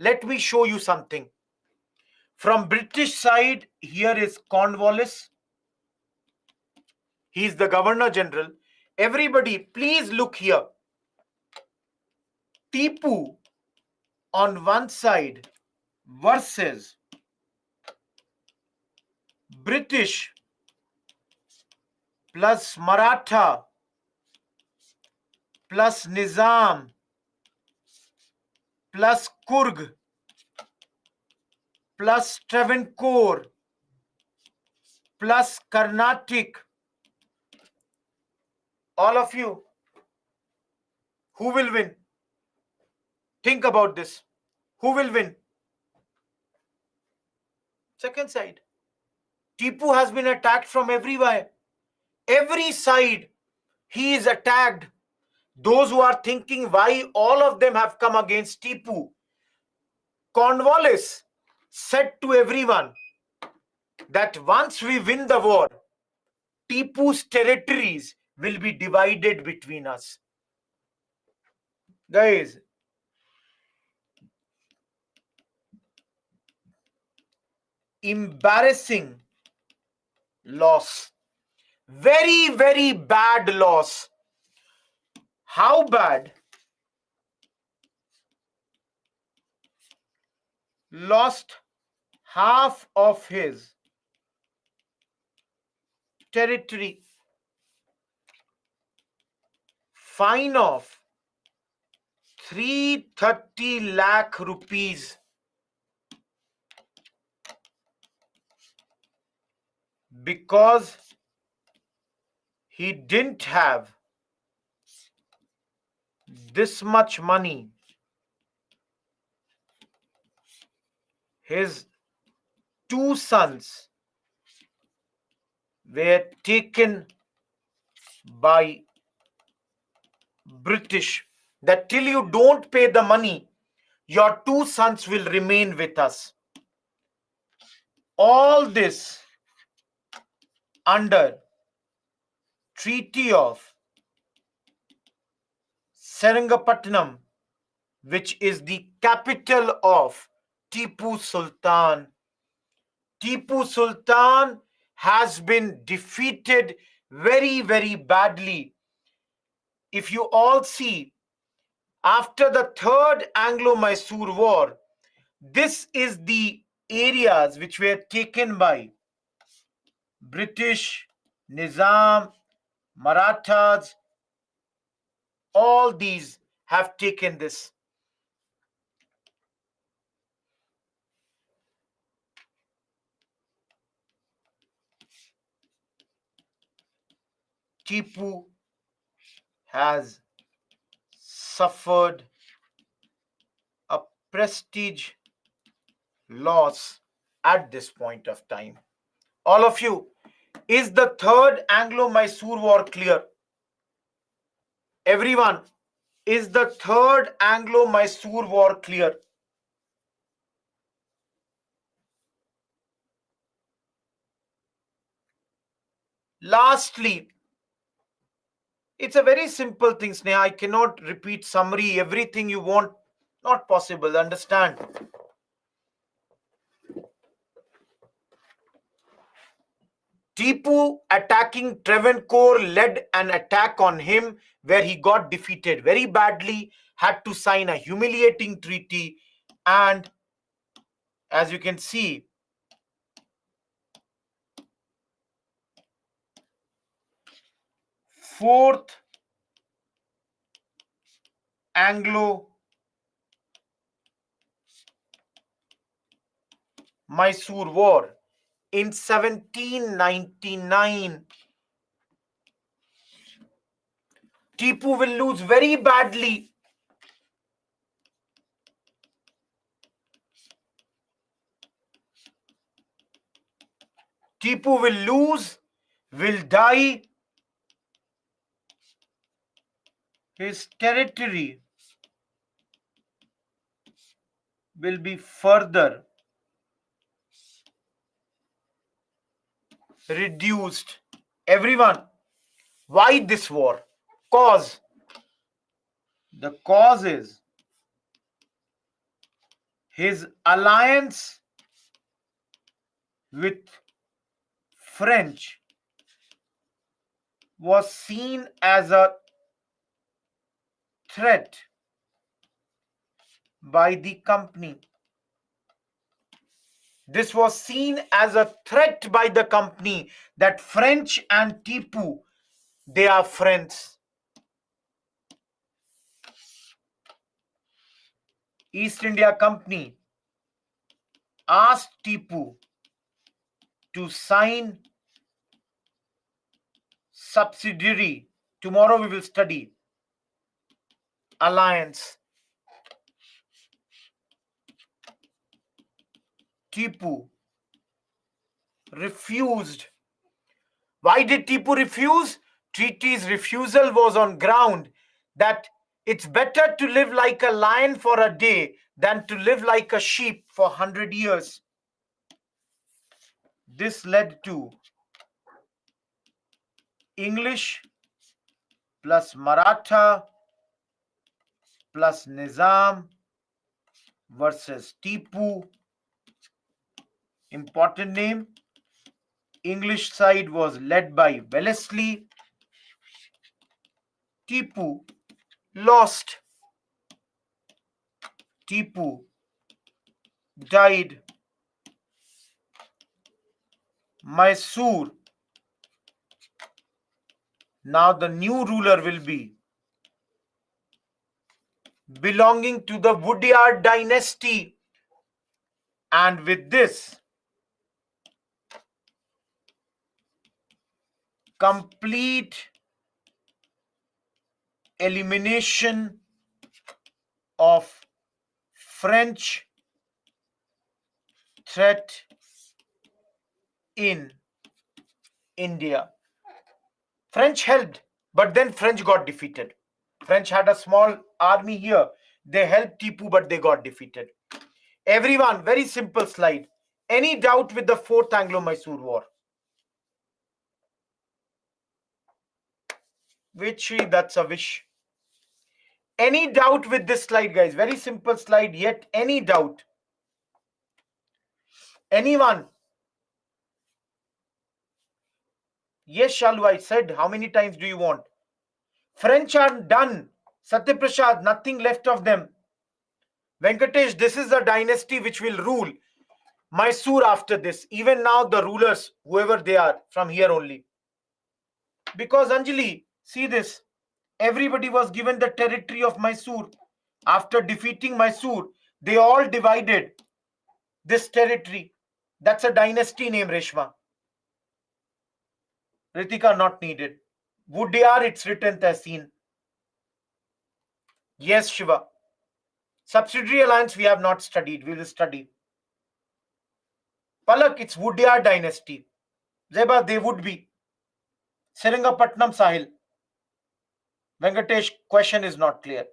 Speaker 1: let me show you something. From British side, here is Cornwallis. He is the Governor General. Everybody, please look here. Tipu on one side versus British plus Maratha plus Nizam plus Kurg plus Travancore plus Carnatic. All of you, who will win? Think about this. Who will win? Second side. Tipu has been attacked from everywhere. Every side he is attacked. Those who are thinking why all of them have come against Tipu, Cornwallis said to everyone that once we win the war, Tipu's territories will be divided between us. Guys, embarrassing loss. Very, very bad loss. How bad? Lost half of his territory. Fine of 330 lakh rupees because he didn't have this much money. His two sons were taken by British, that till you don't pay the money, your two sons will remain with us. All this under Treaty of Seringapatam, which is the capital of Tipu Sultan. Tipu Sultan has been defeated very, very badly. If you all see, after the Third Anglo-Mysore War, this is the areas which were taken by British, Nizam, Marathas. All these have taken this. Tipu has suffered a prestige loss at this point of time. All of you, is the Third Anglo-Mysore War clear? Everyone, is the Third Anglo-Mysore War clear? Lastly, it's a very simple thing, Sneha. I cannot repeat summary, everything you want. Not possible, understand? Tipu attacking Travancore led an attack on him where he got defeated very badly, had to sign a humiliating treaty, and as you can see, Fourth Anglo-Mysore War in 1799. Tipu will lose very badly. Tipu will lose, will die. His territory will be further reduced. Everyone, why this war? Cause. The cause is his alliance with French was seen as a threat by the company. This was seen as a threat by the company that French and Tipu, they are friends. East India Company asked Tipu to sign subsidiary. Tomorrow we will study alliance. Tipu refused. Why did Tipu refuse? Treaty's refusal was on ground that it's better to live like a lion for a day than to live like a sheep for 100 years. This led to English plus Maratha plus Nizam versus Tipu. Important name. English side was led by Wellesley. Tipu lost. Tipu died. Mysore. Now the new ruler will be belonging to the Wodeyar dynasty. And with this, complete elimination of French threat in India. French helped, but then French got defeated. French had a small army here. They helped Tipu, but they got defeated. Everyone, very simple slide. Any doubt with the Fourth Anglo-Mysore War? Which that's a wish. Any doubt with this slide, guys? Very simple slide, yet any doubt? Anyone? Yes, Shalu, I said. How many times do you want? French are done. Satyaprasad, nothing left of them. Venkatesh, this is a dynasty which will rule Mysore after this. Even now, the rulers, whoever they are, from here only. Because Anjali, see this. Everybody was given the territory of Mysore. After defeating Mysore, they all divided this territory. That's a dynasty name, Reshma. Ritika, not needed. Wodeyar, it's written Tehseen. Yes, Shiva. Subsidiary alliance we have not studied. We will study. Palak, it's Wodeyar dynasty. Zeba, they would be. Seringhapatnam Sahil. Venkatesh, question is not clear.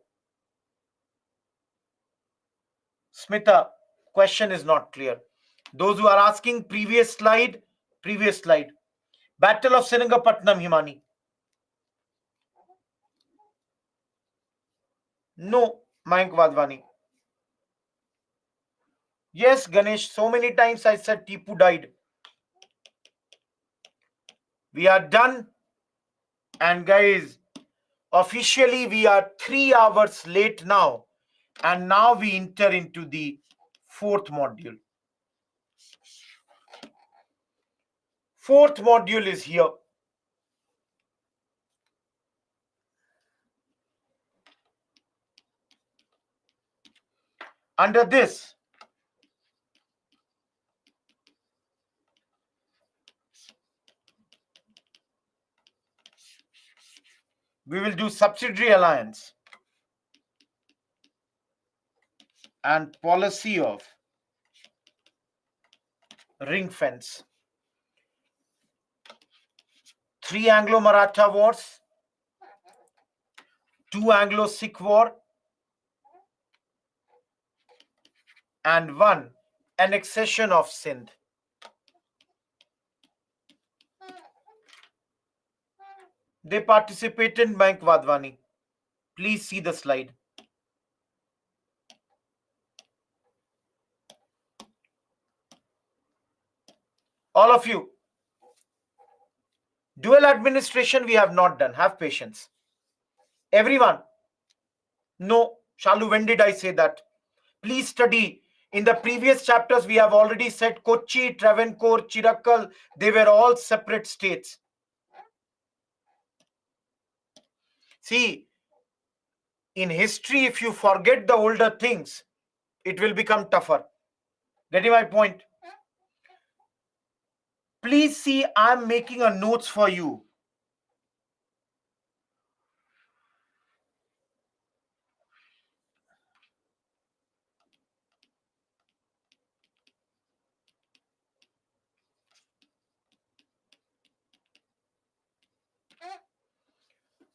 Speaker 1: Smita, question is not clear. Those who are asking, previous slide. Battle of Seringhapatnam, Himani. No, Mayank Wadhwani. Yes, Ganesh, so many times I said Tipu died. We are done. And guys, officially we are 3 hours late now. And now we enter into the 4th module. 4th module is here. Under this, we will do subsidiary alliance and policy of ring fence. 3 Anglo-Maratha wars, 2 Anglo-Sikh war, and 1 annexation of Sindh. They participated in Mayank Wadhwani. Please see the slide. All of you. Dual administration we have not done. Have patience. Everyone. No. Shalu, when did I say that? Please study. In the previous chapters, we have already said Kochi, Travancore, Chirakkal, they were all separate states. See, in history, if you forget the older things, it will become tougher. Getting my point? Please see, I'm making a notes for you.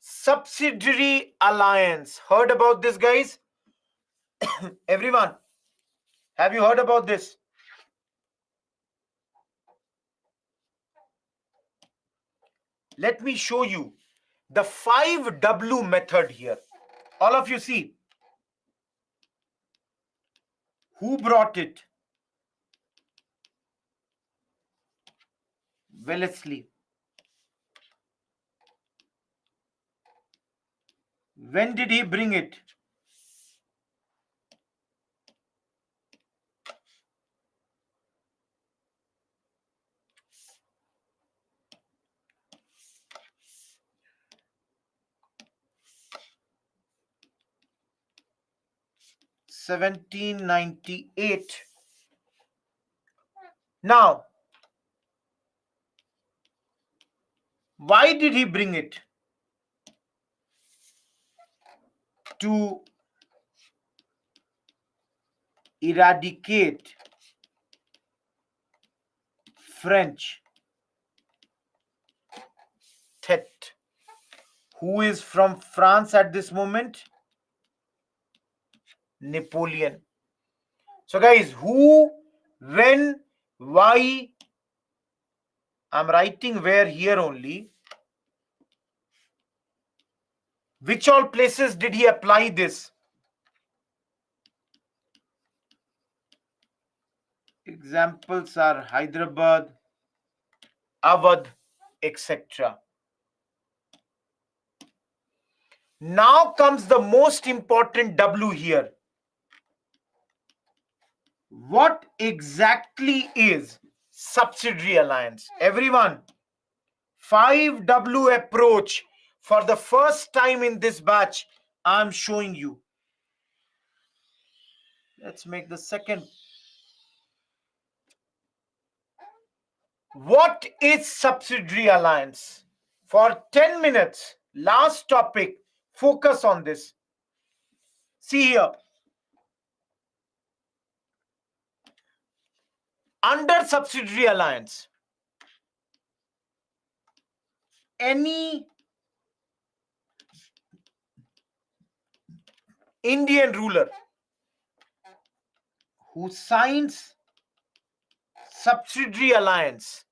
Speaker 1: Subsidiary alliance. Heard about this, guys? Everyone, have you heard about this? Let me show you the 5W method here. All of you see. Who brought it? Wellesley. When did he bring it? (1798). Now, why did he bring it? To eradicate French threat. Who is from France at this moment? Napoleon. So guys, who, when, why? I'm writing where here only. Which all places did he apply this? Examples are Hyderabad, Awadh, etc. Now comes the most important W here. What exactly is subsidiary alliance? Everyone, 5W approach. For the first time in this batch, I'm showing you. Let's make the second. What is subsidiary alliance? For 10 minutes, last topic, focus on this. See here. Under subsidiary alliance, any Indian ruler who signs subsidiary alliance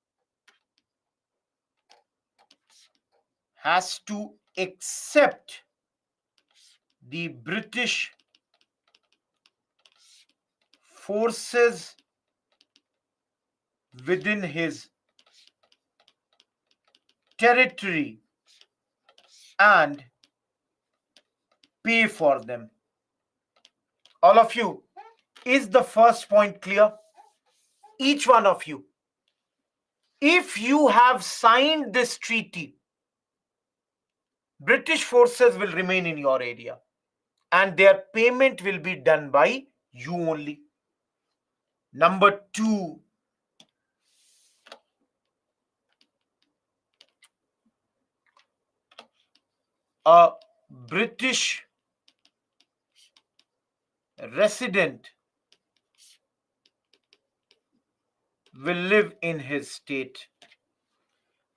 Speaker 1: has to accept the British forces within his territory and pay for them. All of you, is the first point clear? Each one of you. If you have signed this treaty, British forces will remain in your area and their payment will be done by you only. Number two, a British resident will live in his state.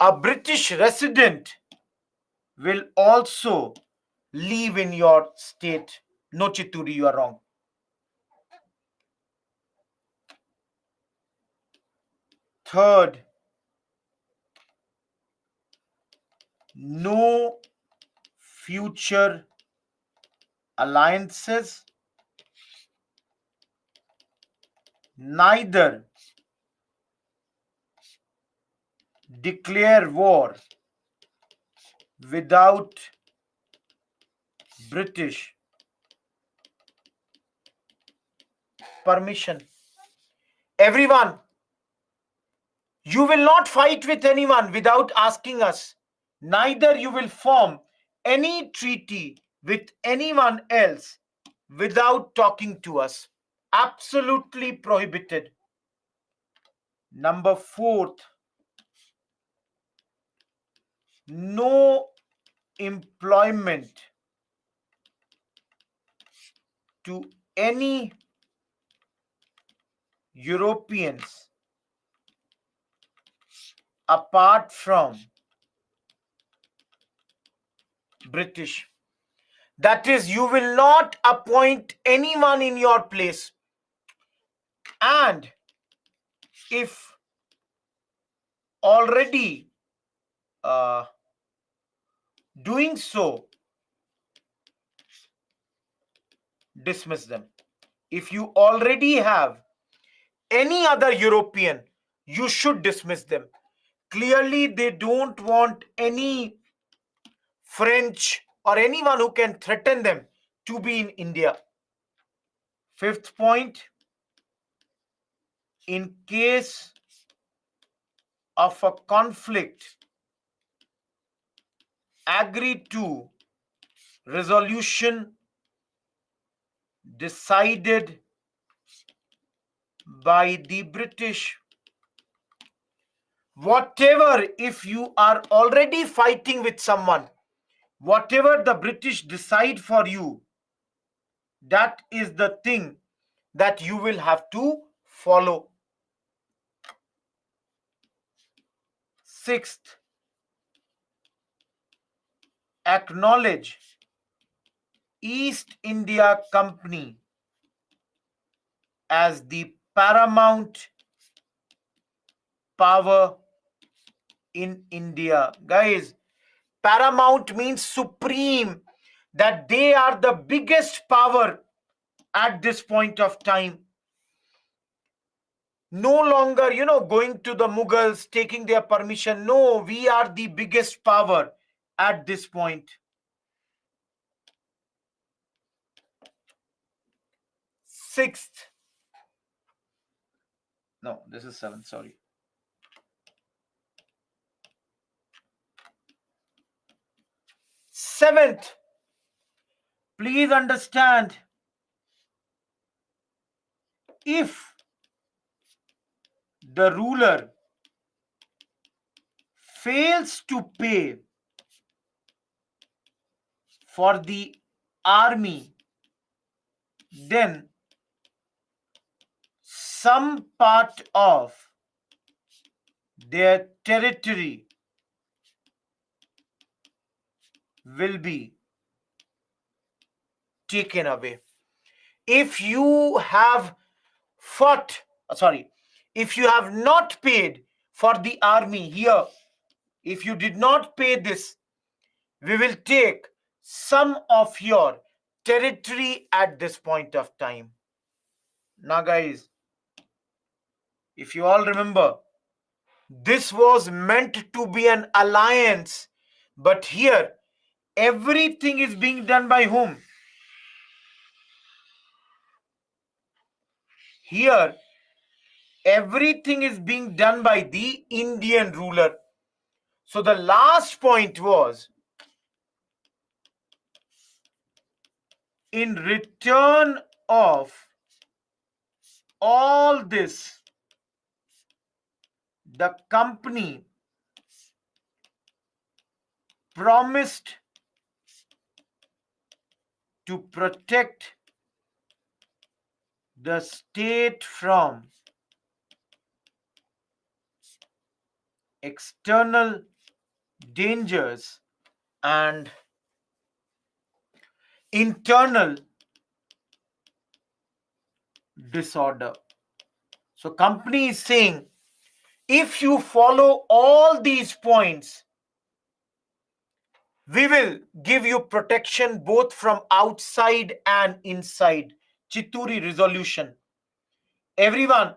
Speaker 1: A British resident will also live in your state. No, Chituri, you are wrong. Third, no future alliances, neither declare war without British permission. Everyone, you will not fight with anyone without asking us. Neither you will form any treaty with anyone else without talking to us. Absolutely prohibited. Number fourth, no employment to any Europeans apart from British. That is, you will not appoint anyone in your place. And if already doing so, dismiss them. If you already have any other European, you should dismiss them. Clearly, they don't want any French or anyone who can threaten them to be in India. Fifth point, in case of a conflict, agree to resolution decided by the British. Whatever, if you are already fighting with someone, whatever the British decide for you, that is the thing that you will have to follow. Sixth, acknowledge East India Company as the paramount power in India. Guys, paramount means supreme, that they are the biggest power at this point of time. No longer, going to the Mughals, taking their permission. No, we are the biggest power at this point. Sixth, no, this is seventh, sorry. Seventh, please understand, if the ruler fails to pay for the army, then some part of their territory will be taken away. If you have if you have not paid for the army here, if you did not pay this, we will take some of your territory at this point of time. Now, guys, if you all remember, this was meant to be an alliance, but here everything is being done by whom? Here everything is being done by the Indian ruler. So the last point was, in return of all this, the company promised to protect the state from external dangers and internal disorder. So company is saying, if you follow all these points, we will give you protection both from outside and inside. Chitturi resolution. Everyone,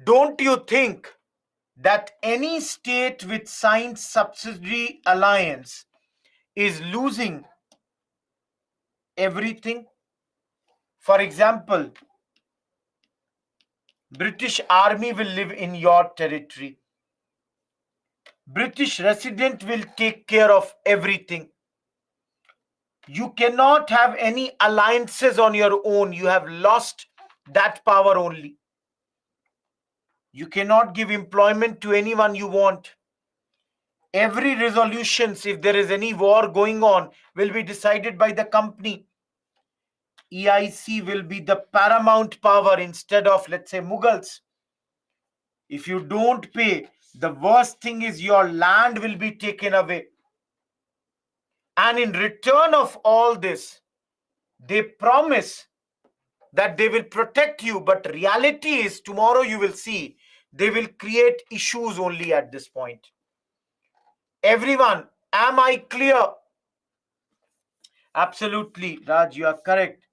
Speaker 1: don't you think that any state with signed subsidiary alliance is losing everything? For example, British Army will live in your territory. British resident will take care of everything. You cannot have any alliances on your own. You have lost that power only. You cannot give employment to anyone you want. Every resolutions, if there is any war going on, will be decided by the company. EIC will be the paramount power instead of, let's say, Mughals. If you don't pay, the worst thing is your land will be taken away. And in return of all this, they promise that they will protect you, but reality is tomorrow you will see they will create issues only at this point. Everyone, am I clear? Absolutely, Raj, you are correct.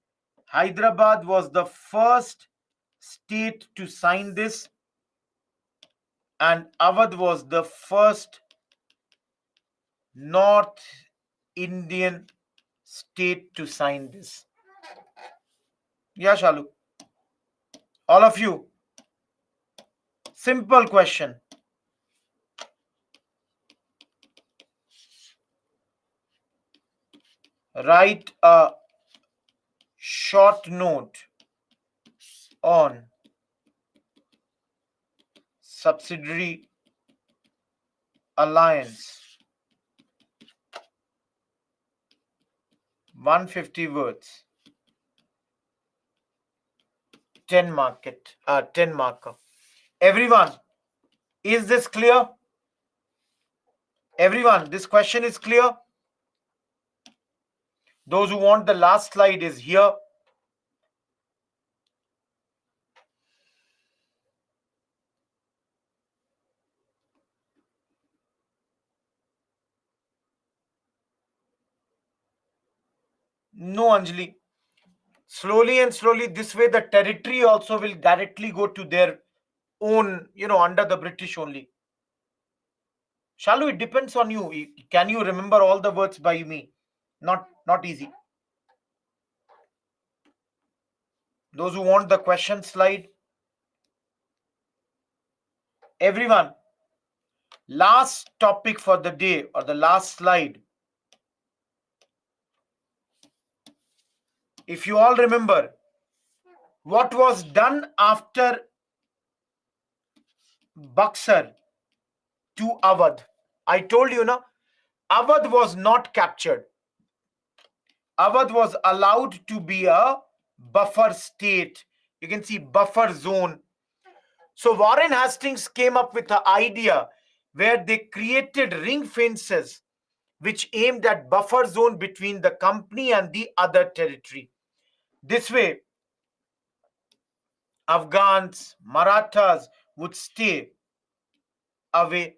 Speaker 1: Hyderabad was the first state to sign this, and Awadh was the first North Indian state to sign this. Yeah, Shalu. All of you. Simple question. Write a short note on subsidiary alliance. 150 words. 10 marker. Everyone, is this clear? Everyone, this question is clear? Those who want the last slide is here. No, Anjali. Slowly and slowly, this way the territory also will directly go to their own, under the British only. Shalu, it depends on you. Can you remember all the words by me? Not easy. Those who want the question slide. Everyone, last topic for the day or the last slide. If you all remember, what was done after Buxar to Awadh? I told you, na, Awadh was not captured. Awadh was allowed to be a buffer state. You can see buffer zone. So Warren Hastings came up with an idea where they created ring fences which aimed at buffer zone between the company and the other territory. This way, Afghans, Marathas would stay away.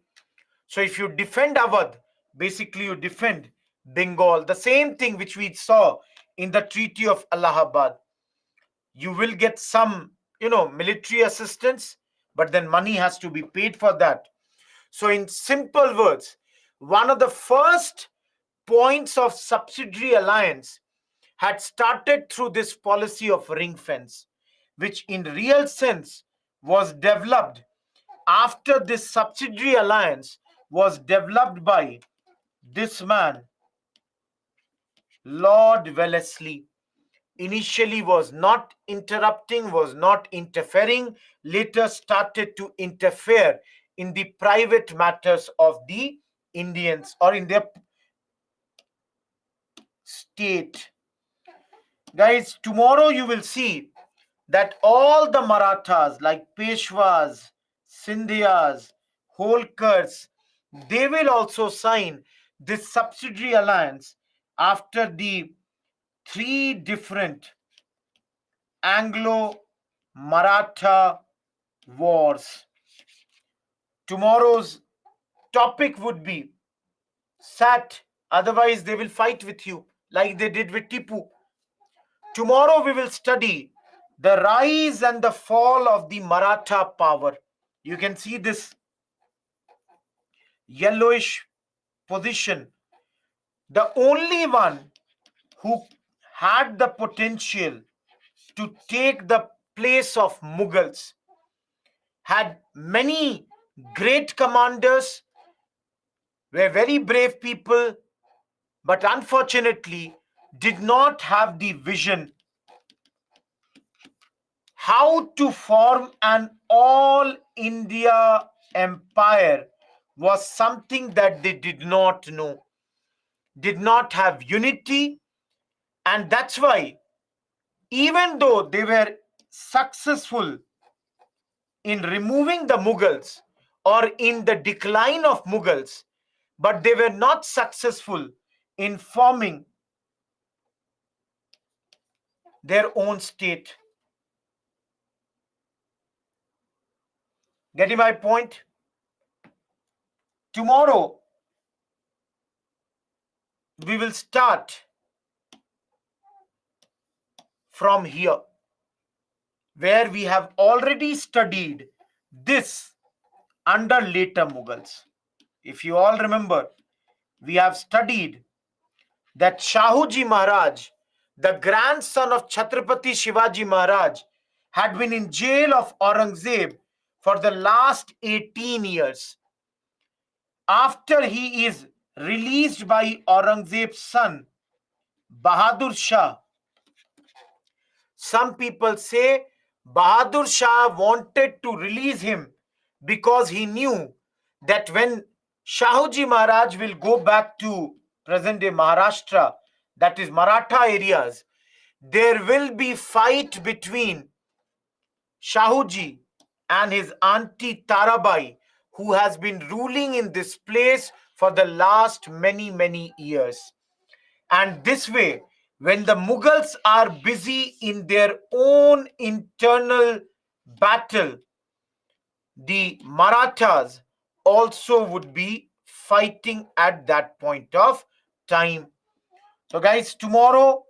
Speaker 1: So if you defend Awadh, basically you defend Bengal. The same thing which we saw in the Treaty of Allahabad. You will get some, military assistance, but then money has to be paid for that. So in simple words, one of the first points of subsidiary alliance had started through this policy of ring fence, which in real sense was developed after this subsidiary alliance was developed by this man, Lord Wellesley. Initially was not interrupting, was not interfering, later started to interfere in the private matters of the Indians or in their state. Guys, tomorrow you will see that all the Marathas like Peshwas, Sindhyas, Holkars, they will also sign this subsidiary alliance after the three different Anglo-Maratha wars. Tomorrow's topic would be Sat, otherwise they will fight with you like they did with Tipu. Tomorrow we will study the rise and the fall of the Maratha power. You can see this yellowish position. The only one who had the potential to take the place of Mughals, had many great commanders, were very brave people, but unfortunately did not have the vision how to form an all India empire was something that they did not know, did not have unity, and that's why, even though they were successful in removing the Mughals or in the decline of Mughals, but they were not successful in forming their own state. Getting my point? Tomorrow, we will start from here, where we have already studied this under later Mughals. If you all remember, we have studied that Shahuji Maharaj, the grandson of Chhatrapati Shivaji Maharaj, had been in jail of Aurangzeb for the last 18 years. After he is released by Aurangzeb's son, Bahadur Shah, some people say Bahadur Shah wanted to release him because he knew that when Shahuji Maharaj will go back to present-day Maharashtra, that is Maratha areas, there will be fight between Shahuji and his auntie Tarabai, who has been ruling in this place for the last many years. And this way, when the Mughals are busy in their own internal battle, the Marathas also would be fighting at that point of time. So guys, tomorrow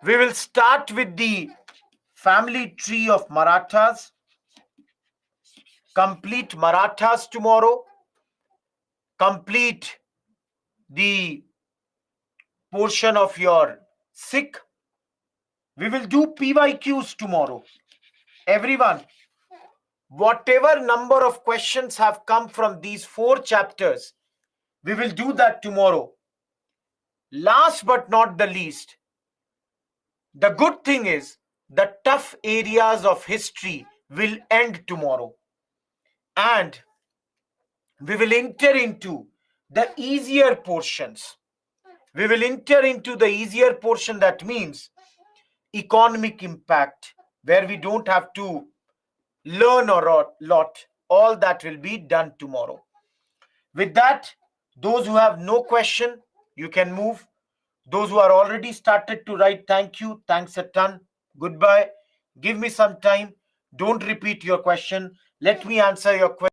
Speaker 1: we will start with the family tree of Marathas, complete Marathas tomorrow, complete the portion of your Sikh. We will do PYQs tomorrow. Everyone, whatever number of questions have come from these 4 chapters, we will do that tomorrow. Last but not the least, the good thing is the tough areas of history will end tomorrow. And we will enter into the easier portions. We will enter into the easier portion, that means economic impact, where we don't have to learn a lot. All that will be done tomorrow. With that, those who have no question, you can move. Those who are already started to write, thank you, thanks a ton, goodbye. Give me some time. Don't repeat your question. Let me answer your question.